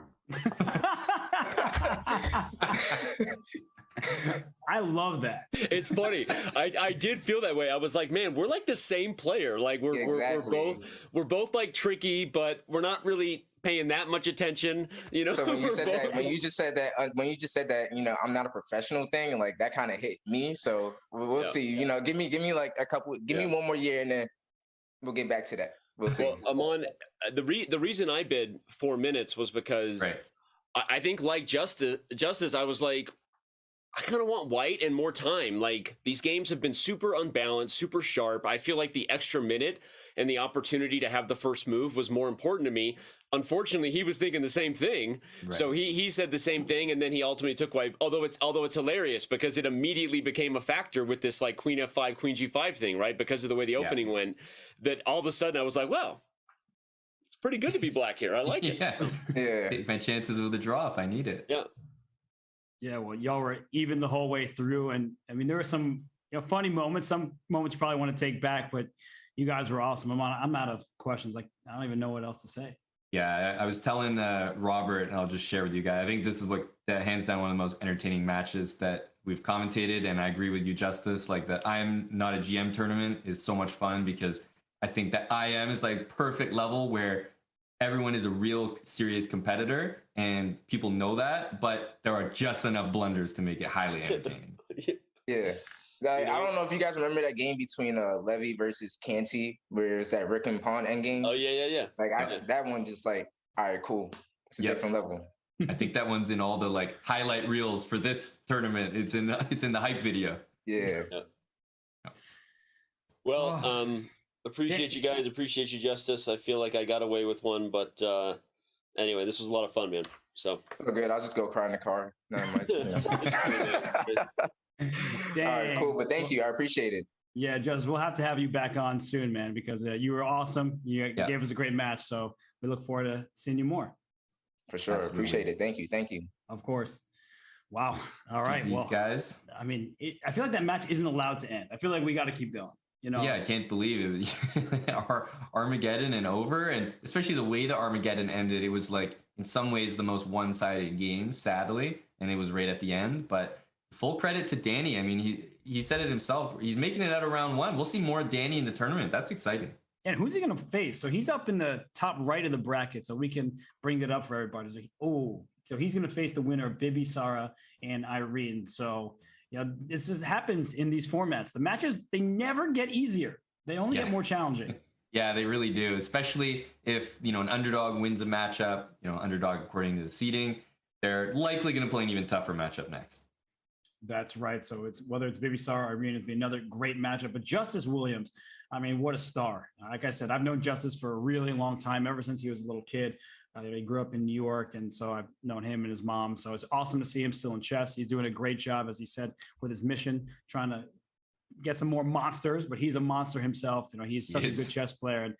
I love that. It's funny. I did feel that way. I was like, man, we're like the same player. Like we're both like tricky, but we're not really paying that much attention. You know. So when you said that, when you just said that, you know, I'm not a professional thing, and like that kind of hit me. So we'll see. You know, give me like a couple. Give me one more year, and then we'll get back to that. We'll see. Well, I'm on the reason I bid 4 minutes was because I think like Justice, I was like, I kind of want white and more time. Like, these games have been super unbalanced, super sharp. I feel like the extra minute and the opportunity to have the first move was more important to me. Unfortunately, he was thinking the same thing. Right. So he said the same thing, and then he ultimately took white. Although it's hilarious because it immediately became a factor with this like Queen F5, Queen G5 thing, right? Because of the way the opening went, that all of a sudden I was like, well, it's pretty good to be black here. I like it. Yeah. Take my chances with a draw if I need it. Yeah. Yeah, well, y'all were even the whole way through, and I mean, there were some funny moments. Some moments you probably want to take back, but you guys were awesome. I'm out of questions. Like, I don't even know what else to say. Yeah, I was telling Robert, and I'll just share with you guys. I think this is hands down one of the most entertaining matches that we've commentated, and I agree with you, Justice. Like, the I'm Not a GM tournament is so much fun because I think that IM is like perfect level where everyone is a real serious competitor and people know that, but there are just enough blunders to make it highly entertaining. Yeah. Like, I don't know if you guys remember that game between Levy versus Canty, where it's that Rick and Pawn endgame. Oh yeah. Like that one just like, all right, cool. It's a different level. I think that one's in all the like highlight reels for this tournament. It's in the hype video. Yeah. Well, appreciate you guys. Appreciate you, Justice. I feel like I got away with one, but anyway, this was a lot of fun, man. So good. I'll just go cry in the car. Not much. All right, cool. But thank you. I appreciate it. Yeah, Justice, we'll have to have you back on soon, man, because you were awesome. You gave us a great match, so we look forward to seeing you more. For sure. Absolutely. Appreciate it. Thank you. Thank you. Of course. Wow. All right. These guys. I mean, I feel like that match isn't allowed to end. I feel like we got to keep going. You know? Yeah, I can't believe it. Armageddon and over, and especially the way the Armageddon ended, it was like in some ways the most one-sided game, sadly, and it was right at the end. But full credit to Danny. I mean, he said it himself. He's making it out of round one. We'll see more of Danny in the tournament. That's exciting. And who's he going to face? So he's up in the top right of the bracket, so we can bring it up for everybody. So he's going to face the winner of Bibi, Sarah, and Irene. So, you know, this happens in these formats. The matches, they never get easier. They only get more challenging. Yeah, they really do, especially if, you know, an underdog wins a matchup, you know, underdog according to the seeding, they're likely going to play an even tougher matchup next. That's right. So it's whether it's Bibi, Sarah, or Irene, it'd be another great matchup. But Justus Williams, I mean, what a star. Like I said, I've known Justus for a really long time, ever since he was a little kid. He grew up in New York, and so I've known him and his mom. So it's awesome to see him still in chess. He's doing a great job, as he said, with his mission, trying to get some more monsters, but he's a monster himself. You know, he's such a good chess player. And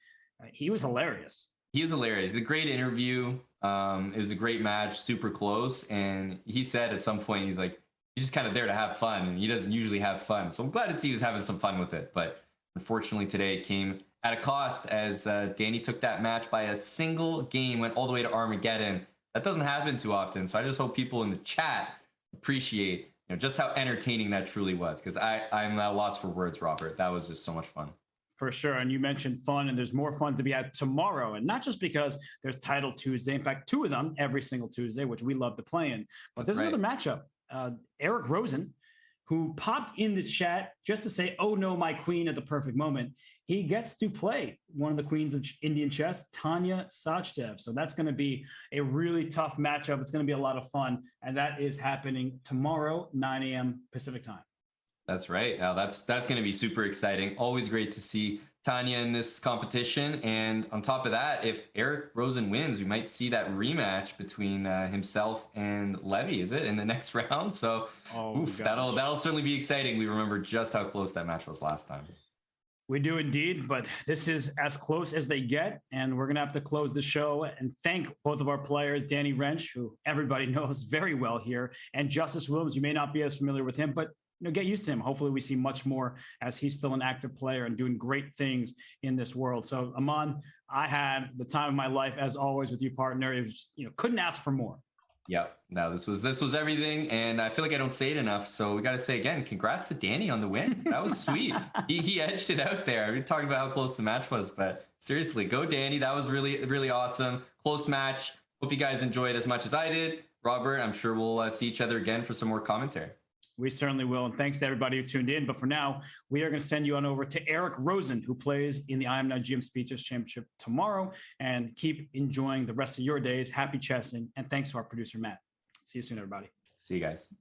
he was hilarious. He is hilarious. It's a great interview. It was a great match, super close. And he said at some point, he's like, he's just kind of there to have fun. And he doesn't usually have fun. So I'm glad to see he was having some fun with it. But unfortunately today it came at a cost as Danny took that match by a single game, went all the way to Armageddon. That doesn't happen too often. So I just hope people in the chat appreciate just how entertaining that truly was. Because I'm at a loss for words, Robert. That was just so much fun. For sure. And you mentioned fun, and there's more fun to be had tomorrow. And not just because there's Title Tuesday. In fact, 2 of them every single Tuesday, which we love to play in. But there's another matchup. Eric Rosen, who popped in the chat just to say, oh no, my queen at the perfect moment. He gets to play one of the queens of Indian chess, Tanya Sachdev. So that's going to be a really tough matchup. It's going to be a lot of fun. And that is happening tomorrow, 9 a.m. Pacific time. That's right. That's going to be super exciting. Always great to see Tanya in this competition. And on top of that, if Eric Rosen wins, we might see that rematch between himself and Levy, is it, in the next round? So that'll certainly be exciting. We remember just how close that match was last time. We do indeed, but this is as close as they get, and we're going to have to close the show and thank both of our players, Danny Rensch, who everybody knows very well here, and Justus Williams. You may not be as familiar with him, but get used to him. Hopefully we see much more as he's still an active player and doing great things in this world. So Aman, I had the time of my life as always with you, partner. It was, couldn't ask for more. Yep. No, this was everything. And I feel like I don't say it enough. So we got to say again, congrats to Danny on the win. That was sweet. he edged it out there. We're talking about how close the match was, but seriously, go Danny. That was really, really awesome. Close match. Hope you guys enjoyed as much as I did. Robert, I'm sure we'll see each other again for some more commentary. We certainly will. And thanks to everybody who tuned in. But for now, we are going to send you on over to Eric Rosen, who plays in the IMNGM Speeches Championship tomorrow. And keep enjoying the rest of your days. Happy chessing. And thanks to our producer, Matt. See you soon, everybody. See you guys.